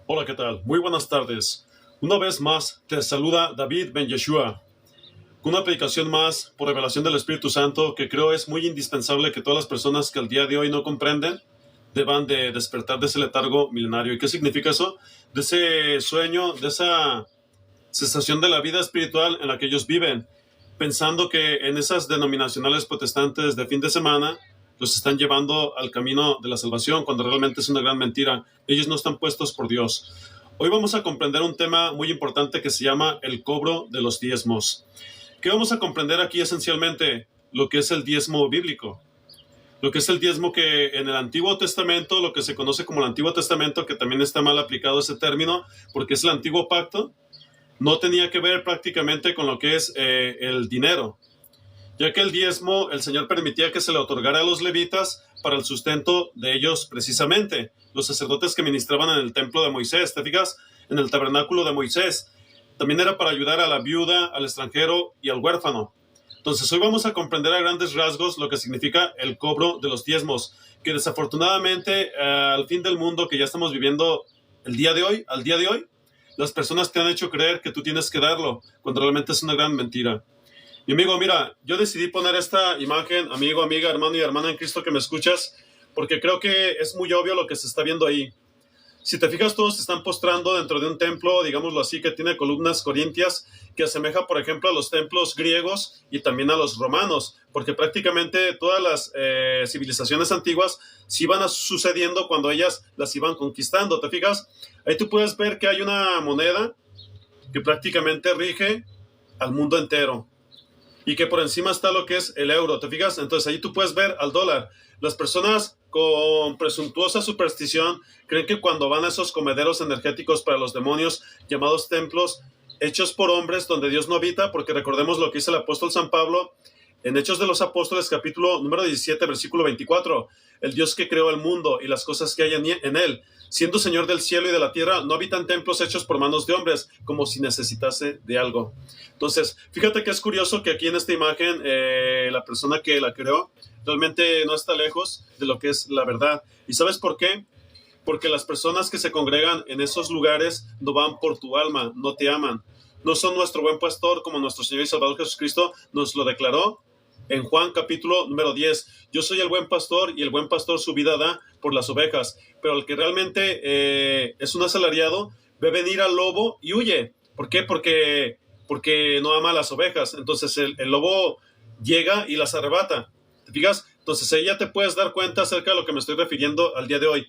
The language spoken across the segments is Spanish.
Hola, ¿qué tal? Muy buenas tardes. Una vez más te saluda David Ben Yeshua con una predicación más por revelación del Espíritu Santo que creo es muy indispensable que todas las personas que al día de hoy no comprenden deban de despertar de ese letargo milenario. ¿Y qué significa eso? De ese sueño, de esa cesación de la vida espiritual en la que ellos viven, pensando que en esas denominacionales protestantes de fin de semana los están llevando al camino de la salvación, cuando realmente es una gran mentira. Ellos no están puestos por Dios. Hoy vamos a comprender un tema muy importante que se llama el cobro de los diezmos. ¿Qué vamos a comprender aquí esencialmente? Lo que es el diezmo bíblico. Lo que es el diezmo que en el Antiguo Testamento, lo que se conoce como el Antiguo Testamento, que también está mal aplicado ese término, porque es el Antiguo Pacto, no tenía que ver prácticamente con lo que es el dinero, ya que el diezmo el Señor permitía que se le otorgara a los levitas para el sustento de ellos precisamente, los sacerdotes que ministraban en el templo de Moisés, ¿te fijas? En el tabernáculo de Moisés. También era para ayudar a la viuda, al extranjero y al huérfano. Entonces hoy vamos a comprender a grandes rasgos lo que significa el cobro de los diezmos, que desafortunadamente al fin del mundo que ya estamos viviendo al día de hoy, las personas te han hecho creer que tú tienes que darlo, cuando realmente es una gran mentira. Y amigo, mira, yo decidí poner esta imagen, amigo, amiga, hermano y hermana en Cristo que me escuchas, porque creo que es muy obvio lo que se está viendo ahí. Si te fijas, todos se están postrando dentro de un templo, digámoslo así, que tiene columnas corintias, que asemeja, por ejemplo, a los templos griegos y también a los romanos, porque prácticamente todas las civilizaciones antiguas se iban sucediendo cuando ellas las iban conquistando. ¿Te fijas? Ahí tú puedes ver que hay una moneda que prácticamente rige al mundo entero y que por encima está lo que es el euro, ¿te fijas? Entonces ahí tú puedes ver al dólar. Las personas con presuntuosa superstición creen que cuando van a esos comederos energéticos para los demonios llamados templos, hechos por hombres donde Dios no habita, porque recordemos lo que dice el apóstol San Pablo en Hechos de los Apóstoles, capítulo número 17, versículo 24, el Dios que creó el mundo y las cosas que hay en él, siendo Señor del cielo y de la tierra, no habitan templos hechos por manos de hombres, como si necesitase de algo. Entonces, fíjate que es curioso que aquí en esta imagen, la persona que la creó realmente no está lejos de lo que es la verdad. ¿Y sabes por qué? Porque las personas que se congregan en esos lugares no van por tu alma, no te aman. No son nuestro buen pastor, como nuestro Señor y Salvador Jesucristo nos lo declaró en Juan capítulo número 10. Yo soy el buen pastor y el buen pastor su vida da por las ovejas. Pero el que realmente es un asalariado ve venir al lobo y huye. ¿Por qué? Porque no ama a las ovejas. Entonces el lobo llega y las arrebata. ¿Te fijas? Entonces ahí ya te puedes dar cuenta acerca de lo que me estoy refiriendo al día de hoy.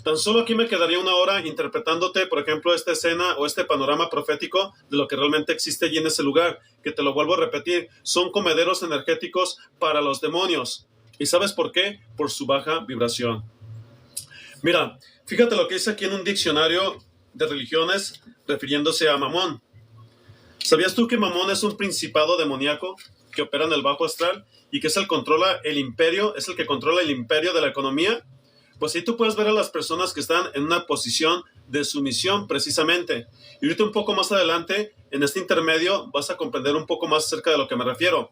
Tan solo aquí me quedaría una hora interpretándote, por ejemplo, esta escena o este panorama profético de lo que realmente existe allí en ese lugar, que te lo vuelvo a repetir, son comederos energéticos para los demonios. ¿Y sabes por qué? Por su baja vibración. Mira, fíjate lo que dice aquí en un diccionario de religiones refiriéndose a Mamón. ¿Sabías tú que Mamón es un principado demoníaco que opera en el bajo astral y que es el que controla el imperio de la economía? Pues ahí tú puedes ver a las personas que están en una posición de sumisión precisamente. Y ahorita un poco más adelante, en este intermedio, vas a comprender un poco más acerca de lo que me refiero.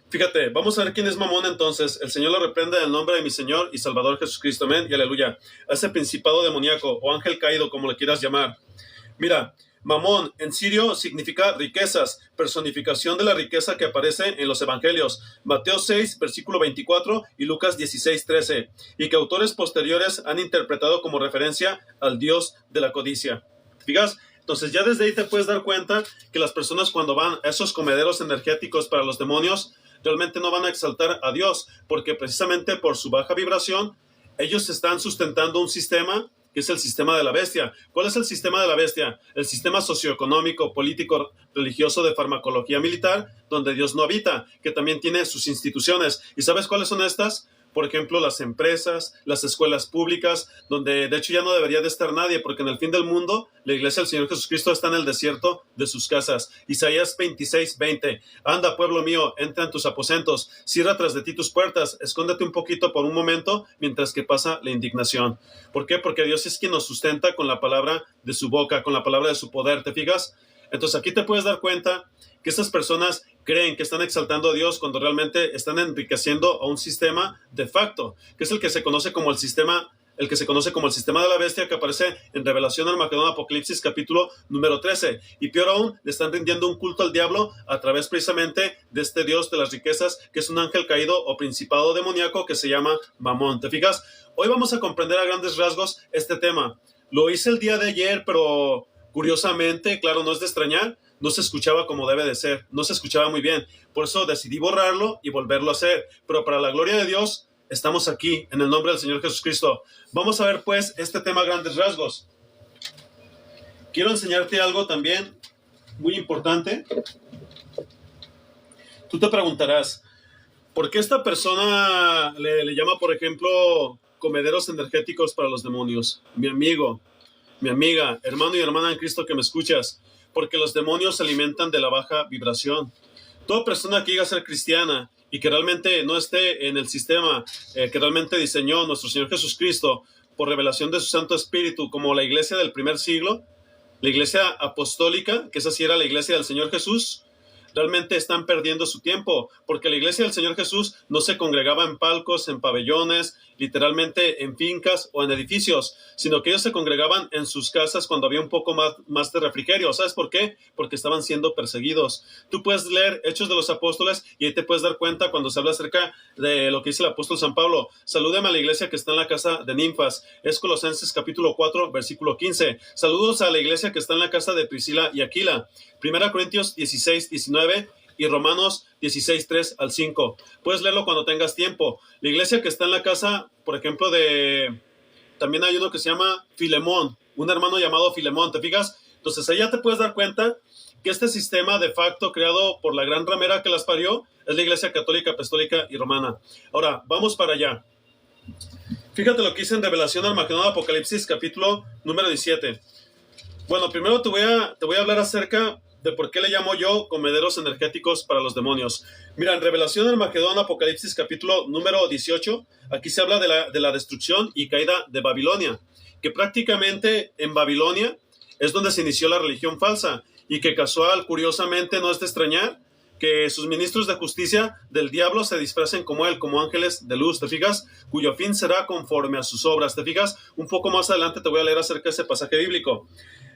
Fíjate, vamos a ver quién es Mamón entonces. El Señor lo reprende en el nombre de mi Señor y Salvador Jesucristo. Amén y aleluya. A ese principado demoníaco o ángel caído, como le quieras llamar. Mira, Mamón en sirio significa riquezas, personificación de la riqueza que aparece en los evangelios, Mateo 6, versículo 24 y Lucas 16, 13, y que autores posteriores han interpretado como referencia al Dios de la codicia. ¿Fijas? Entonces ya desde ahí te puedes dar cuenta que las personas cuando van a esos comederos energéticos para los demonios, realmente no van a exaltar a Dios, porque precisamente por su baja vibración, ellos están sustentando un sistema que es el sistema de la bestia. ¿Cuál es el sistema de la bestia? El sistema socioeconómico, político, religioso de farmacología militar, donde Dios no habita, que también tiene sus instituciones. ¿Y sabes cuáles son estas? Por ejemplo, las empresas, las escuelas públicas, donde de hecho ya no debería de estar nadie, porque en el fin del mundo la iglesia del Señor Jesucristo está en el desierto de sus casas. Isaías 26, 20. Anda, pueblo mío, entra en tus aposentos, cierra tras de ti tus puertas, escóndete un poquito por un momento, mientras que pasa la indignación. ¿Por qué? Porque Dios es quien nos sustenta con la palabra de su boca, con la palabra de su poder, ¿te fijas? Entonces aquí te puedes dar cuenta que estas personas creen que están exaltando a Dios cuando realmente están enriqueciendo a un sistema de facto, que es el que se conoce como el sistema el que se conoce como el sistema de la bestia, que aparece en Revelación, Armagedón, Apocalipsis, capítulo número 13. Y peor aún, le están rindiendo un culto al diablo a través precisamente de este dios de las riquezas, que es un ángel caído o principado demoníaco que se llama Mamón. ¿Te fijas? Hoy vamos a comprender a grandes rasgos este tema. Lo hice el día de ayer, pero curiosamente, claro, no es de extrañar, no se escuchaba como debe de ser, no se escuchaba muy bien. Por eso decidí borrarlo y volverlo a hacer. Pero para la gloria de Dios, estamos aquí, en el nombre del Señor Jesucristo. Vamos a ver, pues, este tema a grandes rasgos. Quiero enseñarte algo también muy importante. Tú te preguntarás, ¿por qué esta persona le llama, por ejemplo, comederos energéticos para los demonios? Mi amigo, mi amiga, hermano y hermana en Cristo que me escuchas, porque los demonios se alimentan de la baja vibración. Toda persona que diga ser cristiana y que realmente no esté en el sistema que realmente diseñó nuestro Señor Jesucristo por revelación de su Santo Espíritu, como la iglesia del primer siglo, la iglesia apostólica, que esa sí era la iglesia del Señor Jesús, realmente están perdiendo su tiempo, porque la iglesia del Señor Jesús no se congregaba en palcos, en pabellones, literalmente en fincas o en edificios, sino que ellos se congregaban en sus casas cuando había un poco más de refrigerio. ¿Sabes por qué? Porque estaban siendo perseguidos. Tú puedes leer Hechos de los Apóstoles y ahí te puedes dar cuenta cuando se habla acerca de lo que dice el apóstol San Pablo. Salúdeme a la iglesia que está en la casa de Ninfas. Es Colosenses capítulo 4, versículo 15. Saludos a la iglesia que está en la casa de Priscila y Aquila. 1 Corintios 16, 19 y Romanos 16, 3 al 5. Puedes leerlo cuando tengas tiempo. La iglesia que está en la casa, por ejemplo, también hay uno que se llama Filemón, un hermano llamado Filemón, ¿te fijas? Entonces ahí ya te puedes dar cuenta que este sistema de facto creado por la gran ramera que las parió es la iglesia católica, apostólica y romana. Ahora, vamos para allá. Fíjate lo que dice en Revelación, Armagedón, Apocalipsis, capítulo número 17. Bueno, primero te voy a hablar acerca de por qué le llamo yo comederos energéticos para los demonios. Mira, en Revelación, Armagedón, Apocalipsis, capítulo número 18, aquí se habla de la destrucción y caída de Babilonia, que prácticamente en Babilonia es donde se inició la religión falsa, y que casual, curiosamente, no es de extrañar que sus ministros de justicia del diablo se disfracen como él, como ángeles de luz, ¿te fijas? Cuyo fin será conforme a sus obras, ¿te fijas? Un poco más adelante te voy a leer acerca de ese pasaje bíblico.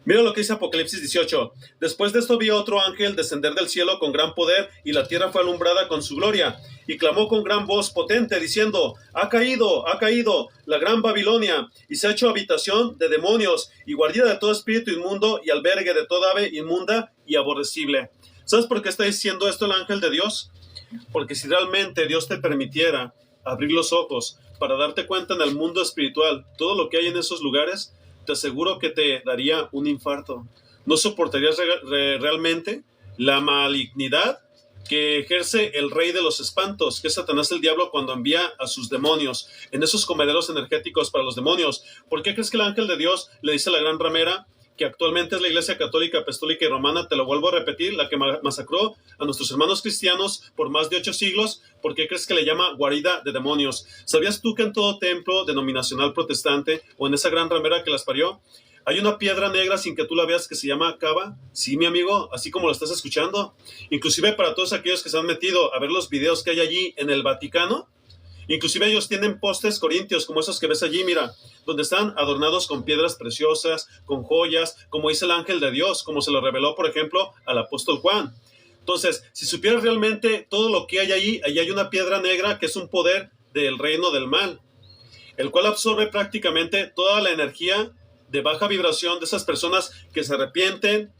Mira lo que dice Apocalipsis 18. Después de esto vi a otro ángel descender del cielo con gran poder, y la tierra fue alumbrada con su gloria. Y clamó con gran voz potente, diciendo: ha caído la gran Babilonia, y se ha hecho habitación de demonios, y guarida de todo espíritu inmundo, y albergue de toda ave inmunda y aborrecible. ¿Sabes por qué está diciendo esto el ángel de Dios? Porque si realmente Dios te permitiera abrir los ojos para darte cuenta en el mundo espiritual todo lo que hay en esos lugares, te aseguro que te daría un infarto. No soportarías realmente la malignidad que ejerce el rey de los espantos, que es Satanás el diablo, cuando envía a sus demonios en esos comederos energéticos para los demonios. ¿Por qué crees que el ángel de Dios le dice a la gran ramera, que actualmente es la iglesia católica, apostólica y romana, te lo vuelvo a repetir, la que masacró a nuestros hermanos cristianos por más de 8 siglos? ¿Por qué crees que le llama guarida de demonios? ¿Sabías tú que en todo templo denominacional protestante o en esa gran ramera que las parió, hay una piedra negra sin que tú la veas que se llama cava? Sí, mi amigo, así como lo estás escuchando. Inclusive para todos aquellos que se han metido a ver los videos que hay allí en el Vaticano, inclusive ellos tienen postes corintios como esos que ves allí, mira, donde están adornados con piedras preciosas, con joyas, como dice el ángel de Dios, como se lo reveló, por ejemplo, al apóstol Juan. Entonces, si supieras realmente todo lo que hay allí hay una piedra negra que es un poder del reino del mal, el cual absorbe prácticamente toda la energía de baja vibración de esas personas que se arrepienten,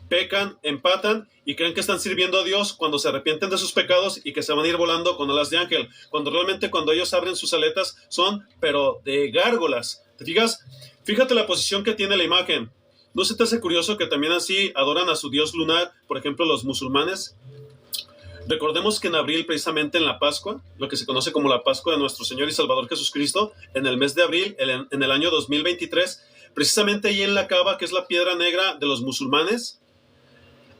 pecan, empatan y creen que están sirviendo a Dios cuando se arrepienten de sus pecados y que se van a ir volando con alas de ángel, cuando realmente cuando ellos abren sus aletas son, pero de gárgolas. ¿Te fijas? Fíjate la posición que tiene la imagen. ¿No se te hace curioso que también así adoran a su dios lunar, por ejemplo, los musulmanes? Recordemos que en abril, precisamente en la Pascua, lo que se conoce como la Pascua de nuestro Señor y Salvador Jesucristo, en el mes de abril, en el año 2023, precisamente ahí en la cava, que es la piedra negra de los musulmanes,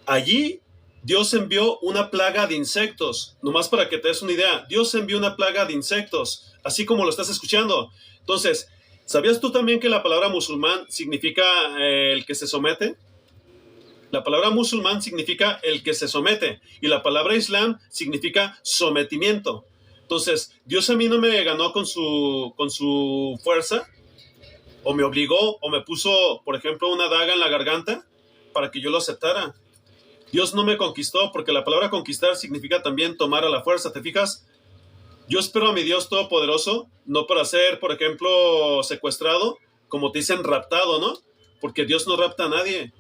allí Dios envió una plaga de insectos. Nomás para que te des una idea, Dios envió una plaga de insectos, así como lo estás escuchando. Entonces, ¿sabías tú también que la palabra musulmán significa el que se somete? La palabra musulmán significa el que se somete, y la palabra islam significa sometimiento. Entonces, Dios a mí no me ganó con su fuerza, o me obligó, o me puso, por ejemplo, una daga en la garganta para que yo lo aceptara. Dios no me conquistó, porque la palabra conquistar significa también tomar a la fuerza, ¿te fijas? Yo espero a mi Dios Todopoderoso, no para ser, por ejemplo, secuestrado, como te dicen, raptado, ¿no? Porque Dios no rapta a nadie.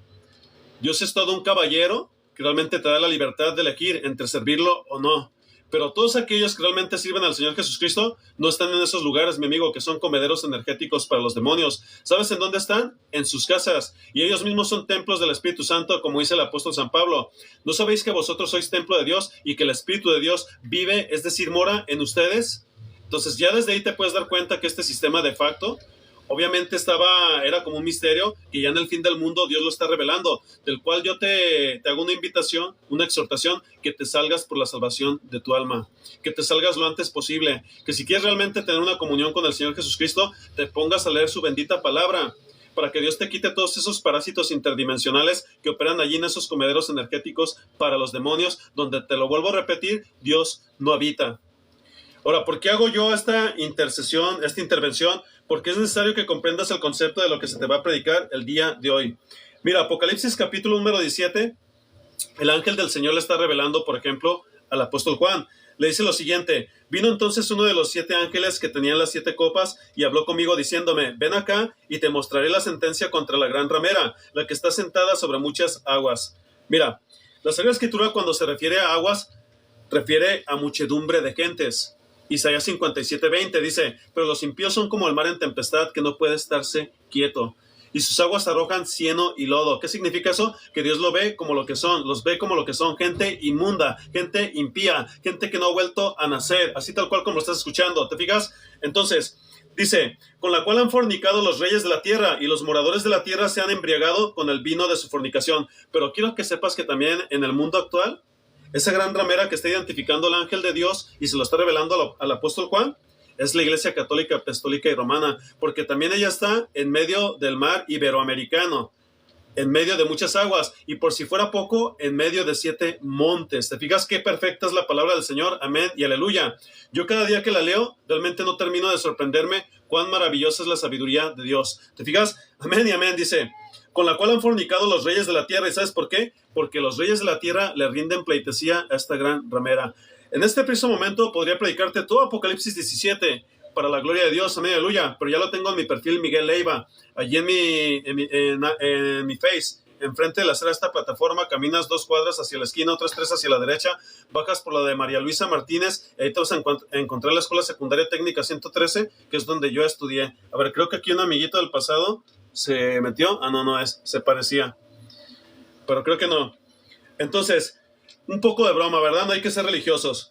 Dios es todo un caballero que realmente te da la libertad de elegir entre servirlo o no. Pero todos aquellos que realmente sirven al Señor Jesucristo no están en esos lugares, mi amigo, que son comederos energéticos para los demonios. ¿Sabes en dónde están? En sus casas. Y ellos mismos son templos del Espíritu Santo, como dice el apóstol San Pablo. ¿No sabéis que vosotros sois templo de Dios y que el Espíritu de Dios vive, es decir, mora en ustedes? Entonces ya desde ahí te puedes dar cuenta que este sistema de facto obviamente era como un misterio que ya en el fin del mundo Dios lo está revelando, del cual yo te hago una invitación, una exhortación, que te salgas por la salvación de tu alma, que te salgas lo antes posible, que si quieres realmente tener una comunión con el Señor Jesucristo, te pongas a leer su bendita palabra, para que Dios te quite todos esos parásitos interdimensionales que operan allí en esos comederos energéticos para los demonios, donde, te lo vuelvo a repetir, Dios no habita. Ahora, ¿por qué hago yo esta intervención? Porque es necesario que comprendas el concepto de lo que se te va a predicar el día de hoy. Mira, Apocalipsis capítulo número 17, el ángel del Señor le está revelando, por ejemplo, al apóstol Juan. Le dice lo siguiente: vino entonces uno de los 7 ángeles que tenían las 7 copas y habló conmigo diciéndome: ven acá y te mostraré la sentencia contra la gran ramera, la que está sentada sobre muchas aguas. Mira, la Sagrada Escritura, cuando se refiere a aguas, refiere a muchedumbre de gentes. Isaías 57:20 dice: pero los impíos son como el mar en tempestad, que no puede estarse quieto, y sus aguas arrojan cieno y lodo. ¿Qué significa eso? Que Dios lo ve como lo que son, los ve como lo que son: gente inmunda, gente impía, gente que no ha vuelto a nacer, así tal cual como lo estás escuchando. ¿Te fijas? Entonces, dice: con la cual han fornicado los reyes de la tierra, y los moradores de la tierra se han embriagado con el vino de su fornicación. Pero quiero que sepas que también en el mundo actual, esa gran ramera que está identificando el ángel de Dios y se lo está revelando al apóstol Juan, es la Iglesia Católica, Apostólica y Romana, porque también ella está en medio del mar iberoamericano, en medio de muchas aguas, y por si fuera poco, en medio de 7 montes. ¿Te fijas qué perfecta es la palabra del Señor? Amén y aleluya. Yo cada día que la leo, realmente no termino de sorprenderme cuán maravillosa es la sabiduría de Dios. ¿Te fijas? Amén y amén, dice: con la cual han fornicado los reyes de la tierra. ¿Y sabes por qué? Porque los reyes de la tierra le rinden pleitesía a esta gran ramera. En este preciso momento podría predicarte todo Apocalipsis 17 para la gloria de Dios, amén, aleluya, pero ya lo tengo en mi perfil Miguel Leiva, allí en mi Face, enfrente de la acera de esta plataforma. Caminas 2 cuadras hacia la esquina, otras 3 hacia la derecha, bajas por la de María Luisa Martínez, y ahí te vas a encontrar la Escuela Secundaria Técnica 113, que es donde yo estudié. A ver, creo que aquí un amiguito del pasado se metió. Ah, no, se parecía, pero creo que no. Entonces, un poco de broma, ¿verdad? No hay que ser religiosos.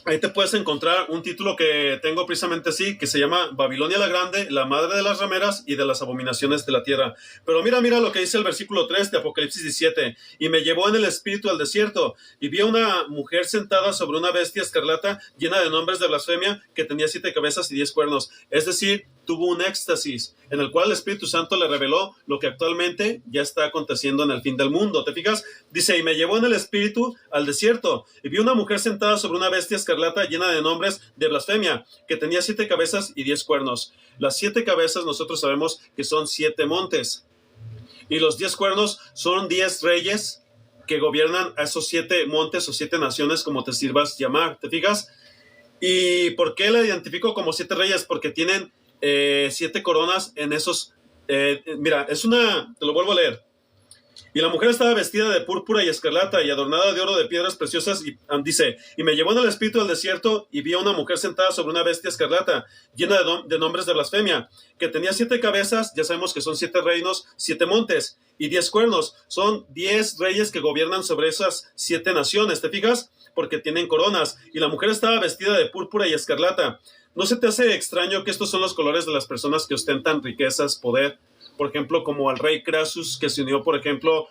Ahí te puedes encontrar un título que tengo precisamente así, que se llama Babilonia la Grande, la madre de las rameras y de las abominaciones de la tierra. Pero mira lo que dice el versículo 3 de Apocalipsis 17. Y me llevó en el espíritu al desierto, y vi a una mujer sentada sobre una bestia escarlata llena de nombres de blasfemia, que tenía 7 cabezas y 10 cuernos. Es decir, tuvo un éxtasis en el cual el Espíritu Santo le reveló lo que actualmente ya está aconteciendo en el fin del mundo. ¿Te fijas? Dice: y me llevó en el espíritu al desierto, y vi una mujer sentada sobre una bestia escarlata llena de nombres de blasfemia, que tenía 7 cabezas y 10 cuernos. Las 7 cabezas nosotros sabemos que son 7 montes, y los 10 cuernos son 10 reyes que gobiernan a esos 7 montes o 7 naciones, como te sirvas llamar. ¿Te fijas? ¿Y por qué la identifico como 7 reyes? Porque tienen 7 coronas en esos. Mira, te lo vuelvo a leer. Y la mujer estaba vestida de púrpura y escarlata y adornada de oro, de piedras preciosas, y dice: y me llevó en el espíritu al desierto, y vi a una mujer sentada sobre una bestia escarlata, llena de nombres de blasfemia, que tenía 7 cabezas. Ya sabemos que son 7 reinos, 7 montes, y 10 cuernos. Son 10 reyes que gobiernan sobre esas 7 naciones. ¿Te fijas? Porque tienen coronas. Y la mujer estaba vestida de púrpura y escarlata. ¿No se te hace extraño que estos son los colores de las personas que ostentan riquezas, poder? Por ejemplo, como al rey Crassus, que se unió, por ejemplo,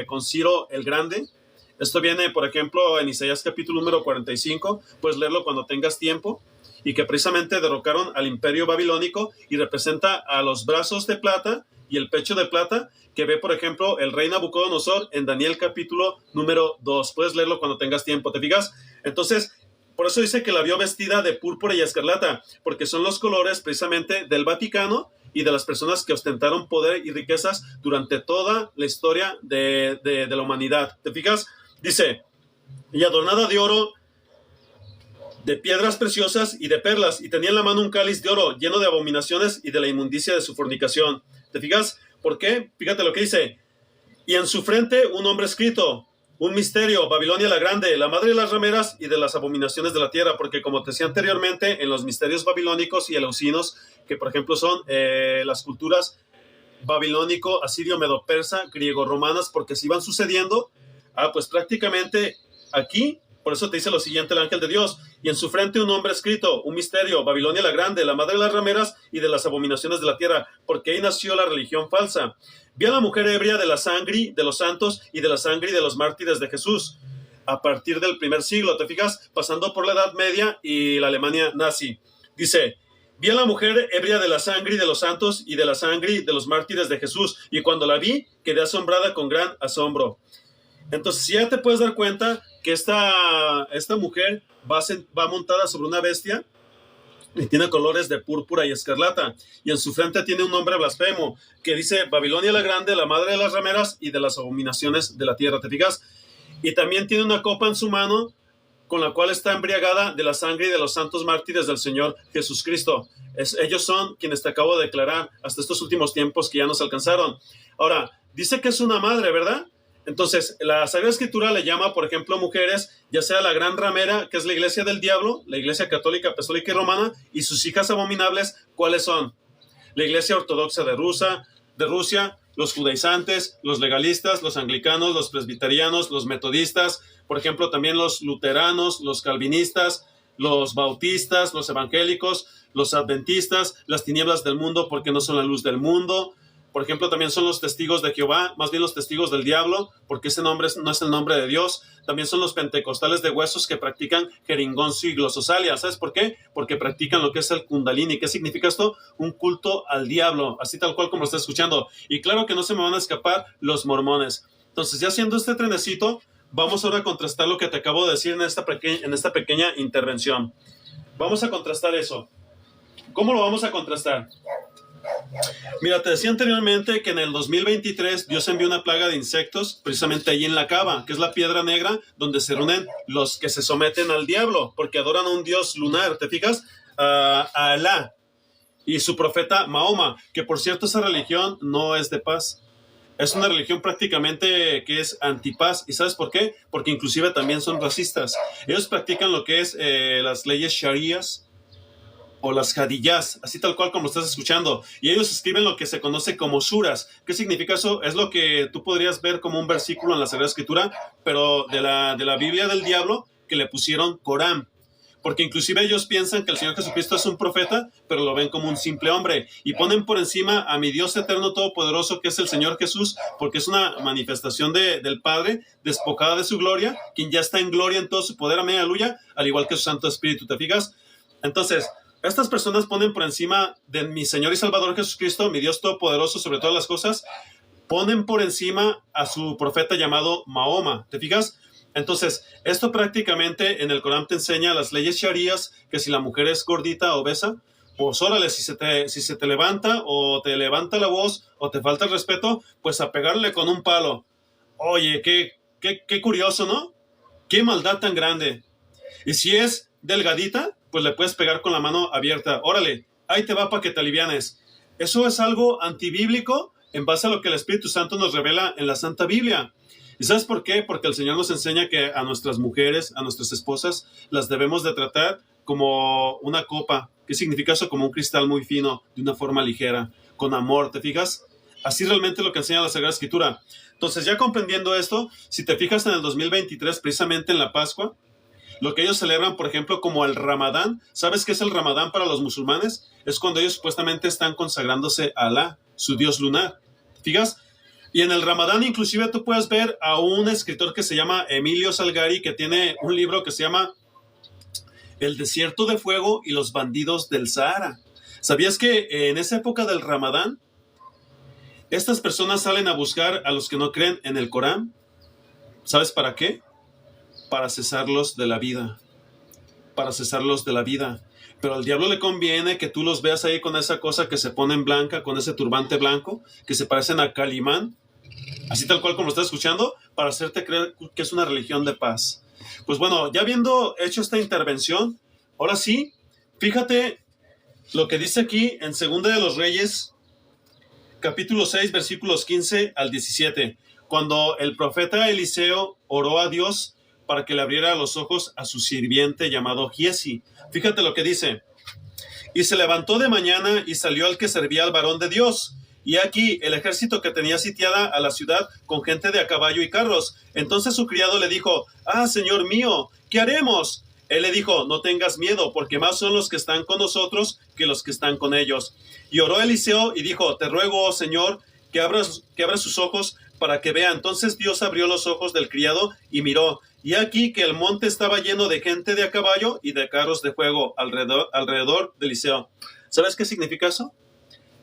con Ciro el Grande. Esto viene, por ejemplo, en Isaías capítulo número 45. Puedes leerlo cuando tengas tiempo. Y que precisamente derrocaron al imperio babilónico, y representa a los brazos de plata y el pecho de plata que ve, por ejemplo, el rey Nabucodonosor en Daniel capítulo número 2. Puedes leerlo cuando tengas tiempo, ¿te fijas? Entonces, por eso dice que la vio vestida de púrpura y escarlata, porque son los colores precisamente del Vaticano y de las personas que ostentaron poder y riquezas durante toda la historia de la humanidad. ¿Te fijas? Dice, y adornada de oro, de piedras preciosas y de perlas, y tenía en la mano un cáliz de oro lleno de abominaciones y de la inmundicia de su fornicación. ¿Te fijas? ¿Por qué? Fíjate lo que dice. Y en su frente un nombre escrito, un misterio, Babilonia la Grande, la madre de las rameras y de las abominaciones de la tierra, porque como te decía anteriormente, en los misterios babilónicos y eleusinos, que por ejemplo son las culturas babilónico, asirio, medo-persa, griego-romanas, porque se iban sucediendo, pues prácticamente aquí, por eso te dice lo siguiente el ángel de Dios, y en su frente un nombre escrito, un misterio, Babilonia la Grande, la madre de las rameras y de las abominaciones de la tierra, porque ahí nació la religión falsa. Vi a la mujer ebria de la sangre de los santos y de la sangre de los mártires de Jesús, a partir del primer siglo, ¿te fijas? Pasando por la Edad Media y la Alemania nazi. Dice, vi a la mujer ebria de la sangre de los santos y de la sangre de los mártires de Jesús, y cuando la vi, quedé asombrada con gran asombro. Entonces, ya te puedes dar cuenta que esta mujer va montada sobre una bestia y tiene colores de púrpura y escarlata, y en su frente tiene un nombre blasfemo que dice Babilonia la Grande, la madre de las rameras y de las abominaciones de la tierra. ¿Te fijas? Y también tiene una copa en su mano con la cual está embriagada de la sangre de los santos mártires del Señor Jesucristo. Ellos son quienes te acabo de declarar hasta estos últimos tiempos que ya nos alcanzaron. Ahora, dice que es una madre, ¿verdad? Entonces, la Sagrada Escritura le llama, por ejemplo, mujeres, ya sea la gran ramera, que es la iglesia del diablo, la iglesia católica, apostólica y romana, y sus hijas abominables, ¿cuáles son? La iglesia ortodoxa de Rusia, los judaizantes, los legalistas, los anglicanos, los presbiterianos, los metodistas, por ejemplo, también los luteranos, los calvinistas, los bautistas, los evangélicos, los adventistas, las tinieblas del mundo porque no son la luz del mundo. Por ejemplo, también son los testigos de Jehová, más bien los testigos del diablo, porque ese nombre no es el nombre de Dios. También son los pentecostales de huesos que practican jeringoncio y glososalia. ¿Sabes por qué? Porque practican lo que es el kundalini. ¿Qué significa esto? Un culto al diablo, así tal cual como lo estás escuchando. Y claro que no se me van a escapar los mormones. Entonces, ya haciendo este trenecito, vamos ahora a contrastar lo que te acabo de decir en esta pequeña intervención. Vamos a contrastar eso. ¿Cómo lo vamos a contrastar? Mira, te decía anteriormente que en el 2023 Dios envió una plaga de insectos precisamente allí en la Cava, que es la piedra negra donde se reúnen los que se someten al diablo, porque adoran a un dios lunar, ¿te fijas? A Alá y su profeta Mahoma, que por cierto esa religión no es de paz. Es una religión prácticamente que es antipaz. ¿Y sabes por qué? Porque inclusive también son racistas. Ellos practican lo que es las leyes sharías, o las hadiyas, así tal cual como estás escuchando. Y ellos escriben lo que se conoce como suras. ¿Qué significa eso? Es lo que tú podrías ver como un versículo en la Sagrada Escritura, pero de la Biblia del diablo, que le pusieron Corán. Porque inclusive ellos piensan que el Señor Jesucristo es un profeta, pero lo ven como un simple hombre. Y ponen por encima a mi Dios eterno todopoderoso, que es el Señor Jesús, porque es una manifestación del Padre, despojada de su gloria, quien ya está en gloria en todo su poder, amén, aleluya, al igual que su Santo Espíritu. ¿Te fijas? Entonces, estas personas ponen por encima de mi Señor y Salvador Jesucristo, mi Dios todopoderoso sobre todas las cosas, ponen por encima a su profeta llamado Mahoma. ¿Te fijas? Entonces, esto prácticamente en el Corán te enseña las leyes sharías, que si la mujer es gordita o obesa, pues órale, si se te levanta o te levanta la voz o te falta el respeto, pues a pegarle con un palo. Oye, qué curioso, ¿no? Qué maldad tan grande. Y si es delgadita, pues le puedes pegar con la mano abierta. Órale, ahí te va para que te alivianes. Eso es algo antibíblico en base a lo que el Espíritu Santo nos revela en la Santa Biblia. ¿Y sabes por qué? Porque el Señor nos enseña que a nuestras mujeres, a nuestras esposas, las debemos de tratar como una copa. ¿Qué significa eso? Como un cristal muy fino, de una forma ligera, con amor. ¿Te fijas? Así realmente lo que enseña la Sagrada Escritura. Entonces, ya comprendiendo esto, si te fijas en el 2023, precisamente en la Pascua, lo que ellos celebran, por ejemplo, como el Ramadán. ¿Sabes qué es el Ramadán para los musulmanes? Es cuando ellos supuestamente están consagrándose a Alá, su dios lunar. ¿Fijas? Y en el Ramadán inclusive tú puedes ver a un escritor que se llama Emilio Salgari, que tiene un libro que se llama El desierto de fuego y los bandidos del Sahara. ¿Sabías que en esa época del Ramadán, estas personas salen a buscar a los que no creen en el Corán? ¿Sabes para qué? Para cesarlos de la vida. Para cesarlos de la vida. Pero al diablo le conviene que tú los veas ahí con esa cosa que se pone en blanca, con ese turbante blanco, que se parecen a Calimán, así tal cual como lo estás escuchando, para hacerte creer que es una religión de paz. Pues bueno, ya habiendo hecho esta intervención, ahora sí, fíjate lo que dice aquí en Segunda de los Reyes, capítulo 6, versículos 15 al 17, cuando el profeta Eliseo oró a Dios para que le abriera los ojos a su sirviente llamado Giesi. Fíjate lo que dice. Y se levantó de mañana y salió al que servía al varón de Dios. Y aquí el ejército que tenía sitiada a la ciudad con gente de a caballo y carros. Entonces su criado le dijo: «Ah, señor mío, ¿qué haremos?» Él le dijo: «No tengas miedo, porque más son los que están con nosotros que los que están con ellos». Y oró Eliseo y dijo: «Te ruego, oh Señor, que abras sus ojos para que vea». Entonces Dios abrió los ojos del criado y miró. Y aquí que el monte estaba lleno de gente de a caballo y de carros de fuego alrededor de Eliseo. ¿Sabes qué significa eso?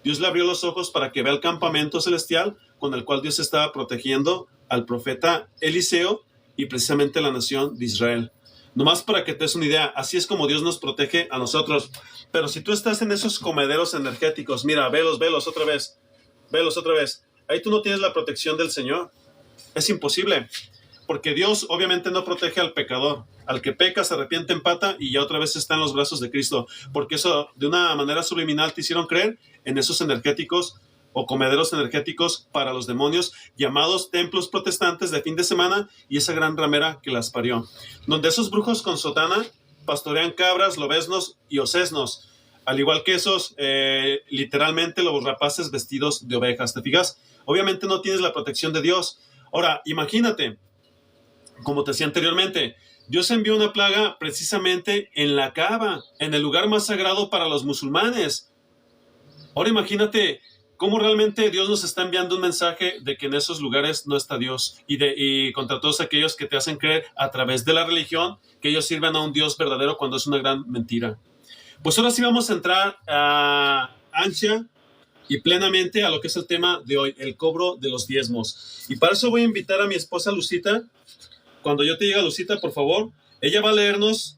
Dios le abrió los ojos para que vea el campamento celestial con el cual Dios estaba protegiendo al profeta Eliseo y precisamente la nación de Israel. Nomás para que te des una idea, así es como Dios nos protege a nosotros. Pero si tú estás en esos comederos energéticos, mira, velos otra vez, ahí tú no tienes la protección del Señor. Es imposible, porque Dios obviamente no protege al pecador. Al que peca, se arrepiente, empata y ya otra vez está en los brazos de Cristo, porque eso de una manera subliminal te hicieron creer en esos energéticos o comederos energéticos para los demonios, llamados templos protestantes de fin de semana, y esa gran ramera que las parió, donde esos brujos con sotana pastorean cabras, lobeznos y osesnos, al igual que esos literalmente los rapaces vestidos de ovejas. ¿Te fijas? Obviamente no tienes la protección de Dios. Ahora, imagínate, como te decía anteriormente, Dios envió una plaga precisamente en la Kaaba, en el lugar más sagrado para los musulmanes. Ahora imagínate cómo realmente Dios nos está enviando un mensaje de que en esos lugares no está Dios, y contra todos aquellos que te hacen creer a través de la religión que ellos sirven a un Dios verdadero cuando es una gran mentira. Pues ahora sí vamos a entrar ancha y plenamente a lo que es el tema de hoy, el cobro de los diezmos. Y para eso voy a invitar a mi esposa Lucita. Cuando yo te diga, Lucita, por favor, ella va a leernos,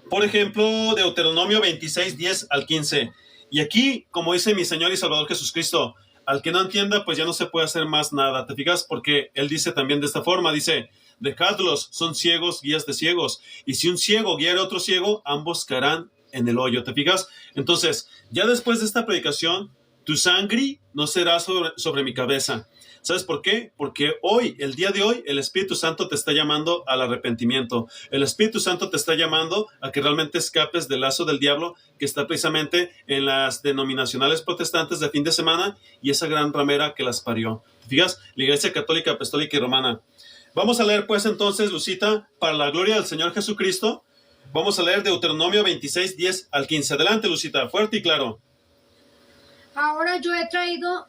por ejemplo, Deuteronomio 26, 10 al 15. Y aquí, como dice mi Señor y Salvador Jesucristo, al que no entienda, pues ya no se puede hacer más nada. ¿Te fijas? Porque Él dice también de esta forma, dice: «Dejadlos, son ciegos, guías de ciegos. Y si un ciego guiara a otro ciego, ambos caerán en el hoyo». ¿Te fijas? Entonces, ya después de esta predicación, tu sangre no será sobre mi cabeza. ¿Sabes por qué? Porque hoy, el día de hoy, el Espíritu Santo te está llamando al arrepentimiento. El Espíritu Santo te está llamando a que realmente escapes del lazo del diablo que está precisamente en las denominacionales protestantes de fin de semana y esa gran ramera que las parió. ¿Te fijas? La Iglesia Católica, Apostólica y Romana. Vamos a leer pues entonces, Lucita, para la gloria del Señor Jesucristo. Vamos a leer Deuteronomio 26, 10 al 15. Adelante, Lucita, fuerte y claro. Ahora yo he traído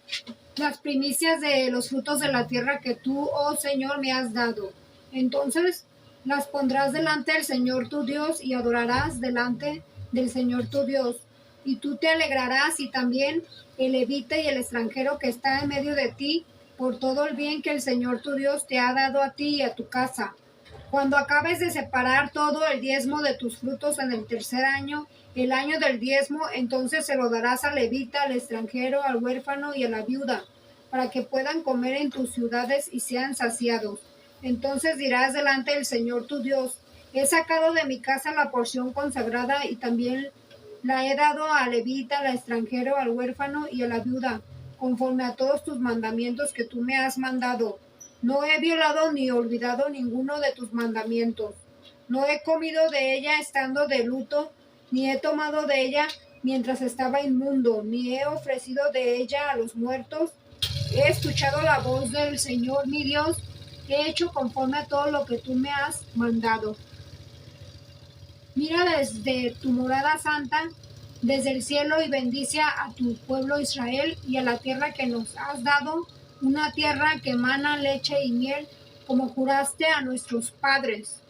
las primicias de los frutos de la tierra que tú, oh Señor, me has dado. Entonces las pondrás delante del Señor tu Dios y adorarás delante del Señor tu Dios. Y tú te alegrarás, y también el levita y el extranjero que está en medio de ti, por todo el bien que el Señor tu Dios te ha dado a ti y a tu casa. Cuando acabes de separar todo el diezmo de tus frutos en el tercer año, el año del diezmo, entonces se lo darás al levita, al extranjero, al huérfano y a la viuda, para que puedan comer en tus ciudades y sean saciados. Entonces dirás delante del Señor tu Dios: he sacado de mi casa la porción consagrada y también la he dado al levita, al extranjero, al huérfano y a la viuda, conforme a todos tus mandamientos que tú me has mandado. No he violado ni olvidado ninguno de tus mandamientos. No he comido de ella estando de luto, ni he tomado de ella mientras estaba inmundo, ni he ofrecido de ella a los muertos. He escuchado la voz del Señor mi Dios, he hecho conforme a todo lo que tú me has mandado. Mira desde tu morada santa, desde el cielo, y bendice a tu pueblo Israel y a la tierra que nos has dado, una tierra que emana leche y miel, como juraste a nuestros padres.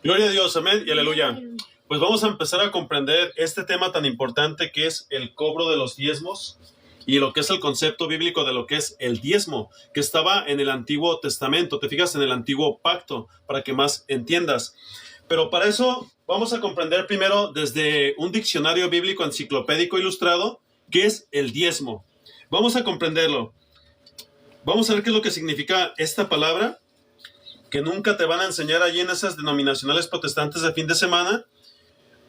Gloria a Dios, amén y aleluya. Pues vamos a empezar a comprender este tema tan importante que es el cobro de los diezmos y lo que es el concepto bíblico de lo que es el diezmo, que estaba en el Antiguo Testamento. Te fijas, en el Antiguo Pacto, para que más entiendas. Pero para eso vamos a comprender primero desde un diccionario bíblico enciclopédico ilustrado qué es el diezmo. Vamos a comprenderlo. Vamos a ver qué es lo que significa esta palabra, que nunca te van a enseñar allí en esas denominacionales protestantes de fin de semana,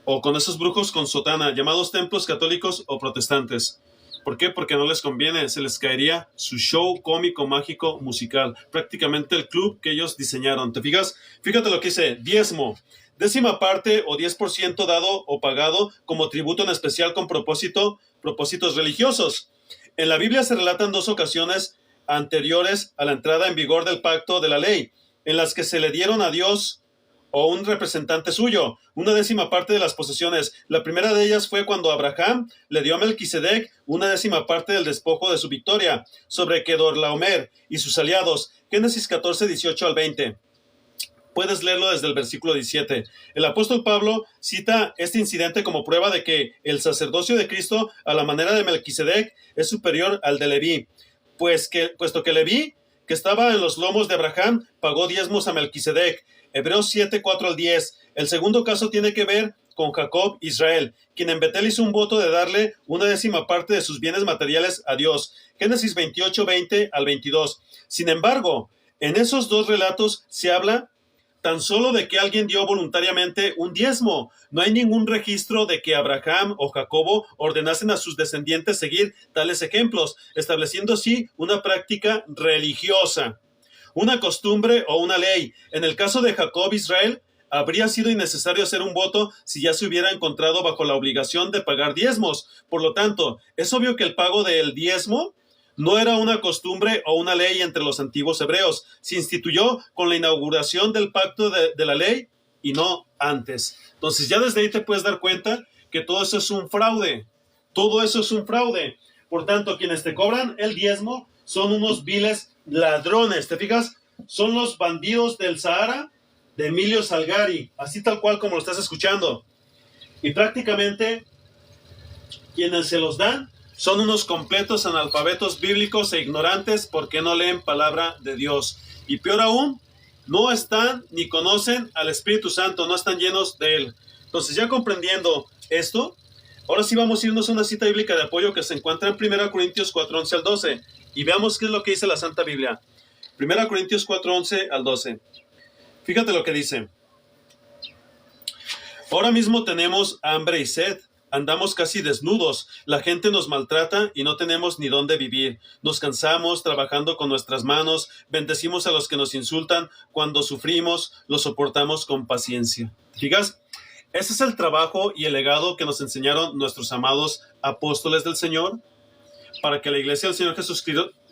o con esos brujos con sotana, llamados templos católicos o protestantes. ¿Por qué? Porque no les conviene, se les caería su show cómico, mágico, musical, prácticamente el club que ellos diseñaron. ¿Te fijas? Fíjate lo que dice, diezmo, décima parte o 10% dado o pagado como tributo en especial con propósitos religiosos. En la Biblia se relatan 2 ocasiones anteriores a la entrada en vigor del pacto de la ley, en las que se le dieron a Dios o un representante suyo, una décima parte de las posesiones. La primera de ellas fue cuando Abraham le dio a Melquisedec una décima parte del despojo de su victoria sobre Kedorlaomer y sus aliados. Génesis 14, 18 al 20. Puedes leerlo desde el versículo 17. El apóstol Pablo cita este incidente como prueba de que el sacerdocio de Cristo, a la manera de Melquisedec, es superior al de Leví, puesto que Leví, que estaba en los lomos de Abraham, pagó diezmos a Melquisedec. Hebreos 7, 4 al 10. El segundo caso tiene que ver con Jacob Israel, quien en Betel hizo un voto de darle una décima parte de sus bienes materiales a Dios. Génesis 28, 20 al 22. Sin embargo, en esos 2 relatos se habla tan solo de que alguien dio voluntariamente un diezmo. No hay ningún registro de que Abraham o Jacobo ordenasen a sus descendientes seguir tales ejemplos, estableciendo así una práctica religiosa, una costumbre o una ley. En el caso de Jacob Israel, habría sido innecesario hacer un voto si ya se hubiera encontrado bajo la obligación de pagar diezmos. Por lo tanto, es obvio que el pago del diezmo no era una costumbre o una ley entre los antiguos hebreos. Se instituyó con la inauguración del pacto de la ley y no antes. Entonces ya desde ahí te puedes dar cuenta que todo eso es un fraude. Todo eso es un fraude. Por tanto, quienes te cobran el diezmo son unos viles ladrones. ¿Te fijas? Son los bandidos del Sahara de Emilio Salgari, así tal cual como lo estás escuchando. Y prácticamente quienes se los dan son unos completos analfabetos bíblicos e ignorantes porque no leen palabra de Dios. Y peor aún, no están ni conocen al Espíritu Santo, no están llenos de Él. Entonces, ya comprendiendo esto, ahora sí vamos a irnos a una cita bíblica de apoyo que se encuentra en 1 Corintios 4, 11 al 12. Y veamos qué es lo que dice la Santa Biblia. 1 Corintios 4, 11 al 12. Fíjate lo que dice. Ahora mismo tenemos hambre y sed. Andamos casi desnudos, la gente nos maltrata y no tenemos ni dónde vivir. Nos cansamos trabajando con nuestras manos, bendecimos a los que nos insultan. Cuando sufrimos, lo soportamos con paciencia. ¿Fijas? Ese es el trabajo y el legado que nos enseñaron nuestros amados apóstoles del Señor, para que la iglesia del Señor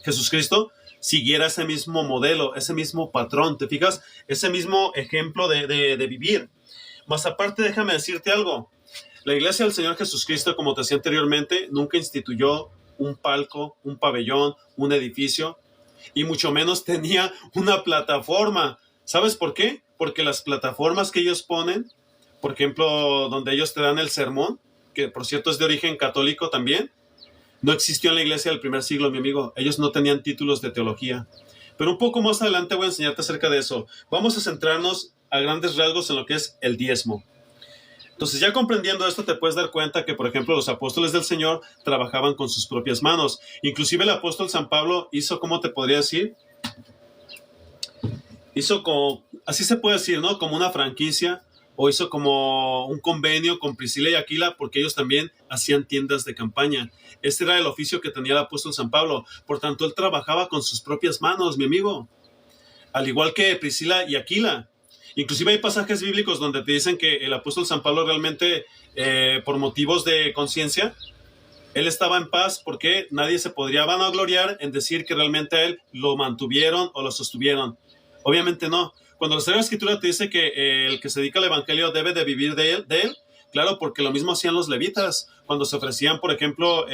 Jesucristo siguiera ese mismo modelo, ese mismo patrón. ¿Te fijas? Ese mismo ejemplo de vivir. Más aparte, déjame decirte algo. La iglesia del Señor Jesucristo, como te decía anteriormente, nunca instituyó un palco, un pabellón, un edificio, y mucho menos tenía una plataforma. ¿Sabes por qué? Porque las plataformas que ellos ponen, por ejemplo, donde ellos te dan el sermón, que por cierto es de origen católico también, no existió en la iglesia del primer siglo, mi amigo. Ellos no tenían títulos de teología. Pero un poco más adelante voy a enseñarte acerca de eso. Vamos a centrarnos a grandes rasgos en lo que es el diezmo. Entonces, ya comprendiendo esto, te puedes dar cuenta que, por ejemplo, los apóstoles del Señor trabajaban con sus propias manos. Inclusive el apóstol San Pablo hizo, ¿cómo te podría decir? Hizo como, así se puede decir, ¿no? Como una franquicia, o hizo como un convenio con Priscila y Aquila, porque ellos también hacían tiendas de campaña. Este era el oficio que tenía el apóstol San Pablo. Por tanto, él trabajaba con sus propias manos, mi amigo. Al igual que Priscila y Aquila. Inclusive hay pasajes bíblicos donde te dicen que el apóstol San Pablo realmente, por motivos de conciencia, él estaba en paz porque nadie se podría vanagloriar en decir que realmente a él lo mantuvieron o lo sostuvieron. Obviamente no. Cuando la Sagrada Escritura te dice que el que se dedica al evangelio debe de vivir de él, claro, porque lo mismo hacían los levitas cuando se ofrecían, por ejemplo,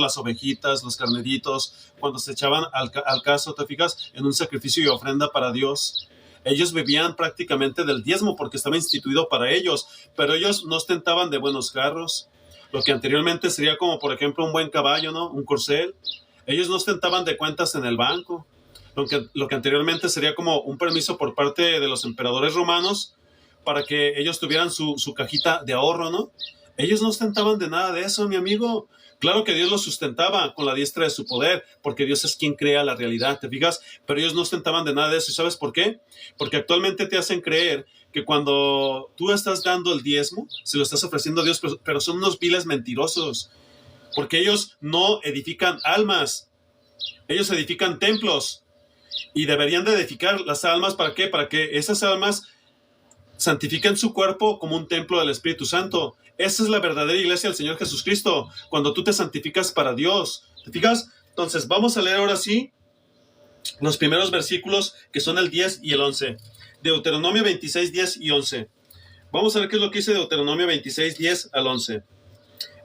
las ovejitas, los carneritos, cuando se echaban al caso, te fijas, en un sacrificio y ofrenda para Dios. Ellos vivían prácticamente del diezmo porque estaba instituido para ellos, pero ellos no ostentaban de buenos carros, lo que anteriormente sería como, por ejemplo, un buen caballo, ¿no? Un corcel. Ellos no ostentaban de cuentas en el banco. lo que anteriormente sería como un permiso por parte de los emperadores romanos para que ellos tuvieran su cajita de ahorro, ¿no? Ellos no ostentaban de nada de eso, mi amigo. Claro que Dios los sustentaba con la diestra de su poder, porque Dios es quien crea la realidad, ¿te fijas? Pero ellos no ostentaban de nada de eso. ¿Y sabes por qué? Porque actualmente te hacen creer que cuando tú estás dando el diezmo, se lo estás ofreciendo a Dios, pero son unos viles mentirosos, porque ellos no edifican almas, ellos edifican templos, y deberían de edificar las almas. ¿Para qué? Para que esas almas santifiquen su cuerpo como un templo del Espíritu Santo. Esa es la verdadera iglesia del Señor Jesucristo, cuando tú te santificas para Dios. ¿Te fijas? Entonces, vamos a leer ahora sí los primeros versículos, que son el 10 y el 11. Deuteronomio 26, 10 y 11. Vamos a ver qué es lo que dice Deuteronomio 26, 10 al 11.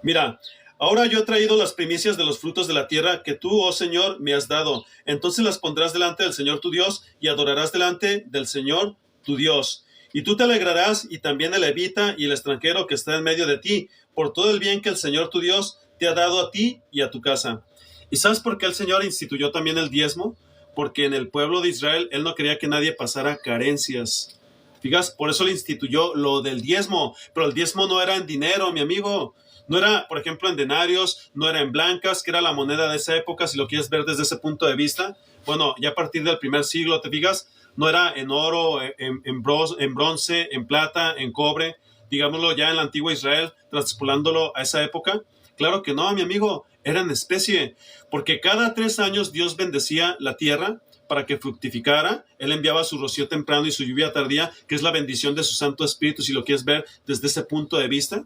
Mira, ahora yo he traído las primicias de los frutos de la tierra que tú, oh Señor, me has dado. Entonces las pondrás delante del Señor tu Dios y adorarás delante del Señor tu Dios. Y tú te alegrarás, y también el levita y el extranjero que está en medio de ti, por todo el bien que el Señor tu Dios te ha dado a ti y a tu casa. ¿Y sabes por qué el Señor instituyó también el diezmo? Porque en el pueblo de Israel Él no quería que nadie pasara carencias. Fíjate, por eso le instituyó lo del diezmo. Pero el diezmo no era en dinero, mi amigo. No era, por ejemplo, en denarios, no era en blancas, que era la moneda de esa época, si lo quieres ver desde ese punto de vista. Bueno, ya a partir del primer siglo, ¿te fijas? No era en oro, en bronce, en plata, en cobre, digámoslo ya en la antigua Israel, traspolándolo a esa época. Claro que no, mi amigo, era en especie, porque cada 3 años Dios bendecía la tierra para que fructificara. Él enviaba su rocío temprano y su lluvia tardía, que es la bendición de su Santo Espíritu, si lo quieres ver desde ese punto de vista.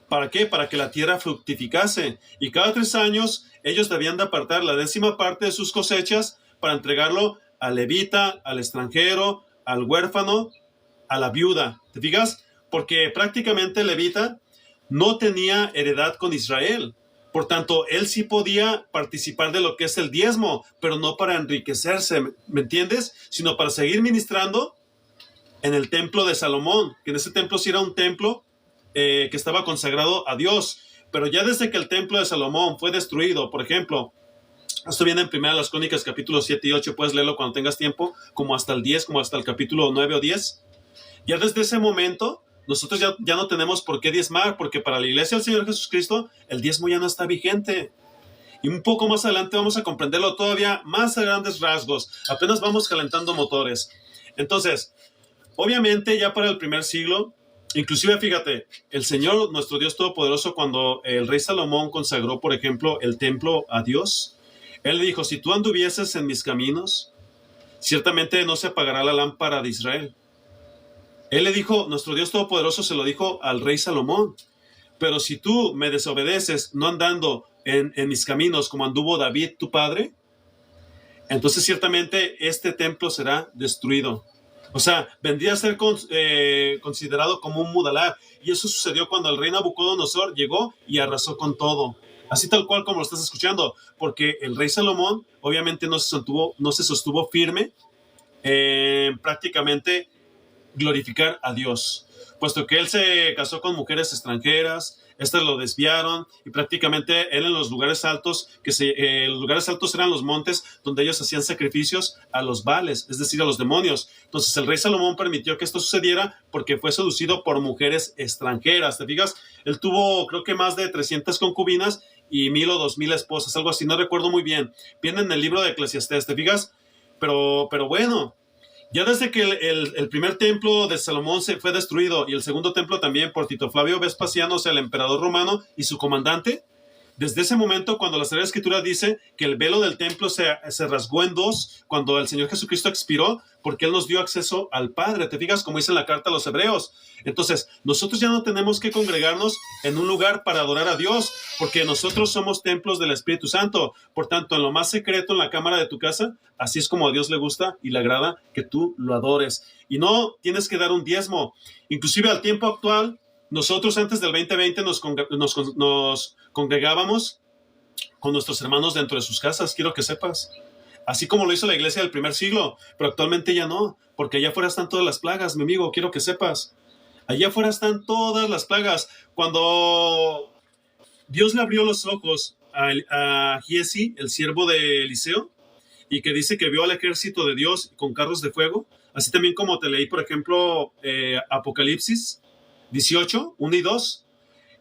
¿Para qué? Para que la tierra fructificase. Y cada 3 años ellos debían de apartar la 10ª parte de sus cosechas para entregarlo al levita, al extranjero, al huérfano, a la viuda. ¿Te fijas? Porque prácticamente el levita no tenía heredad con Israel. Por tanto, él sí podía participar de lo que es el diezmo, pero no para enriquecerse, ¿me entiendes? Sino para seguir ministrando en el templo de Salomón, que en ese templo sí era un templo que estaba consagrado a Dios. Pero ya desde que el templo de Salomón fue destruido, por ejemplo, esto viene en 1 Crónicas capítulos 7 y 8, puedes leerlo cuando tengas tiempo, como hasta el 10, como hasta el capítulo 9 o 10. Ya desde ese momento, nosotros ya no tenemos por qué diezmar, porque para la iglesia del Señor Jesucristo, el diezmo ya no está vigente. Y un poco más adelante vamos a comprenderlo todavía más a grandes rasgos. Apenas vamos calentando motores. Entonces, obviamente ya para el primer siglo, inclusive fíjate, el Señor, nuestro Dios Todopoderoso, cuando el rey Salomón consagró, por ejemplo, el templo a Dios, Él le dijo, si tú anduvieses en mis caminos, ciertamente no se apagará la lámpara de Israel. Él le dijo, nuestro Dios Todopoderoso se lo dijo al rey Salomón, pero si tú me desobedeces no andando en mis caminos como anduvo David, tu padre, entonces ciertamente este templo será destruido. O sea, vendría a ser considerado como un mudalar. Y eso sucedió cuando el rey Nabucodonosor llegó y arrasó con todo. Así tal cual como lo estás escuchando. Porque el rey Salomón obviamente no se sostuvo firme prácticamente glorificar a Dios, puesto que él se casó con mujeres extranjeras, estas lo desviaron y prácticamente él en los lugares altos, los lugares altos eran los montes donde ellos hacían sacrificios a los Baales, es decir, a los demonios. Entonces el rey Salomón permitió que esto sucediera porque fue seducido por mujeres extranjeras. ¿Te fijas? Él tuvo creo que más de 300 concubinas y 1,000 o 2,000 esposas, algo así, no recuerdo muy bien. Viene en el libro de Eclesiastés, ¿te fijas? Pero bueno, ya desde que el primer templo de Salomón se fue destruido y el segundo templo también por Tito Flavio Vespasiano, o sea, el emperador romano y su comandante, desde ese momento, cuando la Sagrada Escritura dice que el velo del templo se rasgó en dos, cuando el Señor Jesucristo expiró, porque Él nos dio acceso al Padre. ¿Te fijas? Como dice en la carta a los Hebreos. Entonces, nosotros ya no tenemos que congregarnos en un lugar para adorar a Dios, porque nosotros somos templos del Espíritu Santo. Por tanto, en lo más secreto, en la cámara de tu casa, así es como a Dios le gusta y le agrada que tú lo adores. Y no tienes que dar un diezmo. Inclusive al tiempo actual, nosotros antes del 2020 nos congregábamos con nuestros hermanos dentro de sus casas, quiero que sepas. Así como lo hizo la iglesia del primer siglo, pero actualmente ya no, porque allá afuera están todas las plagas, mi amigo, quiero que sepas. Allá afuera están todas las plagas. Cuando Dios le abrió los ojos a Giezi, el siervo de Eliseo, y que dice que vio al ejército de Dios con carros de fuego, así también como te leí, por ejemplo, Apocalipsis 18, 1 y 2.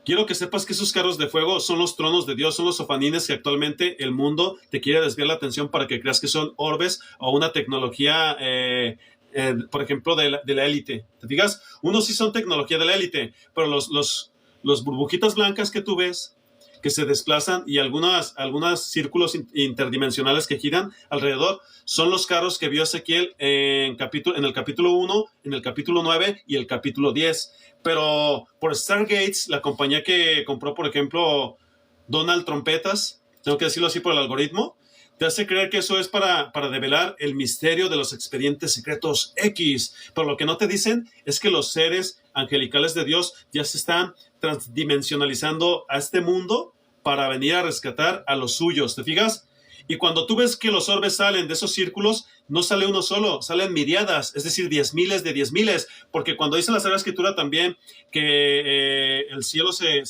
Quiero que sepas que esos carros de fuego son los tronos de Dios, son los sofanines que actualmente el mundo te quiere desviar la atención para que creas que son orbes o una tecnología, por ejemplo, de la élite. ¿Te fijas? Unos sí son tecnología de la élite, pero los burbujitas blancas que tú ves, que se desplazan, y algunos círculos interdimensionales que giran alrededor, son los carros que vio Ezequiel en el capítulo 1, en el capítulo 9 y el capítulo 10. Pero por Stargates, la compañía que compró, por ejemplo, Donald Trompetas, tengo que decirlo así por el algoritmo, te hace creer que eso es para develar el misterio de los expedientes secretos X. Pero lo que no te dicen es que los seres angelicales de Dios ya se están transdimensionalizando a este mundo para venir a rescatar a los suyos. ¿Te fijas? Y cuando tú ves que los orbes salen de esos círculos, no sale uno solo, salen miriadas, es decir, 10,000 de 10,000, porque cuando dice la Sagrada Escritura también que el cielo se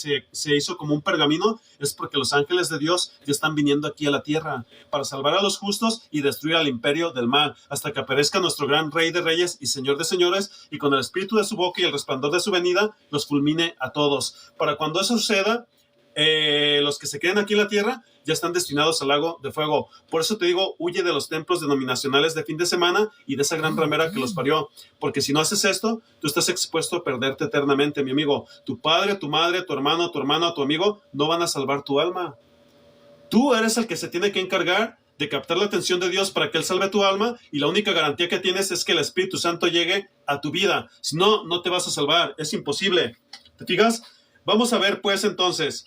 hizo como un pergamino, es porque los ángeles de Dios ya están viniendo aquí a la tierra para salvar a los justos y destruir al imperio del mal, hasta que aparezca nuestro gran Rey de Reyes y Señor de Señores, y con el espíritu de su boca y el resplandor de su venida, los fulmine a todos. Para cuando eso suceda, los que se queden aquí en la tierra ya están destinados al lago de fuego. Por eso te digo, huye de los templos denominacionales de fin de semana y de esa gran ramera que los parió, porque si no haces esto, tú estás expuesto a perderte eternamente, mi amigo. Tu padre, tu madre, tu hermano, tu hermana, tu amigo no van a salvar tu alma. Tú eres el que se tiene que encargar de captar la atención de Dios para que Él salve tu alma, y la única garantía que tienes es que el Espíritu Santo llegue a tu vida. Si no, no te vas a salvar, es imposible. ¿Te fijas? Vamos a ver pues entonces.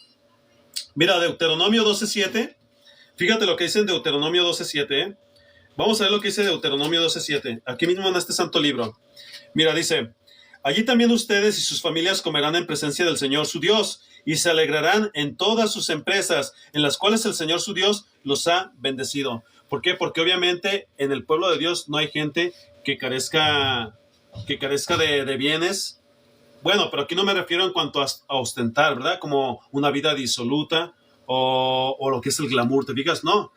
Mira, Deuteronomio 12:7. Fíjate lo que dice en Deuteronomio 12:7. Vamos a ver lo que dice Deuteronomio 12:7. Aquí mismo en este santo libro. Mira, dice: allí también ustedes y sus familias comerán en presencia del Señor su Dios, y se alegrarán en todas sus empresas, en las cuales el Señor su Dios los ha bendecido. ¿Por qué? Porque obviamente en el pueblo de Dios no hay gente que carezca de bienes. Bueno, pero aquí no me refiero en cuanto a ostentar, ¿verdad? Como una vida disoluta o lo que es el glamour, ¿te fijas? No,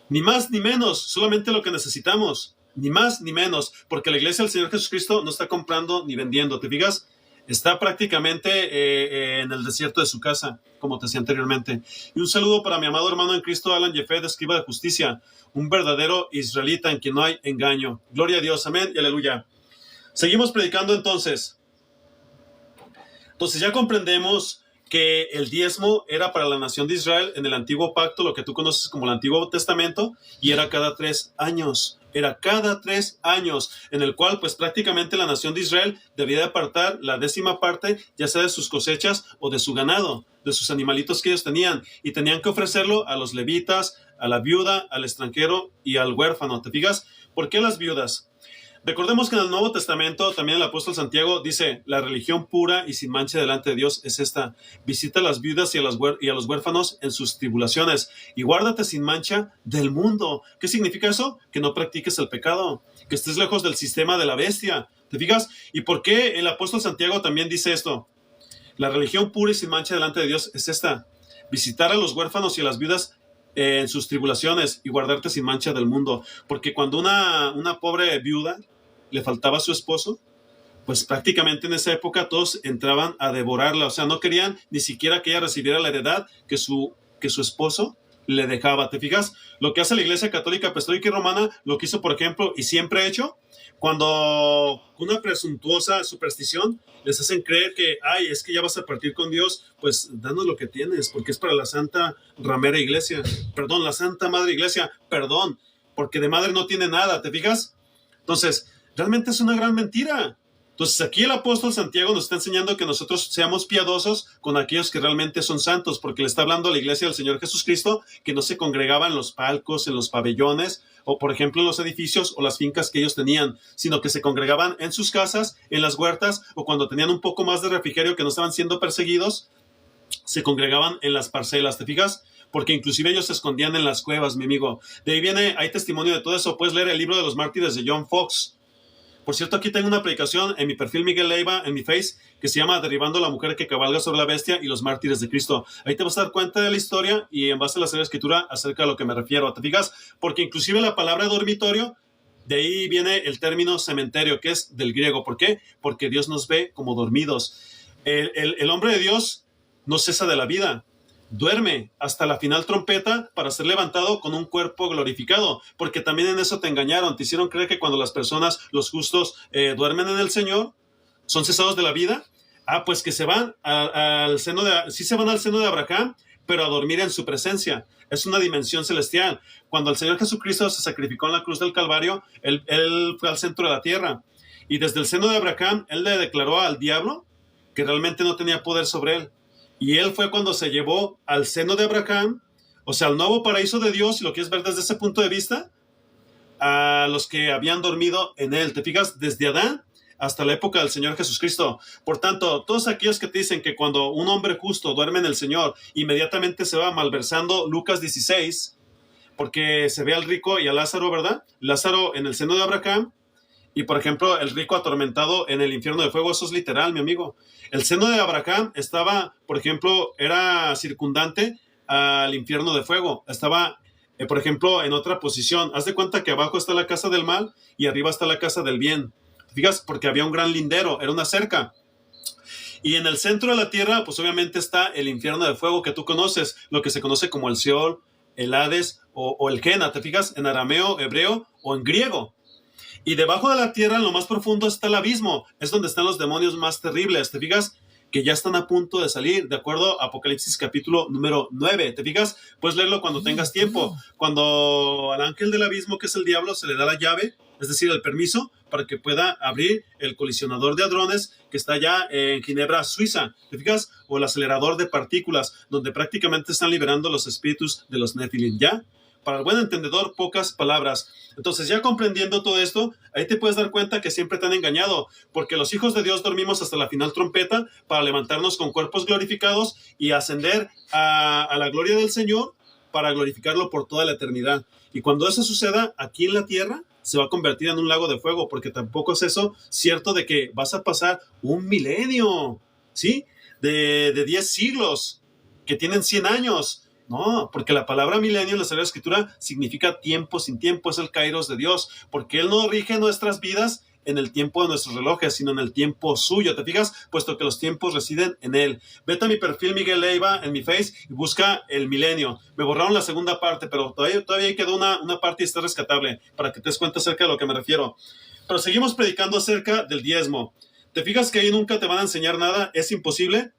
ni más ni menos, solamente lo que necesitamos, ni más ni menos, porque la iglesia del Señor Jesucristo no está comprando ni vendiendo, ¿te fijas? Está prácticamente en el desierto de su casa, como te decía anteriormente. Y un saludo para mi amado hermano en Cristo, Alan Jeffet, escriba de justicia, un verdadero israelita en quien no hay engaño. Gloria a Dios, amén y aleluya. Seguimos predicando entonces. Entonces ya comprendemos que el diezmo era para la nación de Israel en el antiguo pacto, lo que tú conoces como el Antiguo Testamento, y era cada 3 años. Era cada 3 años, en el cual pues prácticamente la nación de Israel debía de apartar la 10ª parte, ya sea de sus cosechas o de su ganado, de sus animalitos que ellos tenían, y tenían que ofrecerlo a los levitas, a la viuda, al extranjero y al huérfano. ¿Te fijas? ¿Por qué las viudas? Recordemos que en el Nuevo Testamento también el apóstol Santiago dice: la religión pura y sin mancha delante de Dios es esta: visita a las viudas y a los huérfanos en sus tribulaciones y guárdate sin mancha del mundo. ¿Qué significa eso? Que no practiques el pecado, que estés lejos del sistema de la bestia. ¿Te fijas? ¿Y por qué el apóstol Santiago también dice esto? La religión pura y sin mancha delante de Dios es esta: visitar a los huérfanos y a las viudas en sus tribulaciones y guardarte sin mancha del mundo. Porque cuando una pobre viuda le faltaba a su esposo, pues prácticamente en esa época todos entraban a devorarla. O sea, no querían ni siquiera que ella recibiera la heredad que su esposo le dejaba. ¿Te fijas? Lo que hace la Iglesia Católica Apostólica y Romana, lo que hizo, por ejemplo, y siempre ha hecho, cuando una presuntuosa superstición les hacen creer que, ay, es que ya vas a partir con Dios, pues danos lo que tienes, porque es para la Santa Ramera Iglesia, perdón, la Santa Madre Iglesia, perdón, porque de madre no tiene nada, ¿te fijas? Entonces, realmente es una gran mentira. Entonces aquí el apóstol Santiago nos está enseñando que nosotros seamos piadosos con aquellos que realmente son santos, porque le está hablando a la iglesia del Señor Jesucristo que no se congregaba en los palcos, en los pabellones, o por ejemplo en los edificios o las fincas que ellos tenían, sino que se congregaban en sus casas, en las huertas, o cuando tenían un poco más de refrigerio, que no estaban siendo perseguidos, se congregaban en las parcelas. ¿Te fijas? Porque inclusive ellos se escondían en las cuevas, mi amigo. De ahí hay testimonio de todo eso. Puedes leer el libro de los mártires de John Fox. Por cierto, aquí tengo una predicación en mi perfil Miguel Leiva, en mi Face, que se llama Derribando a la mujer que cabalga sobre la bestia y los mártires de Cristo. Ahí te vas a dar cuenta de la historia y en base a la Sagrada Escritura acerca de lo que me refiero. ¿Te fijas? Porque inclusive la palabra dormitorio, de ahí viene el término cementerio, que es del griego. ¿Por qué? Porque Dios nos ve como dormidos. El hombre de Dios no cesa de la vida. Duerme hasta la final trompeta para ser levantado con un cuerpo glorificado, porque también en eso te engañaron, te hicieron creer que cuando las personas, los justos, duermen en el Señor, son cesados de la vida. Pues que se van al seno sí se van al seno de Abraham, pero a dormir en su presencia. Es una dimensión celestial. Cuando el Señor Jesucristo se sacrificó en la cruz del Calvario, él fue al centro de la tierra, y desde el seno de Abraham, él le declaró al diablo que realmente no tenía poder sobre él. Y él fue cuando se llevó al seno de Abraham, o sea, al nuevo paraíso de Dios, si lo quieres ver desde ese punto de vista, a los que habían dormido en él. ¿Te fijas? Desde Adán hasta la época del Señor Jesucristo. Por tanto, todos aquellos que te dicen que cuando un hombre justo duerme en el Señor, inmediatamente se va malversando Lucas 16, porque se ve al rico y a Lázaro, ¿verdad? Lázaro en el seno de Abraham, y por ejemplo, el rico atormentado en el infierno de fuego. Eso es literal, mi amigo. El seno de Abraham estaba, por ejemplo, era circundante al infierno de fuego. Estaba, por ejemplo, en otra posición. Haz de cuenta que abajo está la casa del mal y arriba está la casa del bien. ¿Te fijas? Porque había un gran lindero, era una cerca. Y en el centro de la tierra, pues obviamente está el infierno de fuego que tú conoces, lo que se conoce como el Seol, el Hades o el Gena. ¿Te fijas? En arameo, hebreo o en griego. Y debajo de la tierra, en lo más profundo, está el abismo. Es donde están los demonios más terribles. ¿Te fijas? Que ya están a punto de salir, de acuerdo a Apocalipsis capítulo número 9. ¿Te fijas? Puedes leerlo cuando tengas tiempo. Cuando al ángel del abismo, que es el diablo, se le da la llave, es decir, el permiso, para que pueda abrir el colisionador de hadrones que está allá en Ginebra, Suiza. ¿Te fijas? O el acelerador de partículas, donde prácticamente están liberando los espíritus de los Nephilim. ¿Ya? Para el buen entendedor, pocas palabras. Entonces, ya comprendiendo todo esto, ahí te puedes dar cuenta que siempre te han engañado, porque los hijos de Dios dormimos hasta la final trompeta para levantarnos con cuerpos glorificados y ascender a la gloria del Señor para glorificarlo por toda la eternidad. Y cuando eso suceda aquí en la tierra, se va a convertir en un lago de fuego, porque tampoco es eso cierto de que vas a pasar un milenio, ¿sí? De 10 siglos, que tienen 100 años. No, porque la palabra milenio en la Sagrada Escritura significa tiempo sin tiempo, es el kairos de Dios, porque Él no rige nuestras vidas en el tiempo de nuestros relojes, sino en el tiempo suyo. ¿Te fijas? Puesto que los tiempos residen en Él. Vete a mi perfil Miguel Leiva en mi Face y busca el milenio. Me borraron la segunda parte, pero todavía quedó una parte y está rescatable para que te des cuenta acerca de lo que me refiero. Pero seguimos predicando acerca del diezmo. ¿Te fijas que ahí nunca te van a enseñar nada? ¿Es imposible?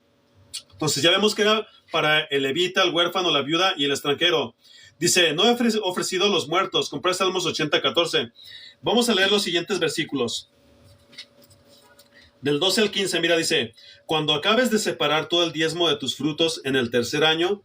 Entonces ya vemos que era para el levita, el huérfano, la viuda y el extranjero. Dice, no he ofrecido a los muertos. Compré Salmos 80:14. Vamos a leer los siguientes versículos. Del 12 al 15, mira, dice, cuando acabes de separar todo el diezmo de tus frutos en el tercer año,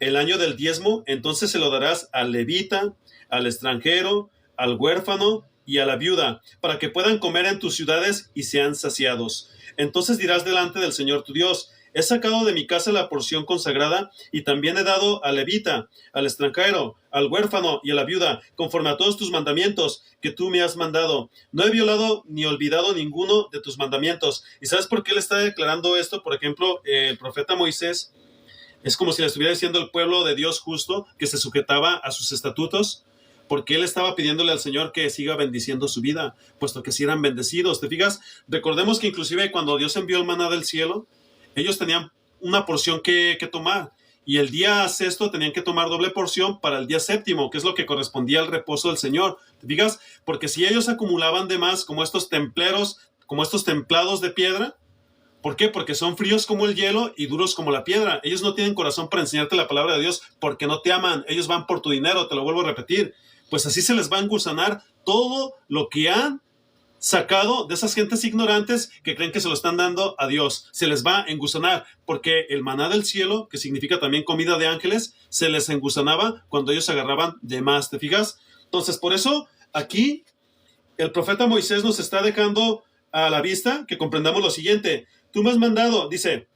el año del diezmo, entonces se lo darás al levita, al extranjero, al huérfano y a la viuda, para que puedan comer en tus ciudades y sean saciados. Entonces dirás delante del Señor tu Dios, he sacado de mi casa la porción consagrada y también he dado al levita, al extranjero, al huérfano y a la viuda, conforme a todos tus mandamientos que tú me has mandado. No he violado ni olvidado ninguno de tus mandamientos. ¿Y sabes por qué él está declarando esto? Por ejemplo, el profeta Moisés es como si le estuviera diciendo al pueblo de Dios justo que se sujetaba a sus estatutos, porque él estaba pidiéndole al Señor que siga bendiciendo su vida, puesto que si eran bendecidos. ¿Te fijas? Recordemos que inclusive cuando Dios envió el maná del cielo, ellos tenían una porción que tomar, y el día sexto tenían que tomar doble porción para el día séptimo, que es lo que correspondía al reposo del Señor. ¿Te fijas? Porque si ellos acumulaban de más, como estos templeros, como estos templados de piedra, ¿por qué? Porque son fríos como el hielo y duros como la piedra. Ellos no tienen corazón para enseñarte la palabra de Dios porque no te aman. Ellos van por tu dinero, te lo vuelvo a repetir. Pues así se les va a engusanar todo lo que han sacado de esas gentes ignorantes que creen que se lo están dando a Dios. Se les va a engusanar, porque el maná del cielo, que significa también comida de ángeles, se les engusanaba cuando ellos agarraban de más. ¿Te fijas? Entonces, por eso, aquí, el profeta Moisés nos está dejando a la vista que comprendamos lo siguiente. Tú me has mandado, dice,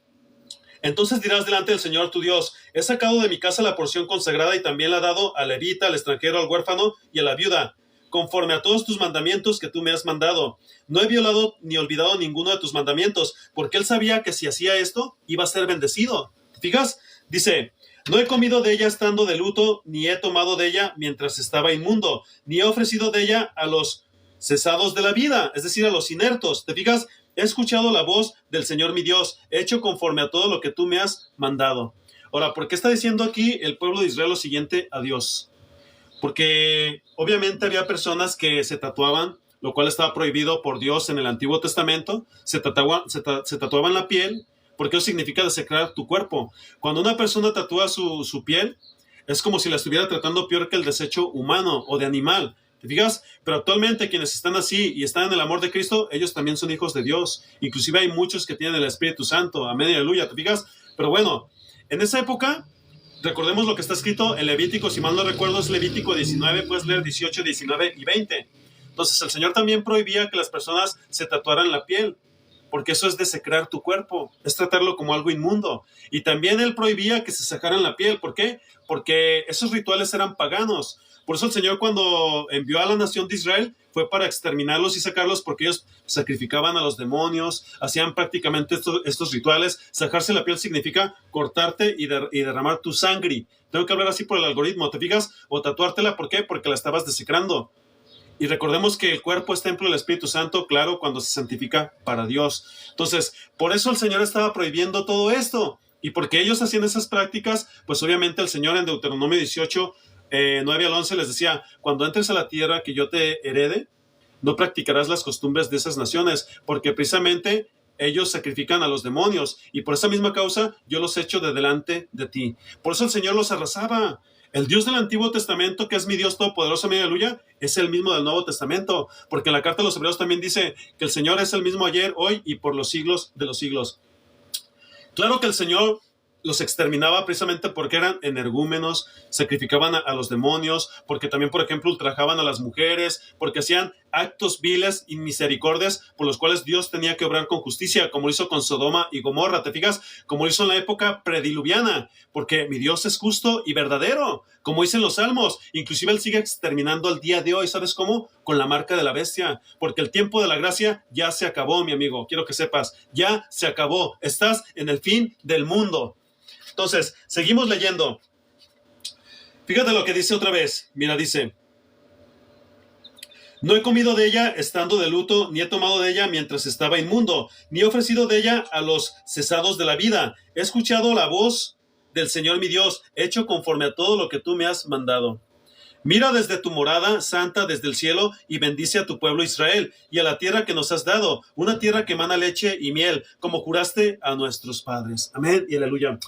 entonces dirás delante del Señor tu Dios, he sacado de mi casa la porción consagrada y también la he dado al levita, al extranjero, al huérfano y a la viuda. conforme a todos tus mandamientos que tú me has mandado. No he violado ni olvidado ninguno de tus mandamientos, porque él sabía que si hacía esto, iba a ser bendecido. ¿Te fijas? Dice, no he comido de ella estando de luto, ni he tomado de ella mientras estaba inmundo, ni he ofrecido de ella a los cesados de la vida, es decir, a los inertos. ¿Te fijas? He escuchado la voz del Señor mi Dios, he hecho conforme a todo lo que tú me has mandado. Ahora, ¿por qué está diciendo aquí el pueblo de Israel lo siguiente a Dios? Porque obviamente había personas que se tatuaban, lo cual estaba prohibido por Dios en el Antiguo Testamento, se tatuaban la piel, porque eso significa desecrar tu cuerpo. Cuando una persona tatúa su piel, es como si la estuviera tratando peor que el desecho humano o de animal. ¿Te fijas? Pero actualmente quienes están así y están en el amor de Cristo, ellos también son hijos de Dios. Inclusive hay muchos que tienen el Espíritu Santo. Amén y aleluya. ¿Te fijas? Pero bueno, en esa época, recordemos lo que está escrito en Levítico. Si mal no recuerdo, es Levítico 19. Puedes leer 18, 19 y 20. Entonces, el Señor también prohibía que las personas se tatuaran la piel, porque eso es desecrar tu cuerpo, es tratarlo como algo inmundo. Y también Él prohibía que se sacaran la piel. ¿Por qué? Porque esos rituales eran paganos. Por eso el Señor, cuando envió a la nación de Israel, fue para exterminarlos y sacarlos, porque ellos sacrificaban a los demonios, hacían prácticamente estos rituales. Sacarse la piel significa cortarte y derramar tu sangre. Tengo que hablar así por el algoritmo, ¿te fijas? O tatuártela, ¿por qué? Porque la estabas desecrando. Y recordemos que el cuerpo es templo del Espíritu Santo, claro, cuando se santifica para Dios. Entonces, por eso el Señor estaba prohibiendo todo esto. Y porque ellos hacían esas prácticas, pues obviamente el Señor en Deuteronomio 18, 9 al 11 les decía, cuando entres a la tierra que yo te herede, no practicarás las costumbres de esas naciones, porque precisamente ellos sacrifican a los demonios, y por esa misma causa yo los echo de delante de ti. Por eso el Señor los arrasaba. El Dios del Antiguo Testamento, que es mi Dios todopoderoso, mi aleluya, es el mismo del Nuevo Testamento, porque en la carta de los Hebreos también dice que el Señor es el mismo ayer, hoy y por los siglos de los siglos. Claro que el Señor los exterminaba precisamente porque eran energúmenos, sacrificaban a los demonios, porque también, por ejemplo, ultrajaban a las mujeres, porque hacían actos viles y misericordias por los cuales Dios tenía que obrar con justicia, como lo hizo con Sodoma y Gomorra, ¿te fijas? Como lo hizo en la época prediluviana, porque mi Dios es justo y verdadero, como dicen los salmos. Inclusive Él sigue exterminando al día de hoy, ¿sabes cómo? Con la marca de la bestia, porque el tiempo de la gracia ya se acabó, mi amigo, quiero que sepas, ya se acabó, estás en el fin del mundo. Entonces, seguimos leyendo. Fíjate lo que dice otra vez. Mira, dice, no he comido de ella estando de luto, ni he tomado de ella mientras estaba inmundo, ni he ofrecido de ella a los cesados de la vida. He escuchado la voz del Señor mi Dios, hecho conforme a todo lo que tú me has mandado. Mira desde tu morada santa desde el cielo y bendice a tu pueblo Israel y a la tierra que nos has dado, una tierra que emana leche y miel, como juraste a nuestros padres. Amén y aleluya.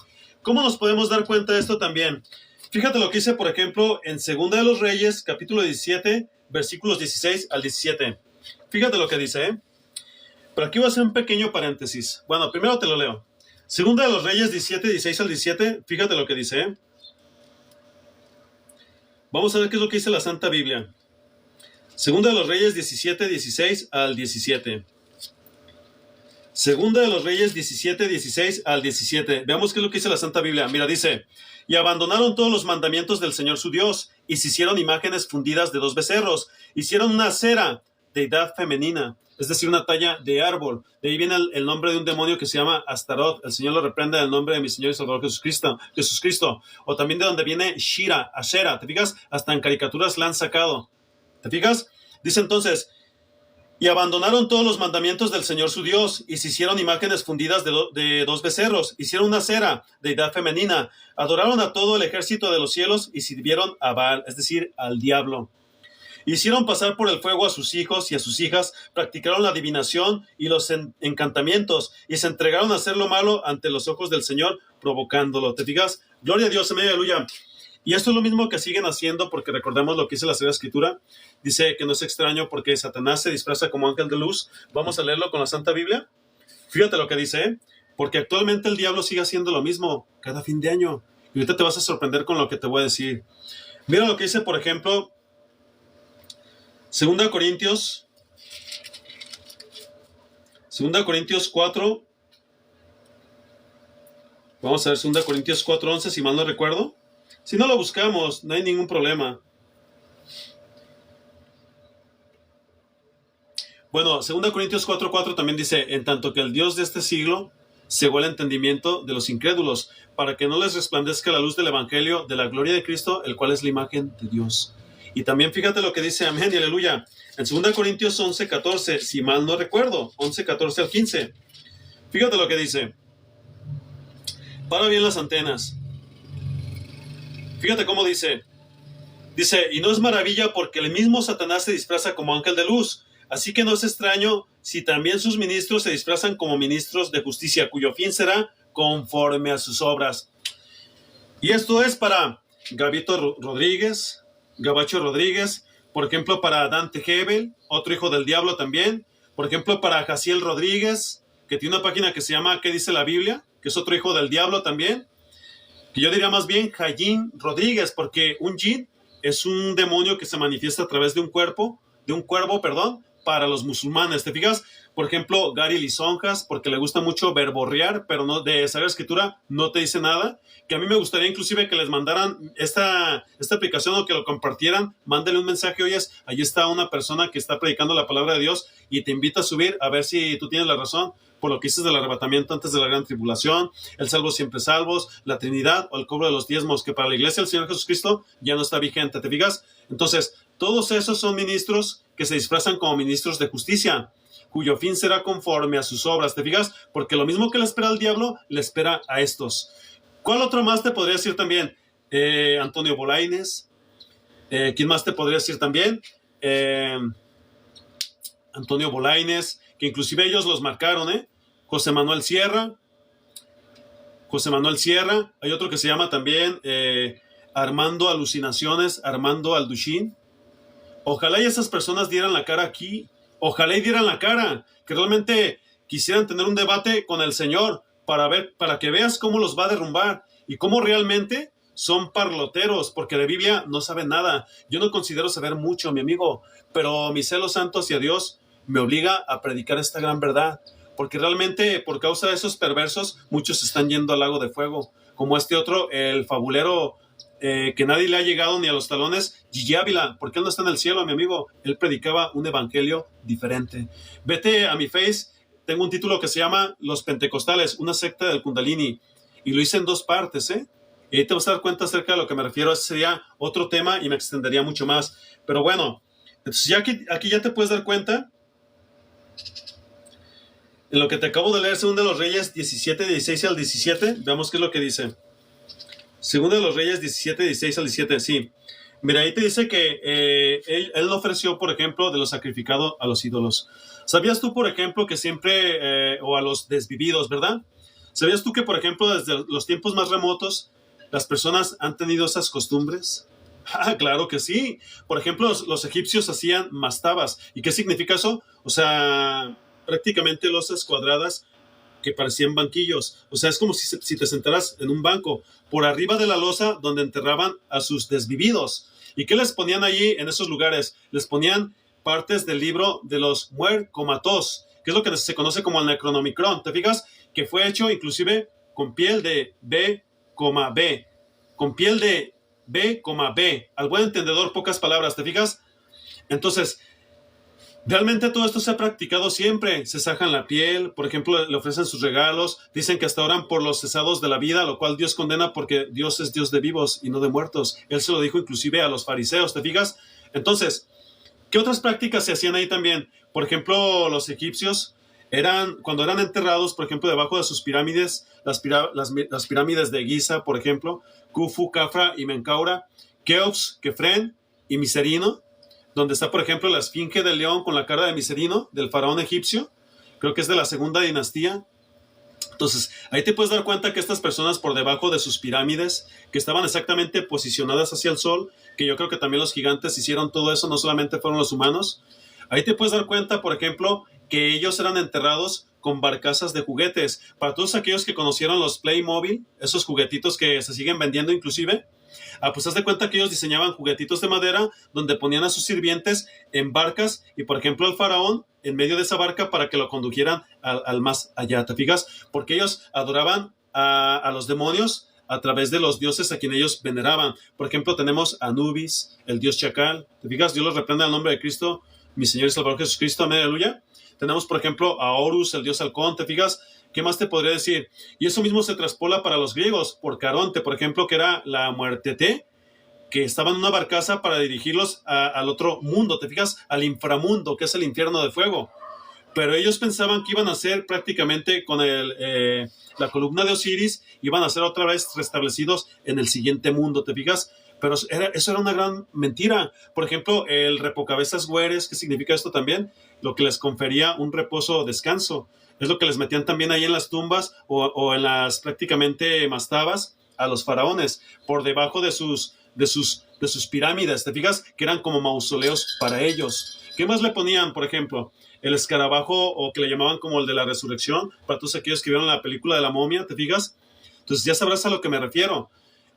¿Cómo nos podemos dar cuenta de esto también? Fíjate lo que dice, por ejemplo, en Segunda de los Reyes, capítulo 17, versículos 16 al 17. Fíjate lo que dice, ¿eh? Pero aquí voy a hacer un pequeño paréntesis. Bueno, primero te lo leo. Segunda de los Reyes 17, 16 al 17, fíjate lo que dice, ¿eh? Vamos a ver qué es lo que dice la Santa Biblia. Segunda de los Reyes 17, 16 al 17. Segunda de los Reyes 17, 16 al 17. Veamos qué es lo que dice la Santa Biblia. Mira, dice, y abandonaron todos los mandamientos del Señor su Dios, y se hicieron imágenes fundidas de 2 becerros. Hicieron una acera, deidad femenina, es decir, una talla de árbol. De ahí viene el nombre de un demonio que se llama Astaroth. El Señor lo reprende en el nombre de mi Señor y Salvador Jesucristo. O también de donde viene Shira, Ashera. ¿Te fijas? Hasta en caricaturas la han sacado. ¿Te fijas? Dice entonces, y abandonaron todos los mandamientos del Señor su Dios, y se hicieron imágenes fundidas de 2 becerros, hicieron una cera, deidad femenina, adoraron a todo el ejército de los cielos, y sirvieron a Baal, es decir, al diablo. Hicieron pasar por el fuego a sus hijos y a sus hijas, practicaron la adivinación y los encantamientos, y se entregaron a hacer lo malo ante los ojos del Señor, provocándolo. ¿Te fijas? Gloria a Dios, amén, aleluya. Y esto es lo mismo que siguen haciendo, porque recordemos lo que dice la Sagrada Escritura. Dice que no es extraño porque Satanás se disfraza como ángel de luz. Vamos a leerlo con la Santa Biblia. Fíjate lo que dice, ¿eh? Porque actualmente el diablo sigue haciendo lo mismo cada fin de año. Y ahorita te vas a sorprender con lo que te voy a decir. Mira lo que dice, por ejemplo, 2 Corintios 4. Vamos a ver 2 Corintios 4:11, si mal no recuerdo. Si no lo buscamos, no hay ningún problema. Bueno, 2 Corintios 4:4 también dice, en tanto que el Dios de este siglo cegó el entendimiento de los incrédulos, para que no les resplandezca la luz del Evangelio de la gloria de Cristo, el cual es la imagen de Dios. Y también fíjate lo que dice, amén y aleluya, en 2 Corintios 11:14, si mal no recuerdo, 11:14 al 15. Fíjate lo que dice. Para bien las antenas. Fíjate cómo dice. Dice, y no es maravilla porque el mismo Satanás se disfraza como ángel de luz. Así que no es extraño si también sus ministros se disfrazan como ministros de justicia, cuyo fin será conforme a sus obras. Y esto es para Gabito Rodríguez, Gabacho Rodríguez, por ejemplo, para Dante Hebel, otro hijo del diablo también, por ejemplo, para Jaciel Rodríguez, que tiene una página que se llama ¿Qué dice la Biblia?, que es otro hijo del diablo también, que yo diría más bien Jayín Rodríguez, porque un jin es un demonio que se manifiesta a través de un cuervo, para los musulmanes. ¿Te fijas? Por ejemplo, Gary Lisonjas, porque le gusta mucho verborrear, pero no de saber escritura, no te dice nada. Que a mí me gustaría inclusive que les mandaran esta aplicación o que lo compartieran. Mándale un mensaje, oyes, ahí está una persona que está predicando la palabra de Dios y te invita a subir a ver si tú tienes la razón por lo que dices del arrebatamiento antes de la gran tribulación, el salvo siempre salvos, la Trinidad o el cobro de los diezmos, que para la iglesia del Señor Jesucristo ya no está vigente. ¿Te fijas? Entonces, todos esos son ministros que se disfrazan como ministros de justicia, cuyo fin será conforme a sus obras. ¿Te fijas? Porque lo mismo que le espera al diablo, le espera a estos. ¿Cuál otro más te podría decir también? Antonio Bolaines. ¿Quién más te podría decir también? Antonio Bolaines, que inclusive ellos los marcaron, José Manuel Sierra. Hay otro que se llama también Armando Alucinaciones, Armando Alduchin. Ojalá y esas personas dieran la cara aquí. Ojalá y dieran la cara, que realmente quisieran tener un debate con el Señor para que veas cómo los va a derrumbar y cómo realmente son parloteros, porque de Biblia no saben nada. Yo no considero saber mucho, mi amigo, pero mi celo santo hacia Dios me obliga a predicar esta gran verdad, porque realmente por causa de esos perversos muchos están yendo al lago de fuego, como este otro, el fabulero que nadie le ha llegado ni a los talones, Gigi Ávila, porque él no está en el cielo, mi amigo. Él predicaba un evangelio diferente. Vete a mi Face, tengo un título que se llama Los Pentecostales, una secta del Kundalini, y lo hice en 2 partes, y ahí te vas a dar cuenta acerca de lo que me refiero. Ese sería otro tema y me extendería mucho más, pero bueno, entonces ya aquí ya te puedes dar cuenta en lo que te acabo de leer, 2 de los Reyes 17, 16 al 17, veamos qué es lo que dice. 2 de los Reyes 17, 16 al 17, sí. Mira, ahí te dice que él ofreció, por ejemplo, de lo sacrificado a los ídolos. ¿Sabías tú, por ejemplo, que siempre, o a los desvividos, ¿verdad? ¿Sabías tú que, por ejemplo, desde los tiempos más remotos, las personas han tenido esas costumbres? Ah, claro que sí. Por ejemplo, los egipcios hacían mastabas. ¿Y qué significa eso? O sea, prácticamente losas cuadradas que parecían banquillos. O sea, es como si te sentaras en un banco, por arriba de la losa donde enterraban a sus desvividos. ¿Y qué les ponían allí en esos lugares? Les ponían partes del libro de los muercomatos, que es lo que se conoce como el Necronomicron. ¿Te fijas? Que fue hecho inclusive con piel de B, con piel de B, al buen entendedor, pocas palabras. ¿Te fijas? Entonces, realmente todo esto se ha practicado siempre. Se sajan la piel, por ejemplo, le ofrecen sus regalos, dicen que hasta oran por los cesados de la vida, lo cual Dios condena porque Dios es Dios de vivos y no de muertos. Él se lo dijo inclusive a los fariseos, ¿te fijas? Entonces, ¿qué otras prácticas se hacían ahí también? Por ejemplo, los egipcios cuando eran enterrados, por ejemplo, debajo de sus pirámides, las pirámides de Giza, por ejemplo, Khufu, Khafra y Menkaura, Keops, Kefren y Miserino, donde está, por ejemplo, la esfinge del león con la cara de Miserino, del faraón egipcio, creo que es de la 2ª dinastía. Entonces, ahí te puedes dar cuenta que estas personas por debajo de sus pirámides, que estaban exactamente posicionadas hacia el sol, que yo creo que también los gigantes hicieron todo eso, no solamente fueron los humanos. Ahí te puedes dar cuenta, por ejemplo, que ellos eran enterrados con barcazas de juguetes. Para todos aquellos que conocieron los Playmobil, esos juguetitos que se siguen vendiendo inclusive, pues haz de cuenta que ellos diseñaban juguetitos de madera donde ponían a sus sirvientes en barcas y, por ejemplo, al faraón en medio de esa barca para que lo condujeran al más allá. ¿Te fijas? Porque ellos adoraban a los demonios a través de los dioses a quien ellos veneraban. Por ejemplo, tenemos a Anubis, el dios chacal. ¿Te fijas? Dios los reprende al nombre de Cristo. mi Señor y Salvador Jesucristo, amén, aleluya. Tenemos, por ejemplo, a Horus, el dios halcón, ¿te fijas? ¿Qué más te podría decir? Y eso mismo se traspola para los griegos, por Caronte, por ejemplo, que era la muertete, que estaba en una barcaza para dirigirlos al otro mundo, ¿te fijas? Al inframundo, que es el infierno de fuego. Pero ellos pensaban que iban a ser prácticamente con la columna de Osiris, iban a ser otra vez restablecidos en el siguiente mundo, ¿te fijas? Pero eso era una gran mentira. Por ejemplo, el repocabezas güeres, ¿qué significa esto también? Lo que les confería un reposo o descanso. Es lo que les metían también ahí en las tumbas o en las prácticamente mastabas a los faraones, por debajo de sus pirámides, ¿te fijas? Que eran como mausoleos para ellos. ¿Qué más le ponían, por ejemplo? El escarabajo, o que le llamaban como el de la resurrección, para todos aquellos que vieron la película de la momia, ¿te fijas? Entonces ya sabrás a lo que me refiero.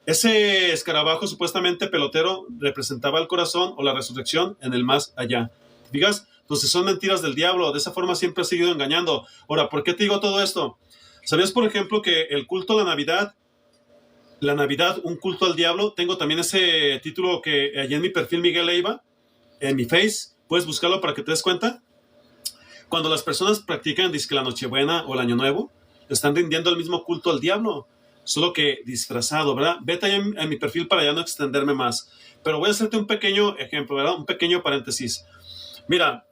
Ese escarabajo supuestamente pelotero representaba el corazón o la resurrección en el más allá. ¿Te fijas? Entonces son mentiras del diablo. De esa forma siempre ha seguido engañando. Ahora, ¿por qué te digo todo esto? ¿Sabías, por ejemplo, que el culto a la Navidad, un culto al diablo? Tengo también ese título que allí en mi perfil Miguel Leiva, en mi Face, puedes buscarlo para que te des cuenta. Cuando las personas practican dizque la Nochebuena o el Año Nuevo, están rindiendo el mismo culto al diablo, solo que disfrazado, ¿verdad? Vete ahí en mi perfil para ya no extenderme más. Pero voy a hacerte un pequeño ejemplo, ¿verdad? Un pequeño paréntesis. Mira,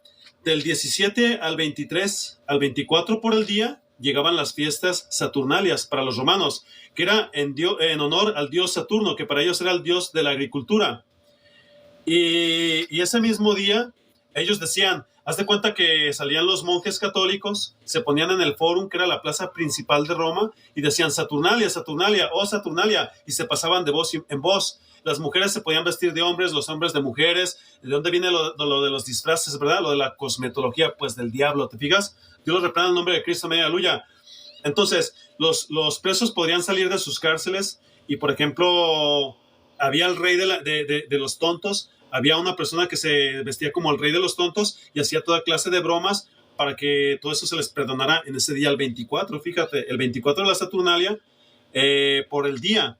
del 17 al 23, al 24 por el día, llegaban las fiestas saturnalias para los romanos, que era en honor al dios Saturno, que para ellos era el dios de la agricultura. Y ese mismo día, ellos decían, haz de cuenta que salían los monjes católicos, se ponían en el fórum, que era la plaza principal de Roma, y decían Saturnalia, Saturnalia, oh Saturnalia, y se pasaban de voz en voz. Las mujeres se podían vestir de hombres, los hombres de mujeres. ¿De dónde viene lo de los disfraces, verdad? Lo de la cosmetología, pues del diablo, ¿te fijas? Dios los reprenda en el nombre de Cristo, amén, aleluya. Entonces, los presos podrían salir de sus cárceles y, por ejemplo, había el rey de los tontos, había una persona que se vestía como el rey de los tontos y hacía toda clase de bromas para que todo eso se les perdonara en ese día, el 24, fíjate, el 24 de la Saturnalia, por el día,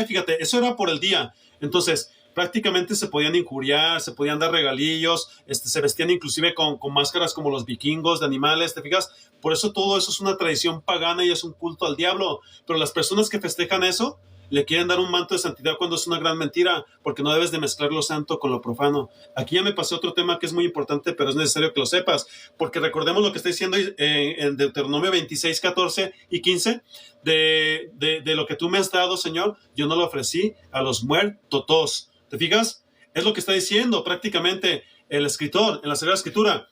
fíjate, eso era por el día. Entonces, prácticamente se podían injuriar, se podían dar regalillos, se vestían inclusive con máscaras como los vikingos de animales, ¿te fijas? Por eso todo eso es una tradición pagana y es un culto al diablo. Pero las personas que festejan eso le quieren dar un manto de santidad cuando es una gran mentira, porque no debes de mezclar lo santo con lo profano. Aquí ya me pasé otro tema que es muy importante, pero es necesario que lo sepas, porque recordemos lo que está diciendo en Deuteronomio 26, 14 y 15, de lo que tú me has dado, Señor, yo no lo ofrecí a los muertos. ¿Te fijas? Es lo que está diciendo prácticamente el escritor en la Sagrada Escritura.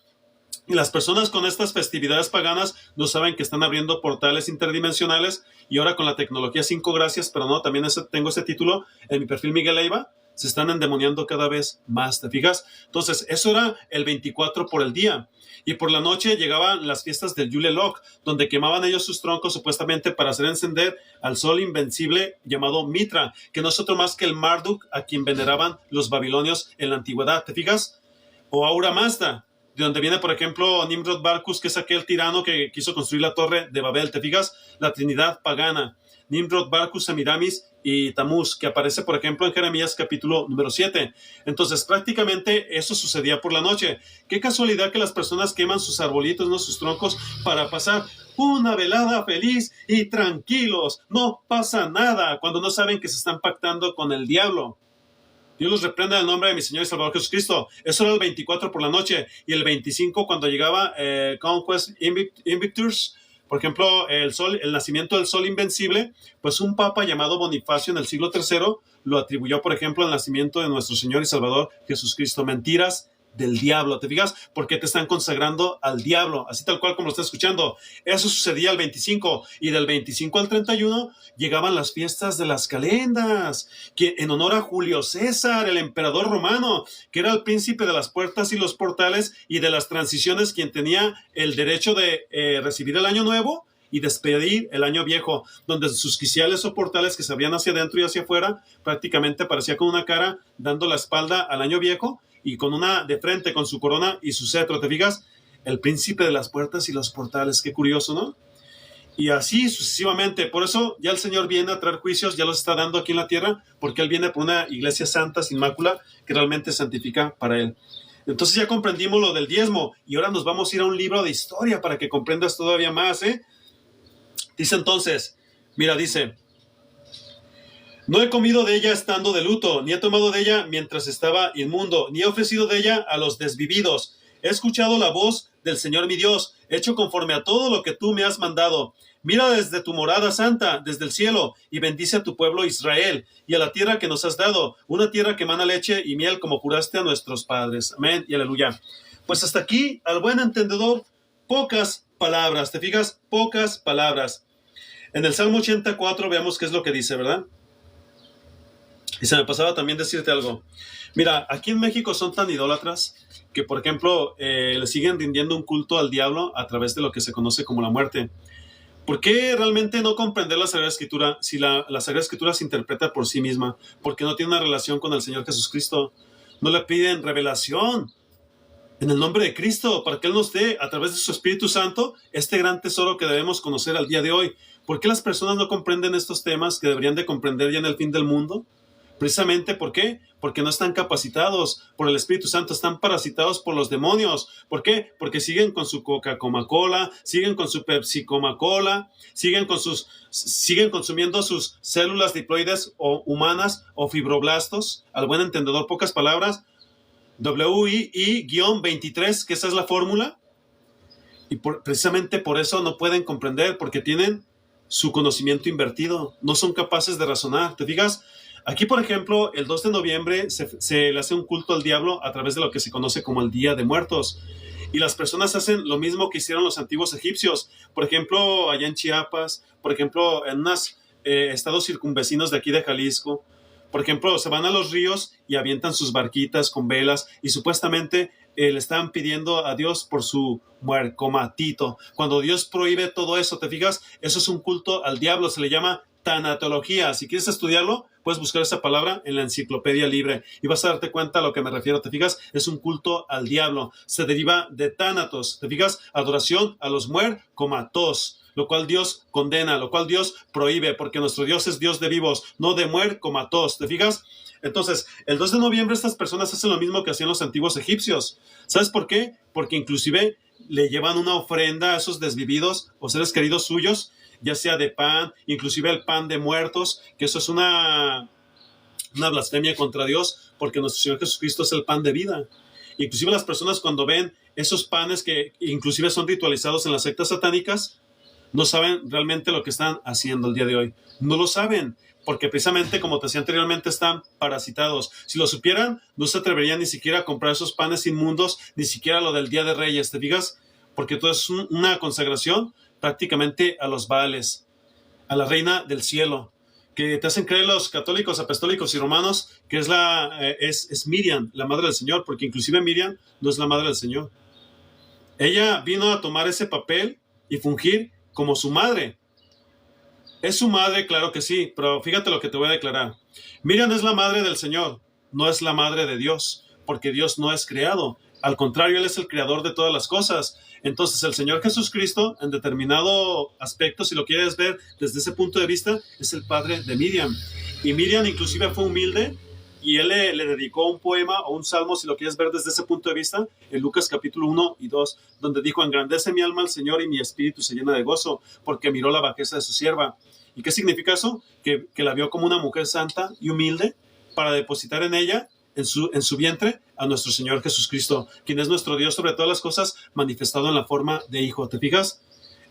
Y las personas con estas festividades paganas no saben que están abriendo portales interdimensionales, y ahora con la tecnología 5 gracias, pero no, también tengo ese título en mi perfil Miguel Leiva, se están endemoniando cada vez más, ¿te fijas? Entonces, eso era el 24 por el día. Y por la noche llegaban las fiestas del Yule Log, donde quemaban ellos sus troncos supuestamente para hacer encender al sol invencible llamado Mitra, que no es otro más que el Marduk a quien veneraban los babilonios en la antigüedad, ¿te fijas? O Ahura Mazda, de donde viene, por ejemplo, Nimrod Barkus, que es aquel tirano que quiso construir la torre de Babel, ¿te fijas? La Trinidad pagana, Nimrod, Barkus, Semiramis y Tamuz, que aparece, por ejemplo, en Jeremías capítulo número 7. Entonces, prácticamente eso sucedía por la noche. Qué casualidad que las personas queman sus arbolitos, no sus troncos, para pasar una velada feliz y tranquilos. No pasa nada cuando no saben que se están pactando con el diablo. Dios los reprenda en el nombre de mi Señor y Salvador Jesucristo. Eso era el 24 por la noche. Y el 25, cuando llegaba Conquest Invictus, por ejemplo, el nacimiento del sol invencible, pues un papa llamado Bonifacio en el siglo III lo atribuyó, por ejemplo, al nacimiento de nuestro Señor y Salvador Jesucristo. Mentiras del diablo, ¿te fijas? Porque te están consagrando al diablo, así tal cual como lo estás escuchando. Eso sucedía el 25, y del 25 al 31 llegaban las fiestas de las calendas, que en honor a Julio César, el emperador romano, que era el príncipe de las puertas y los portales y de las transiciones, quien tenía el derecho de recibir el año nuevo y despedir el año viejo, donde sus quiciales o portales que se abrían hacia adentro y hacia afuera prácticamente parecía con una cara dando la espalda al año viejo, y con una de frente, con su corona y su cetro, ¿te fijas? El príncipe de las puertas y los portales, qué curioso, ¿no? Y así sucesivamente. Por eso ya el Señor viene a traer juicios, ya los está dando aquí en la tierra, porque Él viene por una iglesia santa, sin mácula, que realmente santifica para Él. Entonces ya comprendimos lo del diezmo y ahora nos vamos a ir a un libro de historia para que comprendas todavía más, ¿eh? Dice entonces, mira, dice, no he comido de ella estando de luto, ni he tomado de ella mientras estaba inmundo, ni he ofrecido de ella a los desvividos. He escuchado la voz del Señor mi Dios, hecho conforme a todo lo que tú me has mandado. Mira desde tu morada santa, desde el cielo, y bendice a tu pueblo Israel, y a la tierra que nos has dado, una tierra que emana leche y miel, como juraste a nuestros padres. Amén y aleluya. Pues hasta aquí, al buen entendedor, pocas palabras. ¿Te fijas? Pocas palabras. En el Salmo 84 veamos qué es lo que dice, ¿verdad? Y se me pasaba también decirte algo. Mira, aquí en México son tan idólatras que, por ejemplo, le siguen rindiendo un culto al diablo a través de lo que se conoce como la muerte. ¿Por qué realmente no comprender la Sagrada Escritura si la Sagrada Escritura se interpreta por sí misma? Porque no tiene una relación con el Señor Jesucristo. No le piden revelación en el nombre de Cristo para que Él nos dé a través de su Espíritu Santo este gran tesoro que debemos conocer al día de hoy. ¿Por qué las personas no comprenden estos temas que deberían de comprender ya en el fin del mundo? Precisamente, ¿por qué? Porque no están capacitados por el Espíritu Santo, están parasitados por los demonios. ¿Por qué? Porque siguen con su Coca-Cola, siguen con su Pepsi-Cola, siguen consumiendo sus células diploides o humanas o fibroblastos. Al buen entendedor, pocas palabras, WII-23, que esa es la fórmula. Y precisamente por eso no pueden comprender, porque tienen su conocimiento invertido, no son capaces de razonar. ¿Te fijas? Aquí, por ejemplo, el 2 de noviembre se le hace un culto al diablo a través de lo que se conoce como el Día de Muertos. Y las personas hacen lo mismo que hicieron los antiguos egipcios. Por ejemplo, allá en Chiapas, por ejemplo, en unos estados circunvecinos de aquí de Jalisco. Por ejemplo, se van a los ríos y avientan sus barquitas con velas y supuestamente le están pidiendo a Dios por su muercomatito. Cuando Dios prohíbe todo eso, ¿te fijas? Eso es un culto al diablo, se le llama tanatología. Si quieres estudiarlo, puedes buscar esa palabra en la enciclopedia libre y vas a darte cuenta a lo que me refiero. ¿Te fijas? Es un culto al diablo. Se deriva de tánatos. ¿Te fijas? Adoración a los muercomatos, lo cual Dios condena, lo cual Dios prohíbe, porque nuestro Dios es Dios de vivos, no de muercomatos. ¿Te fijas? Entonces, el 2 de noviembre estas personas hacen lo mismo que hacían los antiguos egipcios. ¿Sabes por qué? Porque inclusive le llevan una ofrenda a esos desvividos o seres queridos suyos, ya sea de pan, inclusive el pan de muertos, que eso es una blasfemia contra Dios, porque nuestro Señor Jesucristo es el pan de vida. Inclusive las personas cuando ven esos panes que inclusive son ritualizados en las sectas satánicas, no saben realmente lo que están haciendo el día de hoy. No lo saben, porque precisamente, como te decía anteriormente, están parasitados. Si lo supieran, no se atreverían ni siquiera a comprar esos panes inmundos, ni siquiera lo del Día de Reyes, ¿te fijas? Porque todo es una consagración prácticamente a los Baales, a la Reina del Cielo, que te hacen creer los católicos, apostólicos y romanos que es Miriam, la madre del Señor, porque inclusive Miriam no es la madre del Señor. Ella vino a tomar ese papel y fungir como su madre. ¿Es su madre? Claro que sí, pero fíjate lo que te voy a declarar. Miriam es la madre del Señor, no es la madre de Dios, porque Dios no es creado. Al contrario, Él es el creador de todas las cosas. Entonces, el Señor Jesucristo, en determinado aspecto, si lo quieres ver desde ese punto de vista, es el padre de Miriam. Y Miriam inclusive fue humilde y Él le dedicó un poema o un salmo, si lo quieres ver desde ese punto de vista, en Lucas capítulo 1 y 2, donde dijo: engrandece mi alma al Señor y mi espíritu se llena de gozo, porque miró la bajeza de su sierva. ¿Y qué significa eso? Que la vio como una mujer santa y humilde para depositar en ella, en su vientre, a nuestro Señor Jesucristo, quien es nuestro Dios sobre todas las cosas, manifestado en la forma de hijo. ¿Te fijas?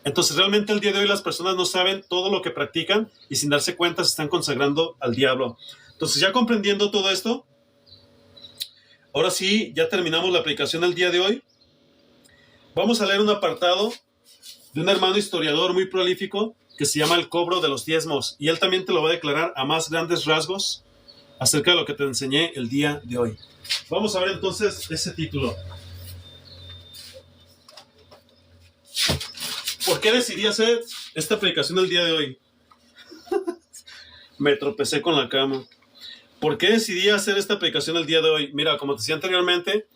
Entonces realmente el día de hoy las personas no saben todo lo que practican y sin darse cuenta se están consagrando al diablo. Entonces, ya comprendiendo todo esto, ahora sí, ya terminamos la aplicación del día de hoy. Vamos a leer un apartado de un hermano historiador muy prolífico que se llama El cobro de los diezmos, y él también te lo va a declarar a más grandes rasgos acerca de lo que te enseñé el día de hoy. Vamos a ver entonces ese título. ¿Por qué decidí hacer esta predicación el día de hoy? Me tropecé con la cama. ¿Por qué decidí hacer esta predicación el día de hoy? Mira, como te decía anteriormente,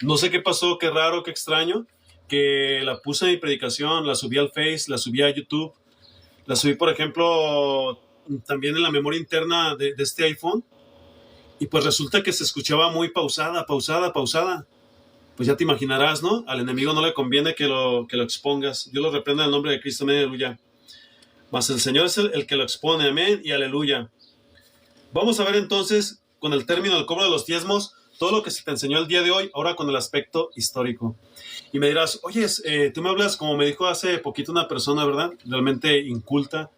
no sé qué pasó, qué raro, qué extraño, que la puse en mi predicación, la subí al Face, la subí a YouTube, la subí, por ejemplo, también en la memoria interna de este iPhone, y pues resulta que se escuchaba muy pausada. pues ya te imaginarás, ¿no? Al enemigo no le conviene que lo expongas. Dios lo reprenda en el nombre de Cristo, amén, aleluya. Mas el Señor es el que lo expone, amén y aleluya. Vamos a ver entonces, con el término del cobro de los diezmos, todo lo que se te enseñó el día de hoy, ahora con el aspecto histórico. Y me dirás, oye, tú me hablas como me dijo hace poquito una persona, ¿verdad? Realmente inculta,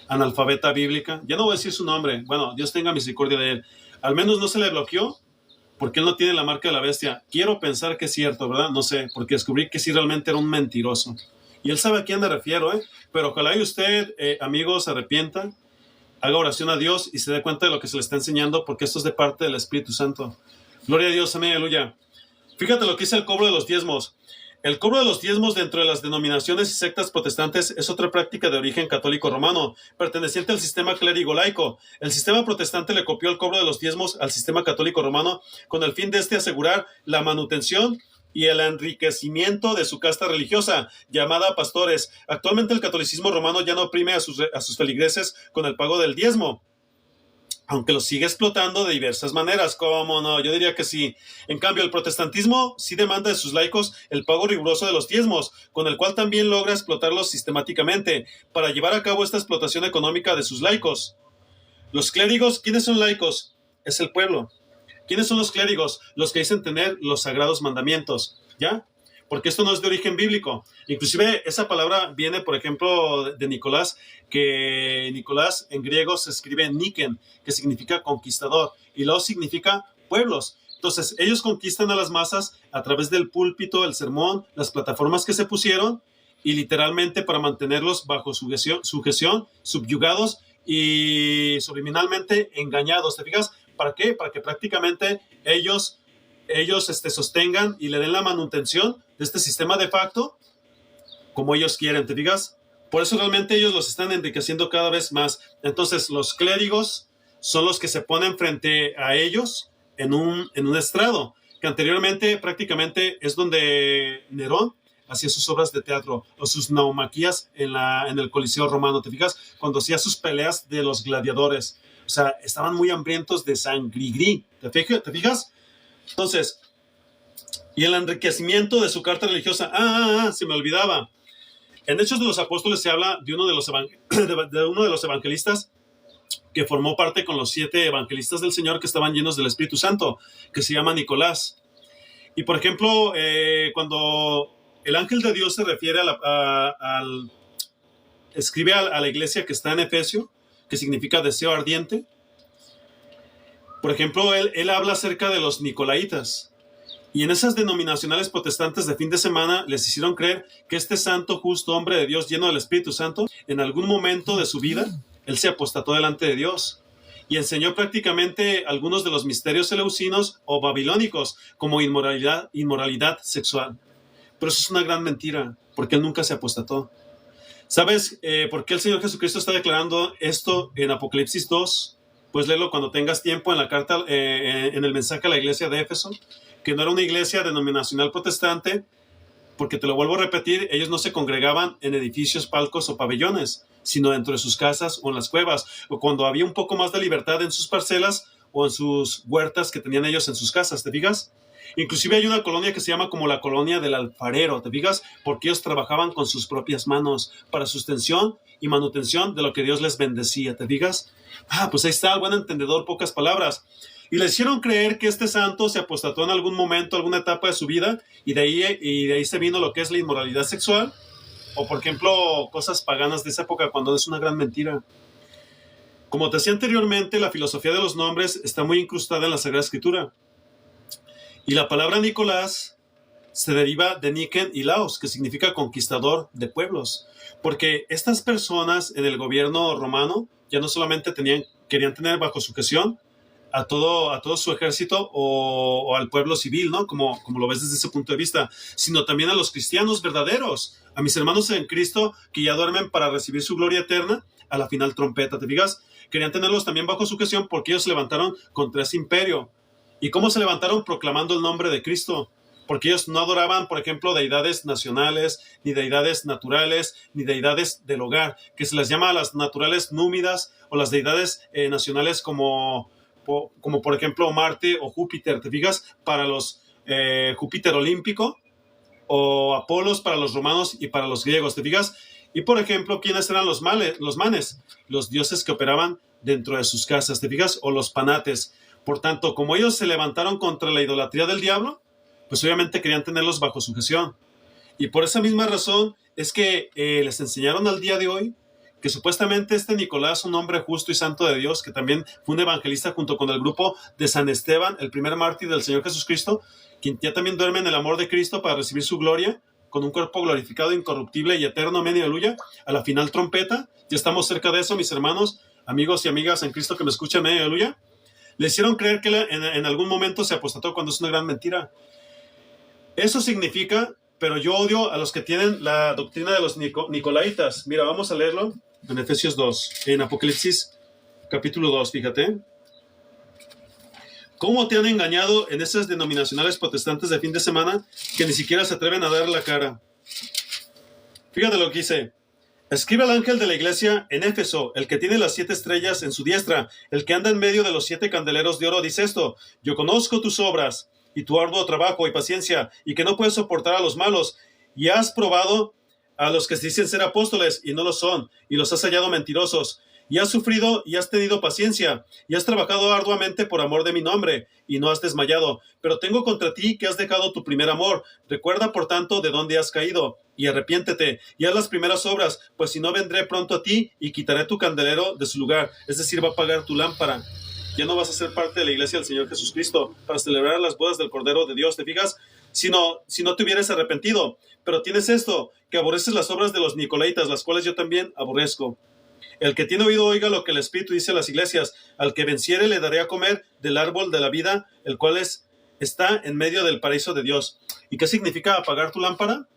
analfabeta bíblica. Ya no voy a decir su nombre. Bueno, Dios tenga misericordia de él. Al menos no se le bloqueó porque él no tiene la marca de la bestia. Quiero pensar que es cierto, ¿verdad? No sé, porque descubrí que sí realmente era un mentiroso. Y él sabe a quién me refiero, ¿eh? Pero ojalá y usted, amigo, se arrepienta, haga oración a Dios y se dé cuenta de lo que se le está enseñando, porque esto es de parte del Espíritu Santo. Gloria a Dios, amén, aleluya. Fíjate lo que dice el cobro de los diezmos. El cobro de los diezmos dentro de las denominaciones y sectas protestantes es otra práctica de origen católico romano, perteneciente al sistema clérigo laico. El sistema protestante le copió el cobro de los diezmos al sistema católico romano con el fin de asegurar la manutención y el enriquecimiento de su casta religiosa, llamada pastores. Actualmente el catolicismo romano ya no oprime a sus feligreses con el pago del diezmo, aunque los sigue explotando de diversas maneras. ¿Cómo no? Yo diría que sí. En cambio, el protestantismo sí demanda de sus laicos el pago riguroso de los diezmos, con el cual también logra explotarlos sistemáticamente para llevar a cabo esta explotación económica de sus laicos. Los clérigos, ¿quiénes son laicos? Es el pueblo. ¿Quiénes son los clérigos? Los que dicen tener los sagrados mandamientos, ¿ya? Porque esto no es de origen bíblico. Inclusive esa palabra viene, por ejemplo, de Nicolás, que Nicolás en griego se escribe Niken, que significa conquistador, y luego significa pueblos. Entonces, ellos conquistan a las masas a través del púlpito, el sermón, las plataformas que se pusieron, y literalmente para mantenerlos bajo sujeción, subyugados y subliminalmente engañados. ¿Te fijas? ¿Para qué? Para que prácticamente ellos sostengan y le den la manutención de este sistema de facto como ellos quieren, ¿te fijas? Por eso realmente ellos los están enriqueciendo cada vez más. Entonces los clérigos son los que se ponen frente a ellos en un estrado, que anteriormente prácticamente es donde Nerón hacía sus obras de teatro o sus naumaquías en el Coliseo romano, ¿te fijas? Cuando hacía sus peleas de los gladiadores. O sea, estaban muy hambrientos de sangrigrí, ¿te fijas? Entonces, y el enriquecimiento de su carta religiosa. Se me olvidaba. En Hechos de los Apóstoles se habla de uno de los evangelistas que formó parte con los 7 evangelistas del Señor que estaban llenos del Espíritu Santo, que se llama Nicolás. Y por ejemplo, cuando el ángel de Dios se refiere escribe a la iglesia que está en Efesio, que significa deseo ardiente. Por ejemplo, él habla acerca de los nicolaitas. Y en esas denominacionales protestantes de fin de semana les hicieron creer que este santo, justo hombre de Dios lleno del Espíritu Santo, en algún momento de su vida, él se apostató delante de Dios y enseñó prácticamente algunos de los misterios eleusinos o babilónicos, como inmoralidad sexual. Pero eso es una gran mentira, porque él nunca se apostató. ¿Sabes por qué el Señor Jesucristo está declarando esto en Apocalipsis 2? Pues léelo cuando tengas tiempo en la carta, en el mensaje a la iglesia de Éfeso, que no era una iglesia denominacional protestante, porque te lo vuelvo a repetir, ellos no se congregaban en edificios, palcos o pabellones, sino dentro de sus casas o en las cuevas, o cuando había un poco más de libertad en sus parcelas o en sus huertas que tenían ellos en sus casas, ¿te fijas? Inclusive hay una colonia que se llama como la colonia del alfarero, ¿te fijas? Porque ellos trabajaban con sus propias manos para sustención y manutención de lo que Dios les bendecía, ¿te fijas? Pues ahí está, el buen entendedor, pocas palabras. Y le hicieron creer que este santo se apostató en algún momento, alguna etapa de su vida, y de ahí se vino lo que es la inmoralidad sexual, o por ejemplo, cosas paganas de esa época, cuando es una gran mentira. Como te decía anteriormente, la filosofía de los nombres está muy incrustada en la Sagrada Escritura. Y la palabra Nicolás se deriva de Niken y Laos, que significa conquistador de pueblos. Porque estas personas en el gobierno romano ya no solamente querían tener bajo sujeción a todo su ejército o al pueblo civil, ¿no? Como lo ves desde ese punto de vista, sino también a los cristianos verdaderos, a mis hermanos en Cristo que ya duermen para recibir su gloria eterna a la final trompeta, ¿te fijas? Querían tenerlos también bajo sujeción porque ellos se levantaron contra ese imperio. ¿Y cómo se levantaron? Proclamando el nombre de Cristo. Porque ellos no adoraban, por ejemplo, deidades nacionales, ni deidades naturales, ni deidades del hogar, que se les llama a las naturales númidas o las deidades nacionales como por ejemplo Marte o Júpiter, ¿te fijas? Para los Júpiter olímpico, o Apolos para los romanos y para los griegos, ¿te fijas? Y por ejemplo, ¿quiénes eran los manes? Los dioses que operaban dentro de sus casas, ¿te fijas? O los panates. Por tanto, como ellos se levantaron contra la idolatría del diablo, pues obviamente querían tenerlos bajo sujeción. Y por esa misma razón es que les enseñaron al día de hoy que supuestamente este Nicolás, un hombre justo y santo de Dios, que también fue un evangelista junto con el grupo de San Esteban, el primer mártir del Señor Jesucristo, quien ya también duerme en el amor de Cristo para recibir su gloria, con un cuerpo glorificado, incorruptible y eterno, amén y aleluya, a la final trompeta. Ya estamos cerca de eso, mis hermanos, amigos y amigas en Cristo que me escuchan, amén y aleluya. Le hicieron creer que en algún momento se apostató, cuando es una gran mentira. Eso significa, pero yo odio a los que tienen la doctrina de los nicolaitas. Mira, vamos a leerlo en Efesios 2, en Apocalipsis capítulo 2, fíjate. ¿Cómo te han engañado en esas denominacionales protestantes de fin de semana que ni siquiera se atreven a dar la cara? Fíjate lo que dice. Escribe al ángel de la iglesia en Éfeso, el que tiene las 7 estrellas en su diestra, el que anda en medio de los 7 candeleros de oro, dice esto: yo conozco tus obras y tu arduo trabajo y paciencia, y que no puedes soportar a los malos, y has probado a los que se dicen ser apóstoles y no lo son, y los has hallado mentirosos, y has sufrido y has tenido paciencia, y has trabajado arduamente por amor de mi nombre, y no has desmayado. Pero tengo contra ti que has dejado tu primer amor. Recuerda, por tanto, de dónde has caído, y arrepiéntete, y haz las primeras obras, pues si no, vendré pronto a ti, y quitaré tu candelero de su lugar, es decir, va a apagar tu lámpara. Ya no vas a ser parte de la iglesia del Señor Jesucristo para celebrar las bodas del Cordero de Dios, ¿te fijas? Si no te hubieras arrepentido. Pero tienes esto, que aborreces las obras de los nicolaitas, las cuales yo también aborrezco. El que tiene oído oiga lo que el Espíritu dice a las iglesias. Al que venciere le daré a comer del árbol de la vida, el cual está en medio del paraíso de Dios. ¿Y qué significa apagar tu lámpara?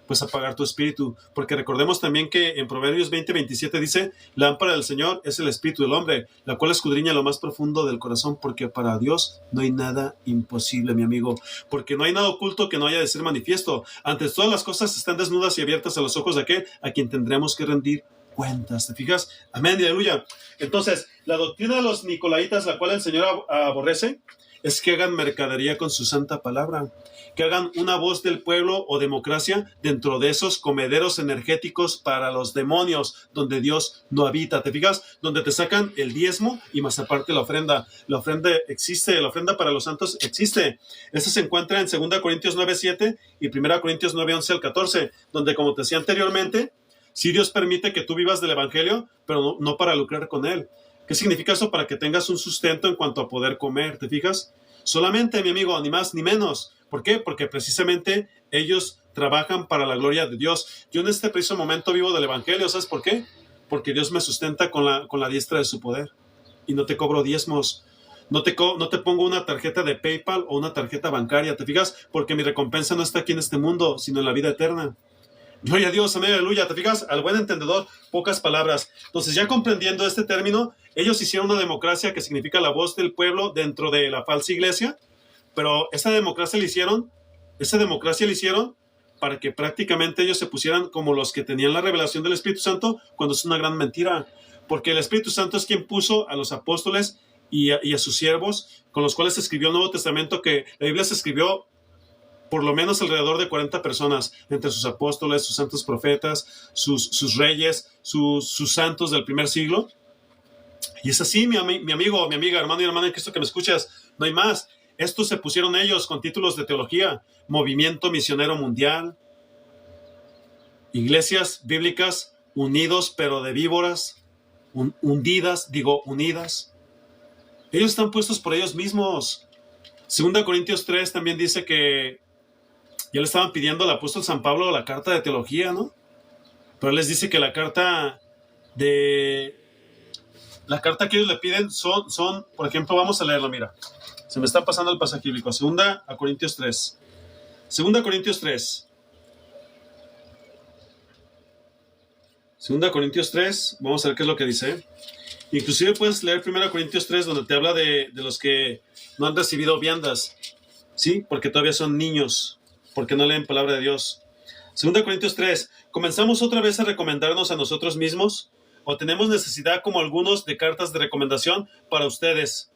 Pues apagar tu espíritu, porque recordemos también que en Proverbios 20:27 dice: lámpara del Señor es el espíritu del hombre, la cual escudriña lo más profundo del corazón, porque para Dios no hay nada imposible, mi amigo, porque no hay nada oculto que no haya de ser manifiesto. Antes todas las cosas están desnudas y abiertas a los ojos de aquel a quien tendremos que rendir cuentas, ¿te fijas? Amén y aleluya. Entonces, la doctrina de los nicolaitas, la cual el Señor aborrece, es que hagan mercadería con su santa palabra, que hagan una voz del pueblo o democracia dentro de esos comederos energéticos para los demonios, donde Dios no habita, ¿te fijas? Donde te sacan el diezmo y más aparte la ofrenda. La ofrenda existe, la ofrenda para los santos existe. Esa se encuentra en 2 Corintios 9:7 y 1 Corintios 9:11 al 14, donde, como te decía anteriormente, sí, Dios permite que tú vivas del evangelio, pero no para lucrar con él. ¿Qué significa eso? Para que tengas un sustento en cuanto a poder comer, ¿te fijas? Solamente, mi amigo, ni más ni menos. ¿Por qué? Porque precisamente ellos trabajan para la gloria de Dios. Yo en este preciso momento vivo del evangelio, ¿sabes por qué? Porque Dios me sustenta con la diestra de su poder. Y no te cobro diezmos. No te pongo una tarjeta de PayPal o una tarjeta bancaria, ¿te fijas? Porque mi recompensa no está aquí en este mundo, sino en la vida eterna. Gloria a Dios, amén, aleluya. ¿Te fijas? Al buen entendedor, pocas palabras. Entonces, ya comprendiendo este término, ellos hicieron una democracia que significa la voz del pueblo dentro de la falsa iglesia, pero esa democracia la hicieron para que prácticamente ellos se pusieran como los que tenían la revelación del Espíritu Santo, cuando es una gran mentira. Porque el Espíritu Santo es quien puso a los apóstoles y a sus siervos, con los cuales se escribió el Nuevo Testamento, que la Biblia se escribió por lo menos alrededor de 40 personas, entre sus apóstoles, sus santos profetas, sus reyes, sus santos del primer siglo. Y es así, mi amigo, mi amiga, hermano y hermana en Cristo que me escuchas, no hay más. Estos se pusieron ellos con títulos de teología: Movimiento Misionero Mundial, Iglesias Bíblicas Unidos pero de Víboras, unidas. Ellos están puestos por ellos mismos. 2 Corintios 3 también dice que ya le estaban pidiendo al apóstol San Pablo la carta de teología, ¿no? Pero él les dice que la carta que ellos le piden son, por ejemplo, vamos a leerlo, mira. Se me está pasando el pasaje bíblico. 2 Corintios 3. 2 Corintios 3. 2 Corintios 3, vamos a ver qué es lo que dice. Inclusive puedes leer 1 Corintios 3, donde te habla de los que no han recibido viandas, ¿sí? Porque todavía son niños, porque no leen palabra de Dios. 2 Corintios 3, ¿comenzamos otra vez a recomendarnos a nosotros mismos? ¿O tenemos necesidad, como algunos, de cartas de recomendación para ustedes?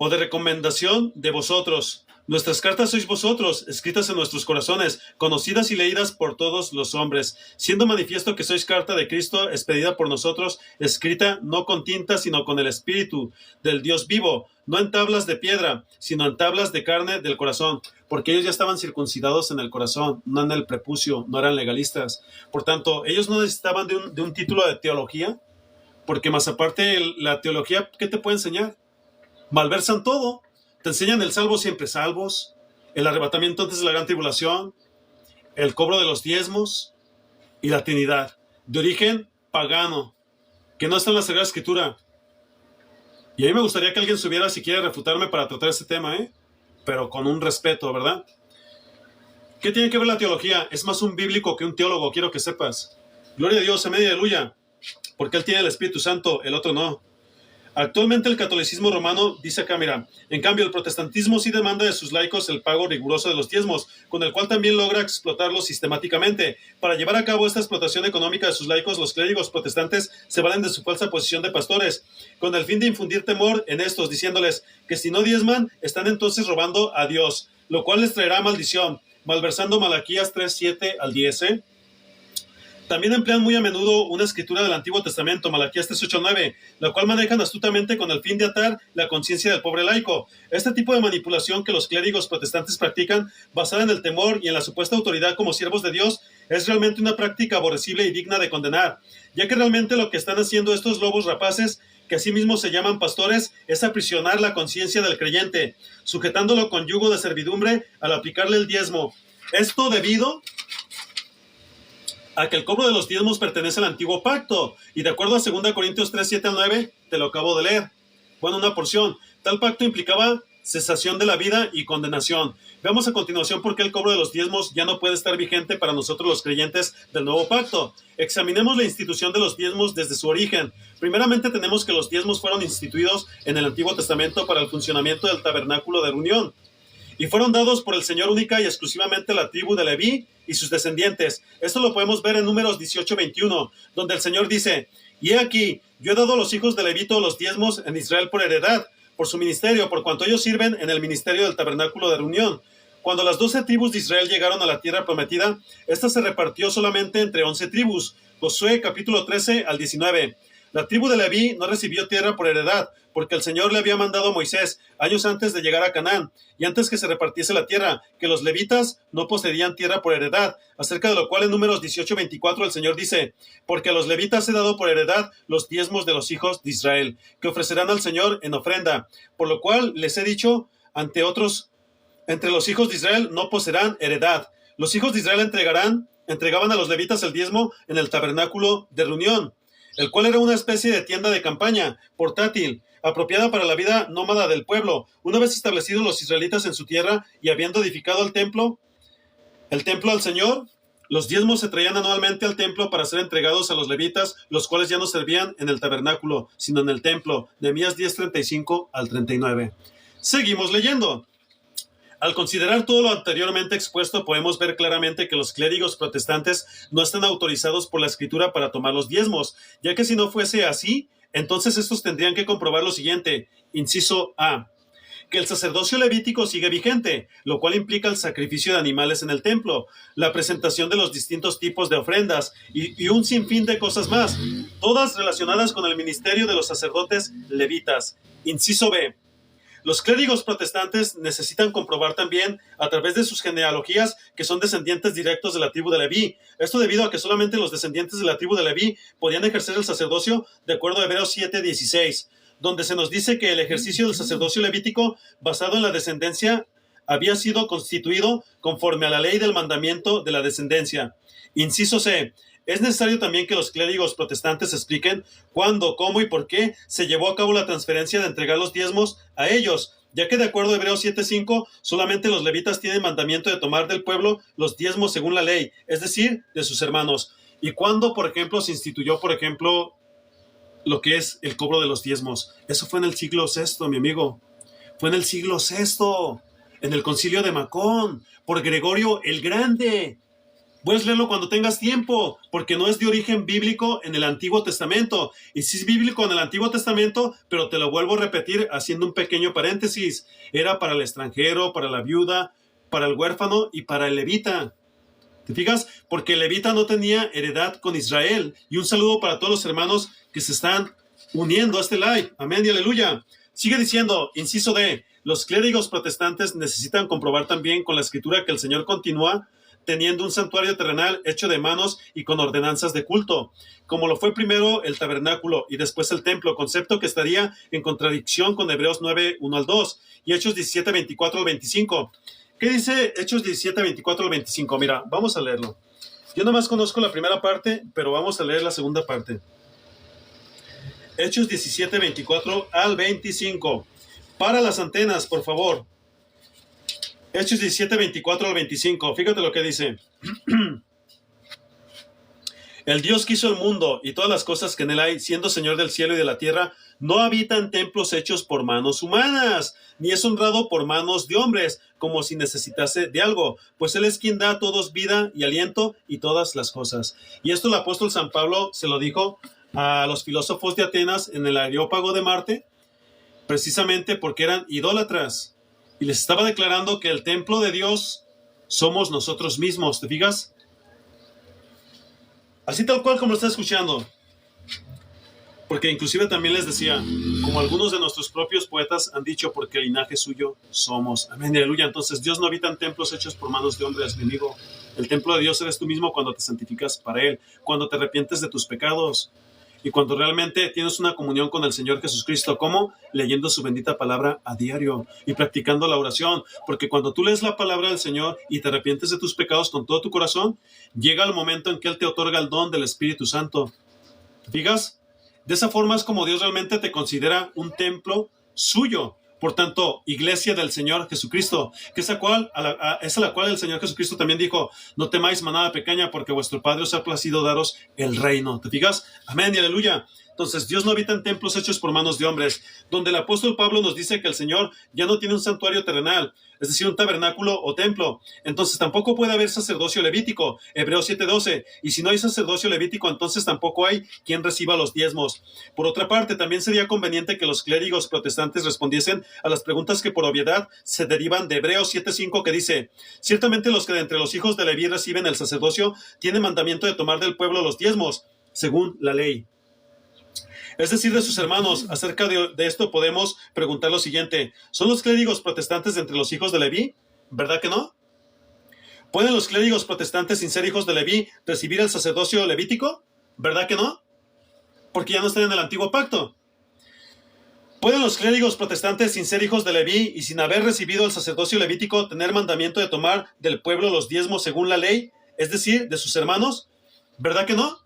o de recomendación de vosotros. Nuestras cartas sois vosotros, escritas en nuestros corazones, conocidas y leídas por todos los hombres, siendo manifiesto que sois carta de Cristo, expedida por nosotros, escrita no con tinta, sino con el Espíritu del Dios vivo, no en tablas de piedra, sino en tablas de carne del corazón, porque ellos ya estaban circuncidados en el corazón, no en el prepucio, no eran legalistas. Por tanto, ellos no necesitaban de un título de teología, porque más aparte la teología, ¿qué te puede enseñar? Malversan todo. Te enseñan el salvo siempre salvos, el arrebatamiento antes de la gran tribulación, el cobro de los diezmos y la Trinidad, de origen pagano, que no está en la Sagrada Escritura. Y a mí me gustaría que alguien subiera si quiere refutarme para tratar este tema, pero con un respeto, ¿verdad? ¿Qué tiene que ver la teología? Es más un bíblico que un teólogo, quiero que sepas. Gloria a Dios, amén y aleluya, porque Él tiene el Espíritu Santo, el otro no. Actualmente el catolicismo romano dice acá, mira, en cambio el protestantismo sí demanda de sus laicos el pago riguroso de los diezmos, con el cual también logra explotarlos sistemáticamente. Para llevar a cabo esta explotación económica de sus laicos, los clérigos protestantes se valen de su falsa posición de pastores, con el fin de infundir temor en estos, diciéndoles que si no diezman, están entonces robando a Dios, lo cual les traerá maldición, malversando Malaquías 3:7 al 10. También emplean muy a menudo una escritura del Antiguo Testamento, Malaquías 3:8-9, la cual manejan astutamente con el fin de atar la conciencia del pobre laico. Este tipo de manipulación que los clérigos protestantes practican, basada en el temor y en la supuesta autoridad como siervos de Dios, es realmente una práctica aborrecible y digna de condenar, ya que realmente lo que están haciendo estos lobos rapaces, que asimismo se llaman pastores, es aprisionar la conciencia del creyente, sujetándolo con yugo de servidumbre al aplicarle el diezmo. Esto debido a que el cobro de los diezmos pertenece al antiguo pacto, y de acuerdo a 2 Corintios 3:7-9, te lo acabo de leer. Bueno, una porción. Tal pacto implicaba cesación de la vida y condenación. Veamos a continuación por qué el cobro de los diezmos ya no puede estar vigente para nosotros los creyentes del nuevo pacto. Examinemos la institución de los diezmos desde su origen. Primeramente tenemos que los diezmos fueron instituidos en el Antiguo Testamento para el funcionamiento del tabernáculo de reunión, y fueron dados por el Señor única y exclusivamente a la tribu de Leví y sus descendientes. Esto lo podemos ver en Números 18:21, donde el Señor dice: y he aquí, yo he dado a los hijos de Leví todos los diezmos en Israel por heredad, por su ministerio, por cuanto ellos sirven en el ministerio del tabernáculo de reunión. Cuando las 12 tribus de Israel llegaron a la tierra prometida, esta se repartió solamente entre 11 tribus. Josué capítulo 13 al 19. La tribu de Leví no recibió tierra por heredad, porque el Señor le había mandado a Moisés, años antes de llegar a Canaán, y antes que se repartiese la tierra, que los levitas no poseerían tierra por heredad, acerca de lo cual en Números 18:24 el Señor dice: porque a los levitas he dado por heredad los diezmos de los hijos de Israel, que ofrecerán al Señor en ofrenda, por lo cual les he dicho, entre los hijos de Israel no poseerán heredad. Los hijos de Israel entregaban a los levitas el diezmo en el tabernáculo de reunión, el cual era una especie de tienda de campaña portátil, apropiada para la vida nómada del pueblo. Una vez establecidos los israelitas en su tierra y habiendo edificado el templo al Señor, los diezmos se traían anualmente al templo para ser entregados a los levitas, los cuales ya no servían en el tabernáculo, sino en el templo. Nehemías 10:35 al 39. Seguimos leyendo. Al considerar todo lo anteriormente expuesto, podemos ver claramente que los clérigos protestantes no están autorizados por la Escritura para tomar los diezmos, ya que si no fuese así, entonces estos tendrían que comprobar lo siguiente. Inciso A: que el sacerdocio levítico sigue vigente, lo cual implica el sacrificio de animales en el templo, la presentación de los distintos tipos de ofrendas y un sinfín de cosas más, todas relacionadas con el ministerio de los sacerdotes levitas. Inciso B: los clérigos protestantes necesitan comprobar también, a través de sus genealogías, que son descendientes directos de la tribu de Leví. Esto debido a que solamente los descendientes de la tribu de Leví podían ejercer el sacerdocio, de acuerdo a Hebreos 7:16, donde se nos dice que el ejercicio del sacerdocio levítico, basado en la descendencia, había sido constituido conforme a la ley del mandamiento de la descendencia. Inciso C: es necesario también que los clérigos protestantes expliquen cuándo, cómo y por qué se llevó a cabo la transferencia de entregar los diezmos a ellos, ya que de acuerdo a Hebreos 7:5, solamente los levitas tienen mandamiento de tomar del pueblo los diezmos según la ley, es decir, de sus hermanos. ¿Y cuándo, por ejemplo, se instituyó, lo que es el cobro de los diezmos? Eso fue en el siglo VI, mi amigo. Fue en el siglo VI, en el concilio de Macón, por Gregorio el Grande. Puedes leerlo cuando tengas tiempo, porque no es de origen bíblico en el Antiguo Testamento. Y sí es bíblico en el Antiguo Testamento, pero te lo vuelvo a repetir haciendo un pequeño paréntesis. Era para el extranjero, para la viuda, para el huérfano y para el levita. ¿Te fijas? Porque el levita no tenía heredad con Israel. Y un saludo para todos los hermanos que se están uniendo a este live. Amén y aleluya. Sigue diciendo, inciso D, los clérigos protestantes necesitan comprobar también con la escritura que el Señor continúa teniendo un santuario terrenal hecho de manos y con ordenanzas de culto, como lo fue primero el tabernáculo y después el templo, concepto que estaría en contradicción con Hebreos 9, 1 al 2 y Hechos 17, 24 al 25. ¿Qué dice Hechos 17, 24 al 25? Mira, vamos a leerlo. Yo nomás conozco la primera parte, pero vamos a leer la segunda parte. Hechos 17, 24 al 25. Para las antenas, por favor. Hechos 17, 24 al 25. Fíjate lo que dice. El Dios que hizo el mundo y todas las cosas que en él hay, siendo Señor del cielo y de la tierra, no habita en templos hechos por manos humanas, ni es honrado por manos de hombres, como si necesitase de algo, pues Él es quien da a todos vida y aliento y todas las cosas. Y esto el apóstol San Pablo se lo dijo a los filósofos de Atenas en el Areópago de Marte, precisamente porque eran idólatras. Y les estaba declarando que el templo de Dios somos nosotros mismos, ¿te fijas? Así tal cual como lo está escuchando. Porque inclusive también les decía, como algunos de nuestros propios poetas han dicho, porque el linaje suyo somos. Amén y aleluya. Entonces Dios no habita en templos hechos por manos de hombres, mi amigo. El templo de Dios eres tú mismo cuando te santificas para Él, cuando te arrepientes de tus pecados. Y cuando realmente tienes una comunión con el Señor Jesucristo, ¿cómo? Leyendo su bendita palabra a diario y practicando la oración. Porque cuando tú lees la palabra del Señor y te arrepientes de tus pecados con todo tu corazón, llega el momento en que Él te otorga el don del Espíritu Santo. ¿Te fijas? De esa forma es como Dios realmente te considera un templo suyo. Por tanto, iglesia del Señor Jesucristo, que es a la cual el Señor Jesucristo también dijo, no temáis manada pequeña, porque vuestro Padre os ha placido daros el reino. ¿Te fijas? Amén y aleluya. Entonces, Dios no habita en templos hechos por manos de hombres, donde el apóstol Pablo nos dice que el Señor ya no tiene un santuario terrenal, es decir, un tabernáculo o templo. Entonces, tampoco puede haber sacerdocio levítico, Hebreos 7:12. Y si no hay sacerdocio levítico, entonces tampoco hay quien reciba los diezmos. Por otra parte, también sería conveniente que los clérigos protestantes respondiesen a las preguntas que por obviedad se derivan de Hebreos 7:5, que dice, ciertamente los que de entre los hijos de Leví reciben el sacerdocio tienen mandamiento de tomar del pueblo los diezmos, según la ley. Es decir, de sus hermanos. Acerca de esto podemos preguntar lo siguiente. ¿Son los clérigos protestantes de entre los hijos de Leví? ¿Verdad que no? ¿Pueden los clérigos protestantes sin ser hijos de Leví recibir el sacerdocio levítico? ¿Verdad que no? Porque ya no están en el antiguo pacto. ¿Pueden los clérigos protestantes sin ser hijos de Leví y sin haber recibido el sacerdocio levítico tener mandamiento de tomar del pueblo los diezmos según la ley? Es decir, de sus hermanos. ¿Verdad que no?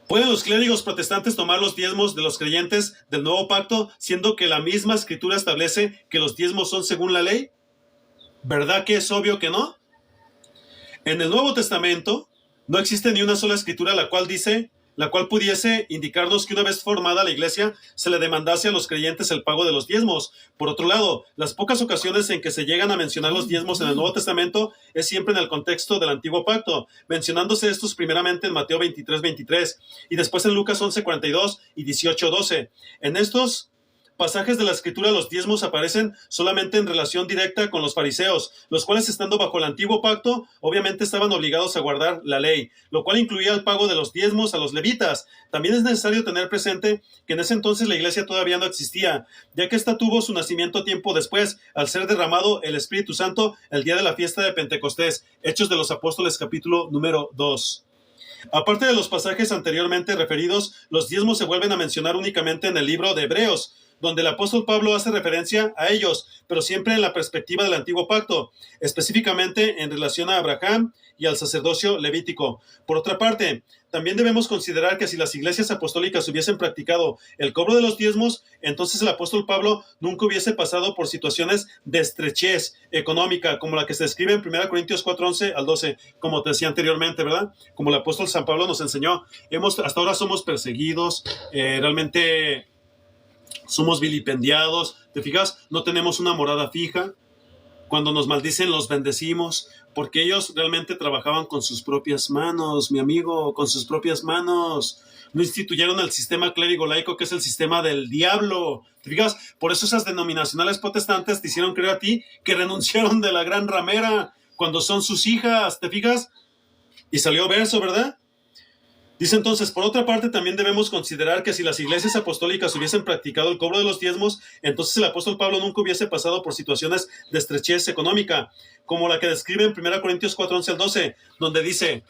¿Pueden los clérigos protestantes tomar los diezmos de los creyentes del nuevo pacto, siendo que la misma escritura establece que los diezmos son según la ley? ¿Verdad que es obvio que no? En el Nuevo Testamento no existe ni una sola escritura la cual pudiese indicarnos que una vez formada la iglesia se le demandase a los creyentes el pago de los diezmos. Por otro lado, las pocas ocasiones en que se llegan a mencionar los diezmos en el Nuevo Testamento es siempre en el contexto del Antiguo Pacto, mencionándose estos primeramente en Mateo 23:23 y después en Lucas 11:42 y 18:12. En estos pasajes de la Escritura los diezmos aparecen solamente en relación directa con los fariseos, los cuales estando bajo el antiguo pacto, obviamente estaban obligados a guardar la ley, lo cual incluía el pago de los diezmos a los levitas. También es necesario tener presente que en ese entonces la iglesia todavía no existía, ya que ésta tuvo su nacimiento tiempo después, al ser derramado el Espíritu Santo el día de la fiesta de Pentecostés. Hechos de los Apóstoles, capítulo número 2. Aparte de los pasajes anteriormente referidos, los diezmos se vuelven a mencionar únicamente en el libro de Hebreos, donde el apóstol Pablo hace referencia a ellos, pero siempre en la perspectiva del antiguo pacto, específicamente en relación a Abraham y al sacerdocio levítico. Por otra parte, también debemos considerar que si las iglesias apostólicas hubiesen practicado el cobro de los diezmos, entonces el apóstol Pablo nunca hubiese pasado por situaciones de estrechez económica, como la que se describe en 1 Corintios 4:11 al 12, como te decía anteriormente, ¿verdad? Como el apóstol San Pablo nos enseñó. Hasta ahora somos perseguidos, realmente somos vilipendiados, ¿te fijas? No tenemos una morada fija, Cuando nos maldicen, los bendecimos, porque ellos realmente trabajaban con sus propias manos, mi amigo, con sus propias manos. No instituyeron el sistema clérigo laico, que es el sistema del diablo. ¿Te fijas? Por eso esas denominacionales protestantes te hicieron creer a ti que renunciaron de la gran ramera cuando son sus hijas. ¿Te fijas? Y salió verso, ¿verdad? Dice entonces, por otra parte, también debemos considerar que si las iglesias apostólicas hubiesen practicado el cobro de los diezmos, entonces el apóstol Pablo nunca hubiese pasado por situaciones de estrechez económica, como la que describe en 1 Corintios 4, 11 al 12, donde dice: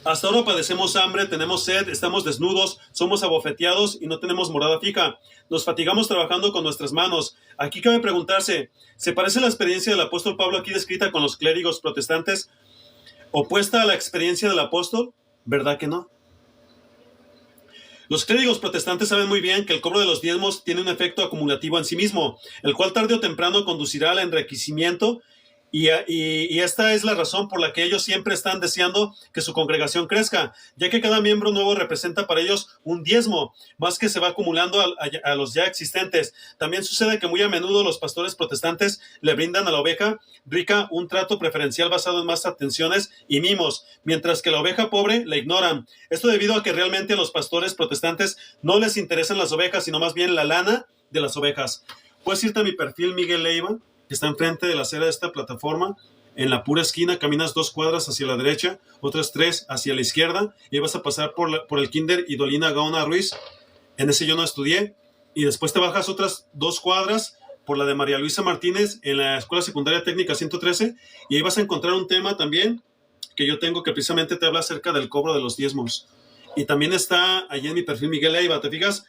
hasta ahora padecemos hambre, tenemos sed, estamos desnudos, somos abofeteados y no tenemos morada fija. Nos fatigamos trabajando con nuestras manos. Aquí cabe preguntarse, ¿se parece la experiencia del apóstol Pablo aquí descrita con los clérigos protestantes opuesta a la experiencia del apóstol? ¿Verdad que no? Los clérigos protestantes saben muy bien que el cobro de los diezmos tiene un efecto acumulativo en sí mismo, el cual tarde o temprano conducirá al enriquecimiento, y esta es la razón por la que ellos siempre están deseando que su congregación crezca, ya que cada miembro nuevo representa para ellos un diezmo, más que se va acumulando a los ya existentes. También sucede que muy a menudo los pastores protestantes le brindan a la oveja rica un trato preferencial basado en más atenciones y mimos, mientras que la oveja pobre la ignoran. Esto debido a que realmente a los pastores protestantes no les interesan las ovejas, sino más bien la lana de las ovejas. Puedes irte a mi perfil Miguel Leiva, que está enfrente de la acera de esta plataforma, en la pura esquina. Caminas 2 cuadras hacia la derecha, otras 3 hacia la izquierda, y vas a pasar por el Kinder Idolina Gaona Ruiz. En ese yo no estudié. Y después te bajas otras 2 cuadras por la de María Luisa Martínez, en la Escuela Secundaria Técnica 113, y ahí vas a encontrar un tema también que yo tengo, que precisamente te habla acerca del cobro de los diezmos. Y también está allí en mi perfil Miguel Leiva, ¿te fijas?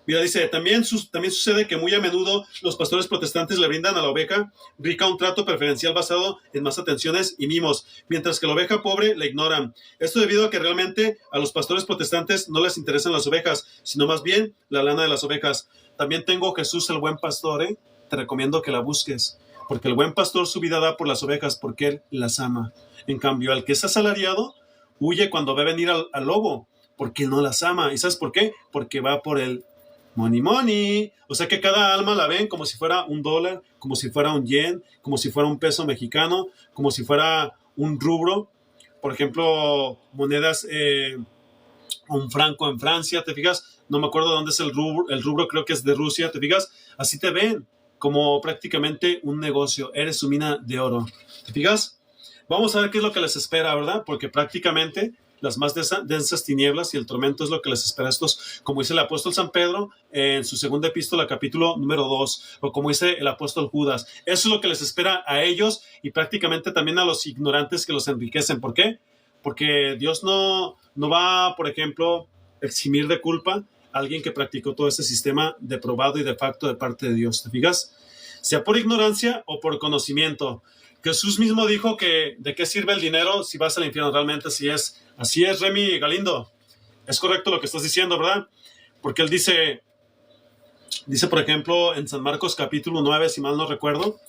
Mira, dice, también sucede que muy a menudo los pastores protestantes le brindan a la oveja rica un trato preferencial basado en más atenciones y mimos, mientras que la oveja pobre la ignoran. Esto debido a que realmente a los pastores protestantes no les interesan las ovejas, sino más bien la lana de las ovejas. También tengo Jesús el buen pastor, te recomiendo que la busques, porque el buen pastor su vida da por las ovejas, porque él las ama. En cambio, al que es asalariado, huye cuando ve venir al lobo, porque él no las ama. ¿Y sabes por qué? Porque va por el money, money. O sea que cada alma la ven como si fuera $1, como si fuera un yen, como si fuera un peso mexicano, como si fuera un rubro. Por ejemplo, monedas, un franco en Francia, ¿te fijas? No me acuerdo de dónde es el rubro, creo que es de Rusia, ¿te fijas? Así te ven, como prácticamente un negocio. Eres su mina de oro, ¿te fijas? Vamos a ver qué es lo que les espera, ¿verdad? Porque prácticamente las más densas tinieblas y el tormento es lo que les espera a estos, como dice el apóstol San Pedro en su segunda epístola, capítulo número 2, o como dice el apóstol Judas. Eso es lo que les espera a ellos y prácticamente también a los ignorantes que los enriquecen. ¿Por qué? Porque Dios no va, por ejemplo, eximir de culpa a alguien que practicó todo ese sistema de probado y de facto de parte de Dios. ¿Te fijas? Sea por ignorancia o por conocimiento. Jesús mismo dijo que ¿de qué sirve el dinero si vas al infierno? Realmente así es, Remy Galindo. Es correcto lo que estás diciendo, ¿verdad? Porque él dice, por ejemplo, en San Marcos capítulo 9, si mal no recuerdo,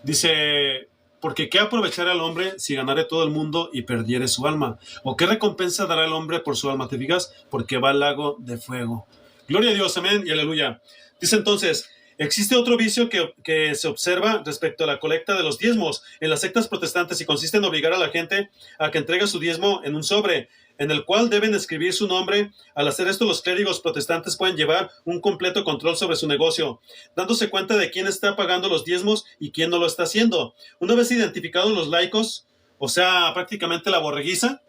dice, porque ¿qué aprovechará el hombre si ganare todo el mundo y perdiere su alma? ¿O qué recompensa dará el hombre por su alma? ¿Te fijas? Porque va al lago de fuego. Gloria a Dios, amén y aleluya. Dice entonces, existe otro vicio que se observa respecto a la colecta de los diezmos en las sectas protestantes y consiste en obligar a la gente a que entregue su diezmo en un sobre, en el cual deben escribir su nombre. Al hacer esto, los clérigos protestantes pueden llevar un completo control sobre su negocio, dándose cuenta de quién está pagando los diezmos y quién no lo está haciendo. Una vez identificados los laicos, o sea, prácticamente la borreguiza,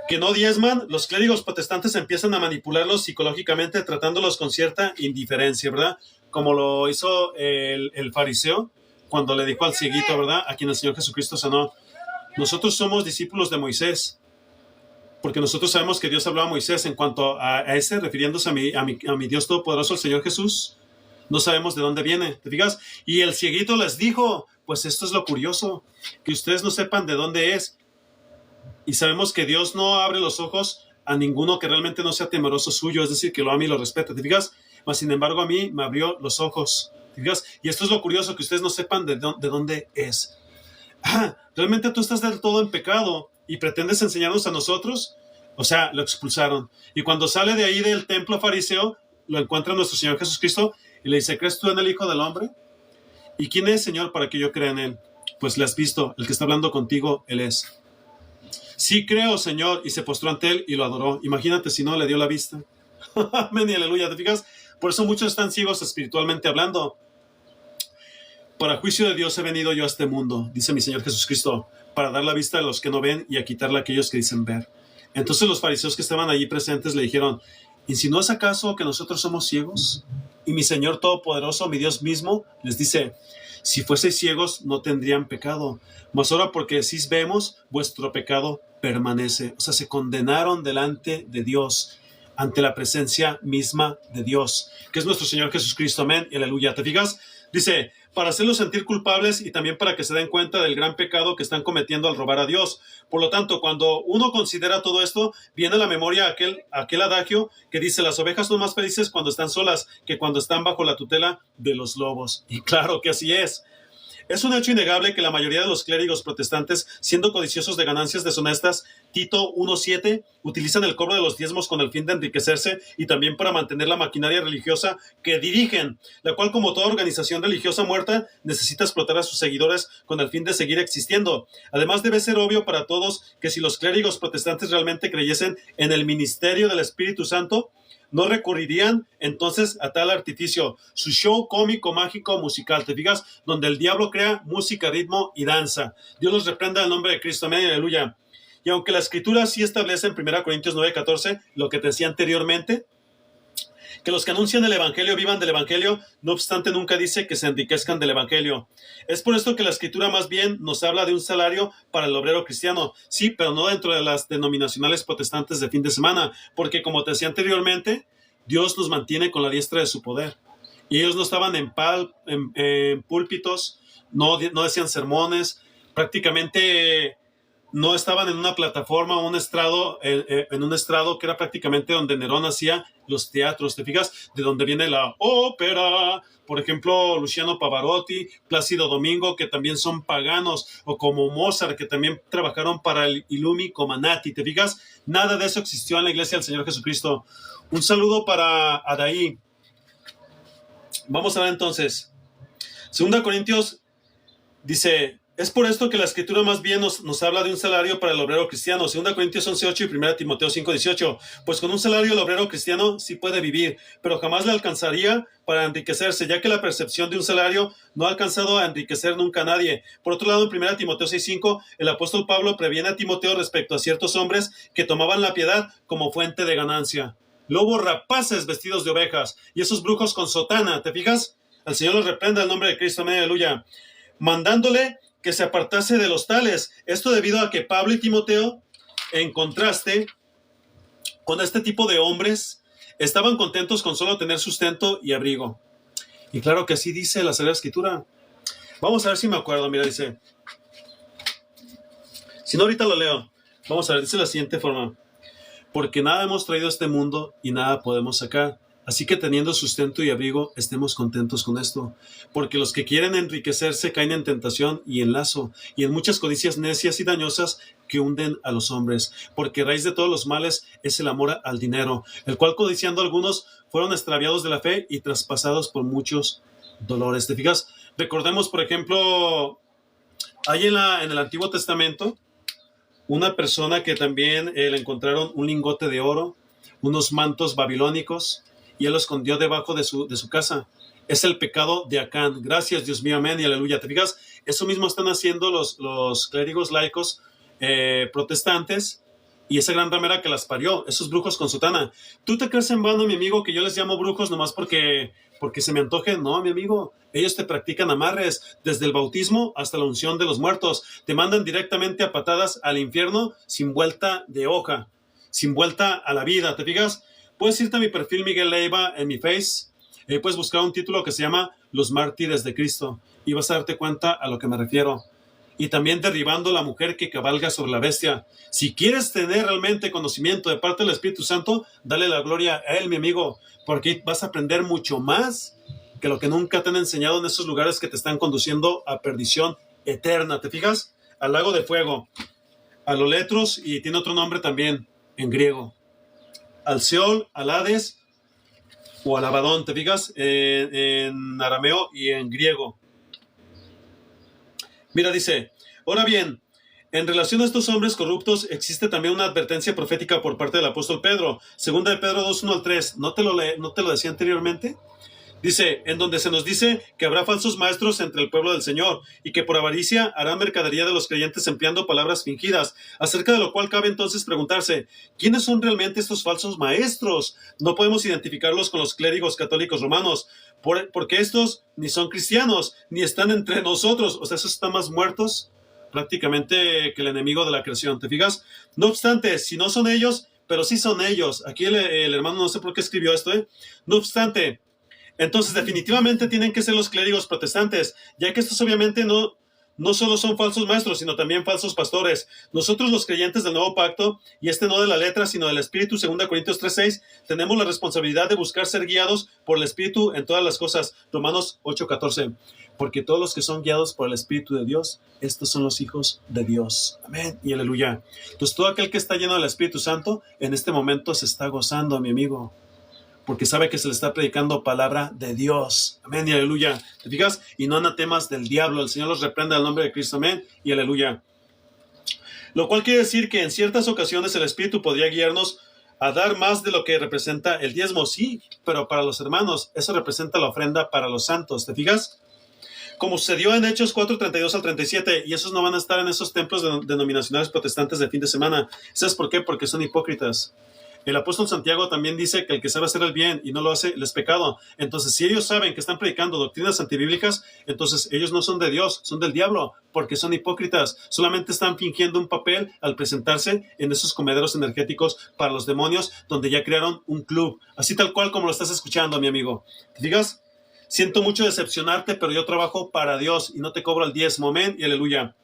que no diezman, los clérigos protestantes empiezan a manipularlos psicológicamente, tratándolos con cierta indiferencia, ¿verdad? Como lo hizo el fariseo cuando le dijo al cieguito, ¿verdad? A quien el Señor Jesucristo sanó. Nosotros somos discípulos de Moisés, porque nosotros sabemos que Dios habló a Moisés. En cuanto a ese, refiriéndose a mi Dios Todopoderoso, el Señor Jesús, no sabemos de dónde viene, ¿te fijas? Y el cieguito les dijo, pues esto es lo curioso, que ustedes no sepan de dónde es. Y sabemos que Dios no abre los ojos a ninguno que realmente no sea temeroso suyo, es decir, que lo ame y lo respete, ¿te fijas? Mas, sin embargo, a mí me abrió los ojos, ¿te fijas? Y esto es lo curioso, que ustedes no sepan de dónde es. ¿Realmente tú estás del todo en pecado y pretendes enseñarnos a nosotros? O sea, lo expulsaron. Y cuando sale de ahí del templo fariseo, lo encuentra nuestro Señor Jesucristo y le dice, ¿crees tú en el Hijo del Hombre? ¿Y quién es, Señor, para que yo crea en él? Pues le has visto, el que está hablando contigo, él es. Sí creo, Señor, y se postró ante él y lo adoró. Imagínate si no le dio la vista. Amén y aleluya, ¿te fijas? Por eso muchos están ciegos espiritualmente hablando. Para juicio de Dios he venido yo a este mundo, dice mi Señor Jesucristo, para dar la vista a los que no ven y a quitarle a aquellos que dicen ver. Entonces los fariseos que estaban allí presentes le dijeron, ¿insinúas acaso que nosotros somos ciegos? Y mi Señor Todopoderoso, mi Dios mismo, les dice, si fueseis ciegos no tendrían pecado, mas ahora porque decís vemos, vuestro pecado permanece. O sea, se condenaron delante de Dios, ante la presencia misma de Dios, que es nuestro Señor Jesucristo, amén y aleluya. ¿Te fijas? Dice, para hacerlos sentir culpables y también para que se den cuenta del gran pecado que están cometiendo al robar a Dios. Por lo tanto, cuando uno considera todo esto, viene a la memoria aquel adagio que dice, las ovejas son más felices cuando están solas que cuando están bajo la tutela de los lobos. Y claro que así es. Es un hecho innegable que la mayoría de los clérigos protestantes, siendo codiciosos de ganancias deshonestas, Tito 1:7, utilizan el cobro de los diezmos con el fin de enriquecerse y también para mantener la maquinaria religiosa que dirigen, la cual, como toda organización religiosa muerta, necesita explotar a sus seguidores con el fin de seguir existiendo. Además, debe ser obvio para todos que si los clérigos protestantes realmente creyesen en el ministerio del Espíritu Santo, no recurrirían entonces a tal artificio, su show cómico, mágico, musical, ¿te fijas? Donde el diablo crea música, ritmo y danza. Dios los reprenda en el nombre de Cristo, amén, aleluya. Y aunque la Escritura sí establece en 1 Corintios 9:14 lo que te decía anteriormente, que los que anuncian el Evangelio vivan del Evangelio, no obstante nunca dice que se enriquezcan del Evangelio. Es por esto que la Escritura más bien nos habla de un salario para el obrero cristiano, sí, pero no dentro de las denominacionales protestantes de fin de semana, porque como te decía anteriormente, Dios nos mantiene con la diestra de su poder. Y ellos no estaban en púlpitos, no decían sermones, prácticamente no estaban en una plataforma o un estrado, en un estrado que era prácticamente donde Nerón hacía los teatros. ¿Te fijas? De donde viene la ópera, por ejemplo, Luciano Pavarotti, Plácido Domingo, que también son paganos, o como Mozart, que también trabajaron para el Illumi Comanati. ¿Te fijas? Nada de eso existió en la iglesia del Señor Jesucristo. Un saludo para Adaí. Vamos a ver entonces. 2 Corintios dice, es por esto que la Escritura más bien nos habla de un salario para el obrero cristiano. 2 Corintios 11:8 y 1 Timoteo 5:18. Pues con un salario el obrero cristiano sí puede vivir, pero jamás le alcanzaría para enriquecerse, ya que la percepción de un salario no ha alcanzado a enriquecer nunca a nadie. Por otro lado, en 1 Timoteo 6:5, el apóstol Pablo previene a Timoteo respecto a ciertos hombres que tomaban la piedad como fuente de ganancia. Lobos rapaces vestidos de ovejas y esos brujos con sotana. ¿Te fijas? El Señor los reprenda en nombre de Cristo, amén, aleluya. Mandándole que se apartase de los tales. Esto debido a que Pablo y Timoteo, en contraste con este tipo de hombres, estaban contentos con solo tener sustento y abrigo. Y claro que así dice la Sagrada Escritura. Vamos a ver si me acuerdo. Mira, dice, si no ahorita lo leo. Vamos a ver, dice de la siguiente forma. Porque nada hemos traído a este mundo y nada podemos sacar. Así que teniendo sustento y abrigo, estemos contentos con esto. Porque los que quieren enriquecerse caen en tentación y en lazo, y en muchas codicias necias y dañosas que hunden a los hombres. Porque raíz de todos los males es el amor al dinero, el cual codiciando algunos fueron extraviados de la fe y traspasados por muchos dolores. ¿Te fijas? Recordemos, por ejemplo, hay en el Antiguo Testamento una persona que también le encontraron un lingote de oro, unos mantos babilónicos, y él lo escondió debajo de su casa. Es el pecado de Acán. Gracias, Dios mío, amén y aleluya. ¿Te fijas? Eso mismo están haciendo los clérigos laicos protestantes y esa gran ramera que las parió, esos brujos con sotana. ¿Tú te crees en vano, mi amigo, que yo les llamo brujos nomás porque se me antoje? No, mi amigo. Ellos te practican amarres desde el bautismo hasta la unción de los muertos. Te mandan directamente a patadas al infierno sin vuelta de hoja, sin vuelta a la vida. ¿Te fijas? Puedes irte a mi perfil Miguel Leiva en mi Face. Puedes buscar un título que se llama Los Mártires de Cristo y vas a darte cuenta a lo que me refiero. Y también derribando la mujer que cabalga sobre la bestia. Si quieres tener realmente conocimiento de parte del Espíritu Santo, dale la gloria a Él, mi amigo, porque vas a aprender mucho más que lo que nunca te han enseñado en esos lugares que te están conduciendo a perdición eterna. ¿Te fijas? Al lago de fuego, a los letros, y tiene otro nombre también en griego. Al Seol, al Hades o al Abadón, ¿te fijas? En arameo y en griego. Mira, dice, ahora bien, en relación a estos hombres corruptos existe también una advertencia profética por parte del apóstol Pedro. Segunda de Pedro 2, 1 al 3. ¿No te lo decía anteriormente? Dice, en donde se nos dice que habrá falsos maestros entre el pueblo del Señor y que por avaricia harán mercadería de los creyentes empleando palabras fingidas, acerca de lo cual cabe entonces preguntarse, ¿quiénes son realmente estos falsos maestros? No podemos identificarlos con los clérigos católicos romanos, porque estos ni son cristianos, ni están entre nosotros, o sea, esos están más muertos prácticamente que el enemigo de la creación, ¿te fijas? No obstante, si no son ellos, pero sí son ellos. Aquí el hermano no sé por qué escribió esto, ¿eh? No obstante, entonces, definitivamente tienen que ser los clérigos protestantes, ya que estos obviamente no solo son falsos maestros, sino también falsos pastores. Nosotros los creyentes del Nuevo Pacto, y no de la letra, sino del Espíritu, 2 Corintios 3:6, tenemos la responsabilidad de buscar ser guiados por el Espíritu en todas las cosas. Romanos 8:14. Porque todos los que son guiados por el Espíritu de Dios, estos son los hijos de Dios. Amén y aleluya. Entonces, todo aquel que está lleno del Espíritu Santo, en este momento se está gozando, mi amigo, porque sabe que se le está predicando palabra de Dios. Amén y aleluya. ¿Te fijas? Y no anatemas del diablo. El Señor los reprende al nombre de Cristo. Amén y aleluya. Lo cual quiere decir que en ciertas ocasiones el Espíritu podría guiarnos a dar más de lo que representa el diezmo. Sí, pero para los hermanos, eso representa la ofrenda para los santos. ¿Te fijas? Como sucedió en Hechos 4:32 al 37, y esos no van a estar en esos templos denominacionales protestantes de fin de semana. ¿Sabes por qué? Porque son hipócritas. El apóstol Santiago también dice que el que sabe hacer el bien y no lo hace, es pecado. Entonces, si ellos saben que están predicando doctrinas antibíblicas, entonces ellos no son de Dios, son del diablo, porque son hipócritas. Solamente están fingiendo un papel al presentarse en esos comederos energéticos para los demonios, donde ya crearon un club. Así tal cual como lo estás escuchando, mi amigo. ¿Te digas? Siento mucho decepcionarte, pero yo trabajo para Dios y no te cobro el diezmo. Amén y aleluya.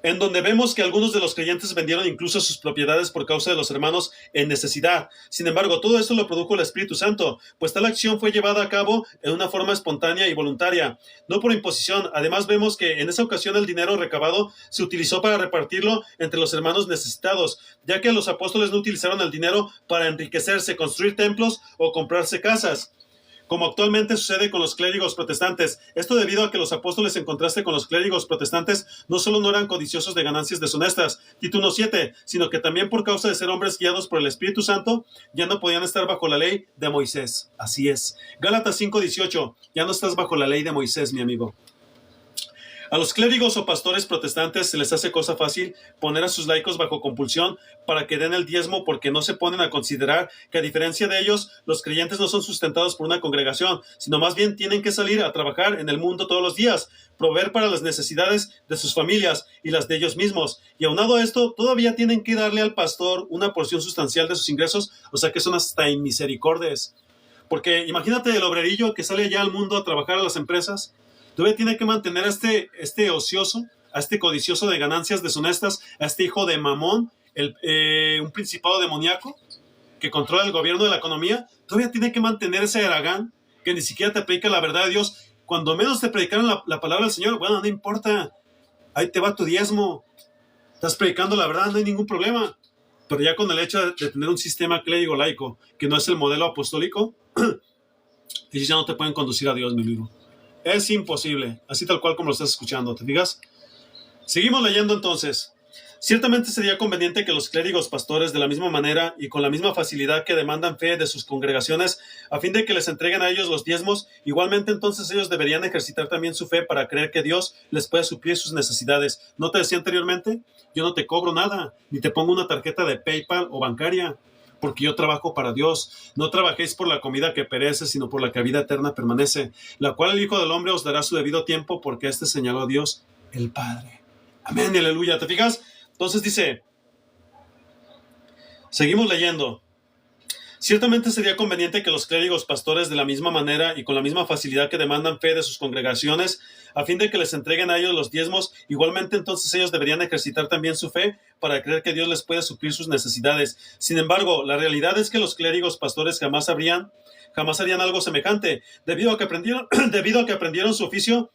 En donde vemos que algunos de los creyentes vendieron incluso sus propiedades por causa de los hermanos en necesidad. Sin embargo, todo esto lo produjo el Espíritu Santo, pues tal acción fue llevada a cabo en una forma espontánea y voluntaria, no por imposición. Además, vemos que en esa ocasión el dinero recabado se utilizó para repartirlo entre los hermanos necesitados, ya que los apóstoles no utilizaron el dinero para enriquecerse, construir templos o comprarse casas, como actualmente sucede con los clérigos protestantes. Esto debido a que los apóstoles, en contraste con los clérigos protestantes, no solo no eran codiciosos de ganancias deshonestas, Tito 1:7, sino que también por causa de ser hombres guiados por el Espíritu Santo, ya no podían estar bajo la ley de Moisés. Así es. Gálatas 5:18, ya no estás bajo la ley de Moisés, mi amigo. A los clérigos o pastores protestantes se les hace cosa fácil poner a sus laicos bajo compulsión para que den el diezmo, porque no se ponen a considerar que, a diferencia de ellos, los creyentes no son sustentados por una congregación, sino más bien tienen que salir a trabajar en el mundo todos los días, proveer para las necesidades de sus familias y las de ellos mismos. Y aunado a esto, todavía tienen que darle al pastor una porción sustancial de sus ingresos, o sea que son hasta inmisericordias. Porque imagínate el obrerillo que sale allá al mundo a trabajar a las empresas, todavía tiene que mantener a este ocioso, a este codicioso de ganancias deshonestas, a este hijo de Mamón, un principado demoníaco que controla el gobierno de la economía. Todavía tiene que mantener ese aragán que ni siquiera te predica la verdad de Dios. Cuando menos te predicaron la palabra del Señor, bueno, no importa, ahí te va tu diezmo, estás predicando la verdad, no hay ningún problema. Pero ya con el hecho de tener un sistema clérigo laico que no es el modelo apostólico, ellos ya no te pueden conducir a Dios, mi amigo. Es imposible, así tal cual como lo estás escuchando, ¿te fijas? Seguimos leyendo entonces. Ciertamente sería conveniente que los clérigos pastores, de la misma manera y con la misma facilidad que demandan fe de sus congregaciones, a fin de que les entreguen a ellos los diezmos, igualmente entonces ellos deberían ejercitar también su fe para creer que Dios les puede suplir sus necesidades. ¿No te decía anteriormente? Yo no te cobro nada, ni te pongo una tarjeta de PayPal o bancaria, porque yo trabajo para Dios. No trabajéis por la comida que perece, sino por la que a vida eterna permanece, la cual el Hijo del Hombre os dará su debido tiempo, porque señaló a Dios el Padre. Amén y aleluya. ¿Te fijas? Entonces dice, seguimos leyendo. Ciertamente sería conveniente que los clérigos pastores, de la misma manera y con la misma facilidad que demandan fe de sus congregaciones, a fin de que les entreguen a ellos los diezmos, igualmente entonces ellos deberían ejercitar también su fe para creer que Dios les puede suplir sus necesidades. Sin embargo, la realidad es que los clérigos pastores jamás harían algo semejante, debido a que aprendieron su oficio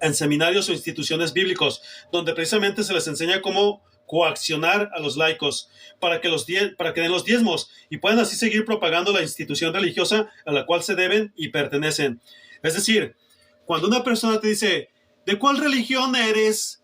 en seminarios o instituciones bíblicos, donde precisamente se les enseña cómo coaccionar a los laicos para que den los diezmos y puedan así seguir propagando la institución religiosa a la cual se deben y pertenecen. Es decir, cuando una persona te dice, ¿de cuál religión eres?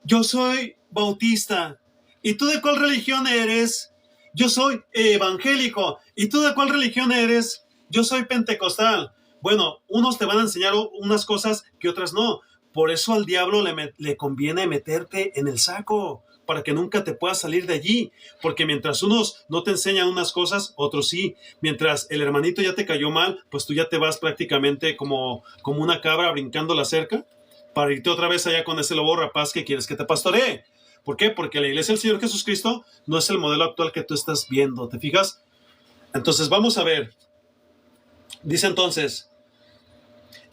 Yo soy bautista. ¿Y tú de cuál religión eres? Yo soy evangélico. ¿Y tú de cuál religión eres? Yo soy pentecostal. Bueno, unos te van a enseñar unas cosas que otras no. Por eso al diablo le conviene meterte en el saco, para que nunca te puedas salir de allí. Porque mientras unos no te enseñan unas cosas, otros sí. Mientras el hermanito ya te cayó mal, pues tú ya te vas prácticamente como una cabra brincando la cerca para irte otra vez allá con ese lobo rapaz que quieres que te pastoree. ¿Por qué? Porque la iglesia del Señor Jesucristo no es el modelo actual que tú estás viendo. ¿Te fijas? Entonces vamos a ver. Dice entonces,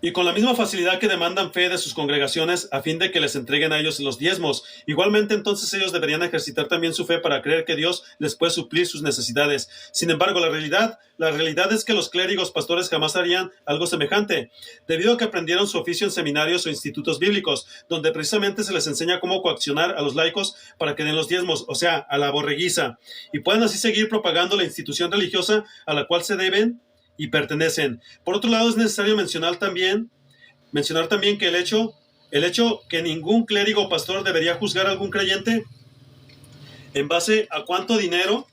y con la misma facilidad que demandan fe de sus congregaciones a fin de que les entreguen a ellos los diezmos, igualmente entonces ellos deberían ejercitar también su fe para creer que Dios les puede suplir sus necesidades. Sin embargo, la realidad es que los clérigos pastores jamás harían algo semejante, debido a que aprendieron su oficio en seminarios o institutos bíblicos, donde precisamente se les enseña cómo coaccionar a los laicos para que den los diezmos, o sea, a la borreguiza, y puedan así seguir propagando la institución religiosa a la cual se deben y pertenecen. Por otro lado, es necesario mencionar también que el hecho que ningún clérigo o pastor debería juzgar a algún creyente en base a cuánto dinero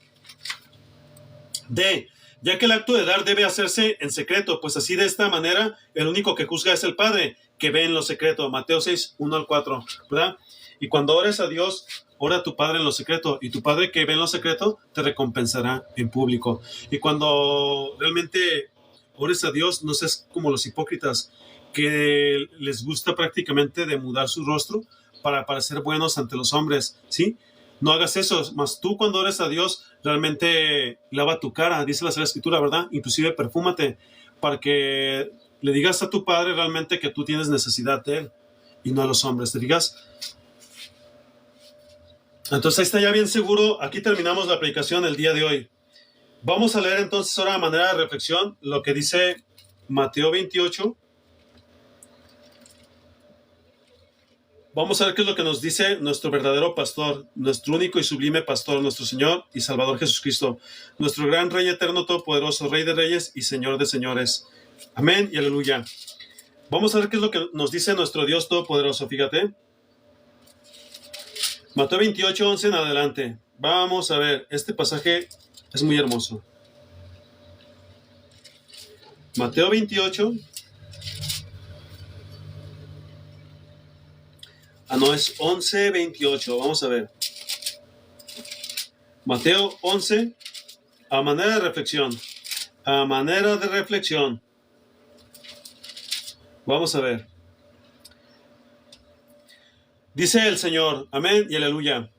dé, ya que el acto de dar debe hacerse en secreto, pues así de esta manera el único que juzga es el Padre, que ve en lo secreto. Mateo 6, 1 al 4, ¿verdad? Y cuando ores a Dios, ora a tu Padre en lo secreto, y tu Padre que ve en lo secreto te recompensará en público. Y cuando realmente ores a Dios, no seas como los hipócritas que les gusta prácticamente demudar su rostro para parecer buenos ante los hombres, ¿sí? No hagas eso, mas tú cuando ores a Dios realmente lava tu cara, dice la Sagrada Escritura, ¿verdad? Inclusive perfúmate para que le digas a tu Padre realmente que tú tienes necesidad de Él y no a los hombres, ¿te digas? Entonces ahí está ya bien seguro. Aquí terminamos la predicación el día de hoy. Vamos a leer entonces ahora a manera de reflexión lo que dice Mateo 28. Vamos a ver qué es lo que nos dice nuestro verdadero pastor, nuestro único y sublime pastor, nuestro Señor y Salvador Jesucristo, nuestro gran Rey eterno, todopoderoso, Rey de reyes y Señor de señores. Amén y aleluya. Vamos a ver qué es lo que nos dice nuestro Dios todopoderoso. Fíjate. Mateo 28, 11 en adelante. Vamos a ver, este pasaje es muy hermoso. Mateo 28. No, es 11, 28. Vamos a ver. Mateo 11, a manera de reflexión. A manera de reflexión. Vamos a ver. Dice el Señor, amén y aleluya.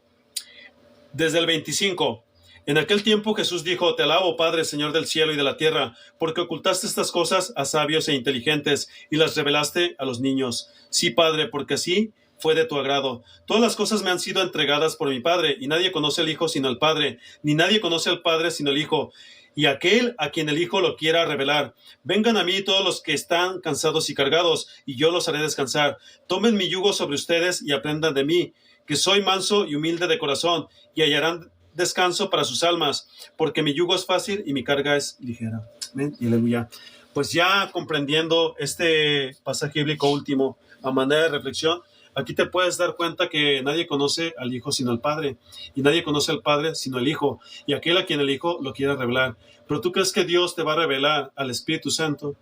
Desde el 25. En aquel tiempo Jesús dijo, te alabo, Padre, Señor del cielo y de la tierra, porque ocultaste estas cosas a sabios e inteligentes y las revelaste a los niños. Sí, Padre, porque así fue de tu agrado. Todas las cosas me han sido entregadas por mi Padre, y nadie conoce al Hijo sino al Padre, ni nadie conoce al Padre sino el Hijo, y aquel a quien el Hijo lo quiera revelar. Vengan a mí todos los que están cansados y cargados, y yo los haré descansar. Tomen mi yugo sobre ustedes y aprendan de mí, que soy manso y humilde de corazón, y hallarán descanso para sus almas, porque mi yugo es fácil y mi carga es ligera. Amén y aleluya. Pues ya comprendiendo este pasaje bíblico último a manera de reflexión, aquí te puedes dar cuenta que nadie conoce al Hijo sino al Padre, y nadie conoce al Padre sino el Hijo, y aquel a quien el Hijo lo quiere revelar. Pero tú crees que Dios te va a revelar al Espíritu Santo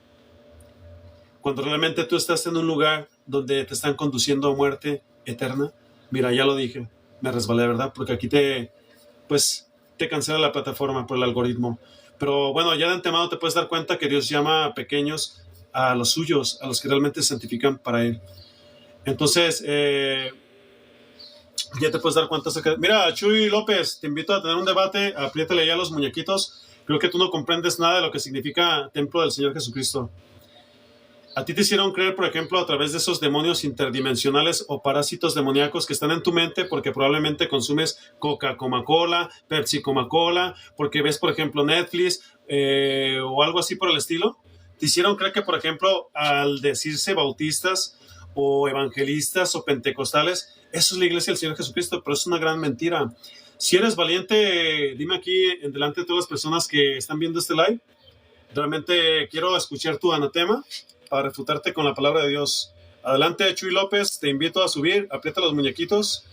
cuando realmente tú estás en un lugar donde te están conduciendo a muerte eterna. Mira, ya lo dije, me resbalé, ¿verdad? Porque aquí te cancela la plataforma por el algoritmo. Pero bueno, ya de antemano te puedes dar cuenta que Dios llama a pequeños a los suyos, a los que realmente se santifican para Él. Entonces, ya te puedes dar cuenta. Mira, Chuy López, te invito a tener un debate, apriétale ya los muñequitos. Creo que tú no comprendes nada de lo que significa templo del Señor Jesucristo. A ti te hicieron creer, por ejemplo, a través de esos demonios interdimensionales o parásitos demoníacos que están en tu mente porque probablemente consumes Coca-Cola, Pepsi Coca-Cola, porque ves, por ejemplo, Netflix o algo así por el estilo. Te hicieron creer que, por ejemplo, al decirse bautistas o evangelistas o pentecostales. Eso es la iglesia del Señor Jesucristo, pero es una gran mentira. Si eres valiente, dime aquí en delante de todas las personas que están viendo este live. Realmente quiero escuchar tu anatema para refutarte con la palabra de Dios. Adelante, Chuy López, te invito a subir, aprieta los muñequitos,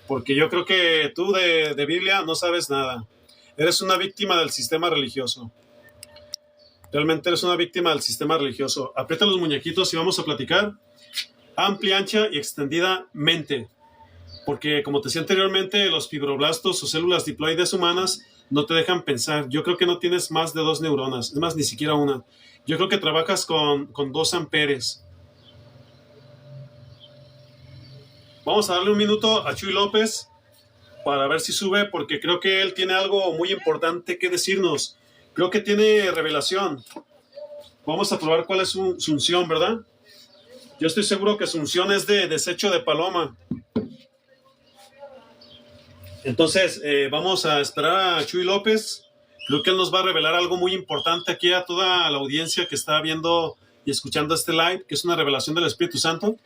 porque yo creo que tú de Biblia no sabes nada. Eres una víctima del sistema religioso. Realmente eres una víctima del sistema religioso. Aprieta los muñequitos y vamos a platicar amplia, ancha y extendidamente. Porque como te decía anteriormente, los fibroblastos o células diploides humanas no te dejan pensar. Yo creo que no tienes más de 2 neuronas, es más, ni siquiera una. Yo creo que trabajas con 2 amperes. Vamos a darle un minuto a Chuy López para ver si sube, porque creo que él tiene algo muy importante que decirnos. Creo que tiene revelación. Vamos a probar cuál es su unción, ¿verdad? Yo estoy seguro que su unción es de desecho de paloma. Entonces, vamos a esperar a Chuy López. Creo que él nos va a revelar algo muy importante aquí a toda la audiencia que está viendo y escuchando este live, que es una revelación del Espíritu Santo.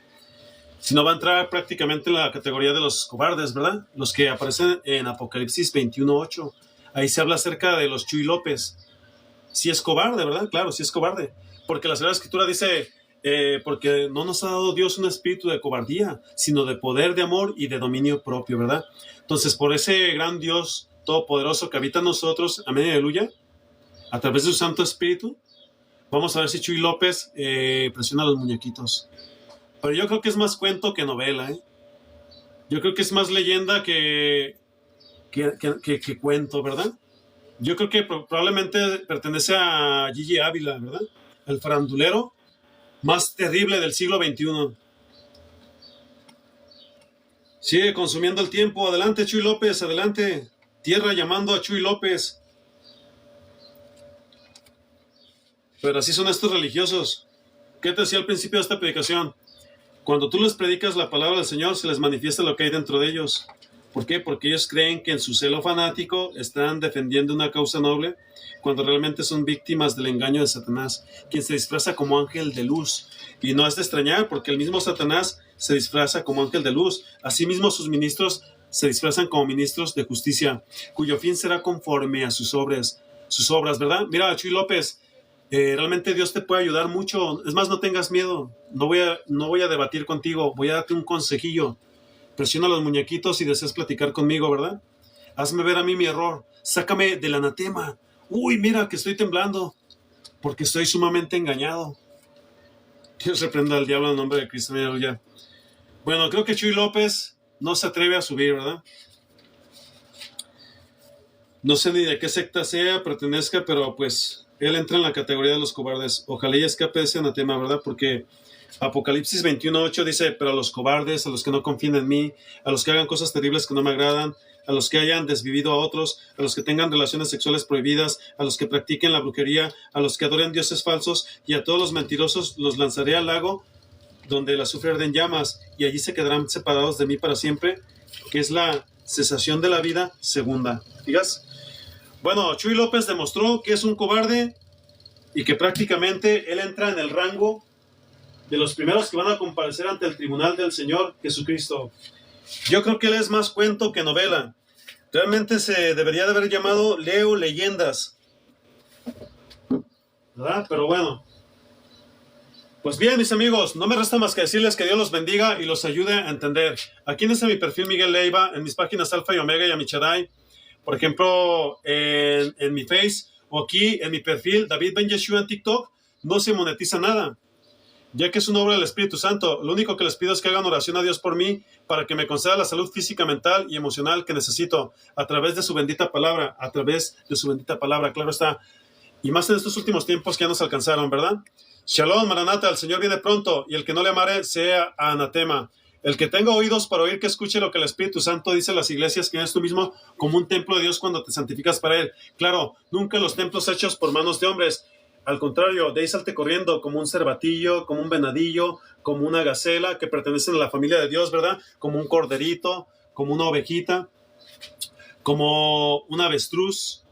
Si no, va a entrar prácticamente en la categoría de los cobardes, ¿verdad? Los que aparecen en Apocalipsis 21:8. Ahí se habla acerca de los Chuy López. Si es cobarde, ¿verdad? Claro, si es cobarde. Porque la Sagrada Escritura dice, porque no nos ha dado Dios un espíritu de cobardía, sino de poder, de amor y de dominio propio, ¿verdad? Entonces, por ese gran Dios todopoderoso que habita en nosotros, amén, aleluya, a través de su Santo Espíritu, vamos a ver si Chuy López presiona los muñequitos. Pero yo creo que es más cuento que novela, ¿eh? Yo creo que es más leyenda que cuento, ¿verdad? Yo creo que probablemente pertenece a Gigi Ávila, ¿verdad? El farandulero más terrible del siglo XXI. Sigue consumiendo el tiempo. Adelante, Chuy López, adelante. Tierra llamando a Chuy López. Pero así son estos religiosos. ¿Qué te decía al principio de esta predicación? Cuando tú les predicas la palabra del Señor, se les manifiesta lo que hay dentro de ellos. ¿Por qué? Porque ellos creen que en su celo fanático están defendiendo una causa noble, cuando realmente son víctimas del engaño de Satanás, quien se disfraza como ángel de luz. Y no es de extrañar, porque el mismo Satanás se disfraza como ángel de luz. Asimismo, sus ministros se disfrazan como ministros de justicia, cuyo fin será conforme a sus obras, ¿verdad? Mira, Chuy López, realmente Dios te puede ayudar mucho. Es más, no tengas miedo. No voy a debatir contigo. Voy a darte un consejillo. Presiona los muñequitos si deseas platicar conmigo, ¿verdad? Hazme ver a mí mi error. Sácame del anatema. Uy, mira que estoy temblando, porque estoy sumamente engañado. Dios reprenda al diablo en nombre de Cristo. Ya. Bueno, creo que Chuy López no se atreve a subir, ¿verdad? No sé ni de qué secta sea, pertenezca, pero pues él entra en la categoría de los cobardes. Ojalá y escape de ese anatema, ¿verdad? Porque Apocalipsis 21:8 dice, pero a los cobardes, a los que no confían en mí, a los que hagan cosas terribles que no me agradan, a los que hayan desvivido a otros, a los que tengan relaciones sexuales prohibidas, a los que practiquen la brujería, a los que adoren dioses falsos, y a todos los mentirosos los lanzaré al lago donde el azufre arde en llamas, y allí se quedarán separados de mí para siempre, que es la cesación de la vida segunda. ¿Digas? Bueno, Chuy López demostró que es un cobarde y que prácticamente él entra en el rango de los primeros que van a comparecer ante el tribunal del Señor Jesucristo. Yo creo que él es más cuento que novela. Realmente se debería de haber llamado Leo Leyendas, ¿verdad? Pero bueno. Pues bien, mis amigos, no me resta más que decirles que Dios los bendiga y los ayude a entender. Aquí en mi perfil Miguel Leiva, en mis páginas Alfa y Omega y Amichadai, por ejemplo, en mi Face, o aquí en mi perfil David Ben Yeshua en TikTok, no se monetiza nada, ya que es una obra del Espíritu Santo. Lo único que les pido es que hagan oración a Dios por mí, para que me conceda la salud física, mental y emocional que necesito, a través de su bendita palabra, claro está. Y más en estos últimos tiempos que ya nos alcanzaron, ¿verdad? Shalom, Maranata, el Señor viene pronto, y el que no le amare sea anatema. El que tenga oídos para oír, que escuche lo que el Espíritu Santo dice a las iglesias, que eres tú mismo como un templo de Dios cuando te santificas para Él. Claro, nunca los templos hechos por manos de hombres. Al contrario, de ahí salte corriendo como un cervatillo, como un venadillo, como una gacela que pertenecen a la familia de Dios, ¿verdad? Como un corderito, como una ovejita, como un avestruz,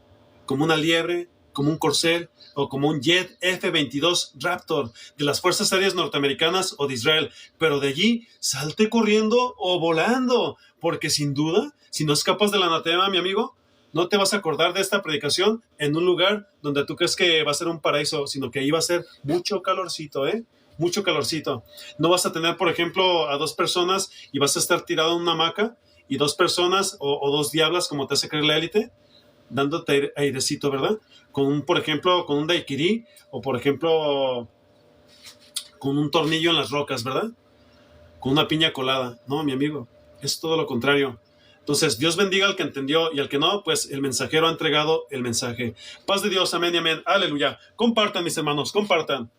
como una liebre, como un Corcel o como un Jet F-22 Raptor de las Fuerzas Aéreas Norteamericanas o de Israel, pero de allí salte corriendo o volando, porque sin duda, si no escapas del anatema, mi amigo, no te vas a acordar de esta predicación en un lugar donde tú crees que va a ser un paraíso, sino que ahí va a ser mucho calorcito, mucho calorcito. No vas a tener, por ejemplo, a dos personas y vas a estar tirado en una hamaca y dos personas o dos diablas, como te hace creer la élite, dándote airecito, ¿verdad? Por ejemplo, con un daiquiri o, por ejemplo, con un tornillo en las rocas, ¿verdad? Con una piña colada. No, mi amigo, es todo lo contrario. Entonces, Dios bendiga al que entendió y al que no, pues el mensajero ha entregado el mensaje. Paz de Dios, amén y amén. Aleluya. Compartan, mis hermanos, compartan.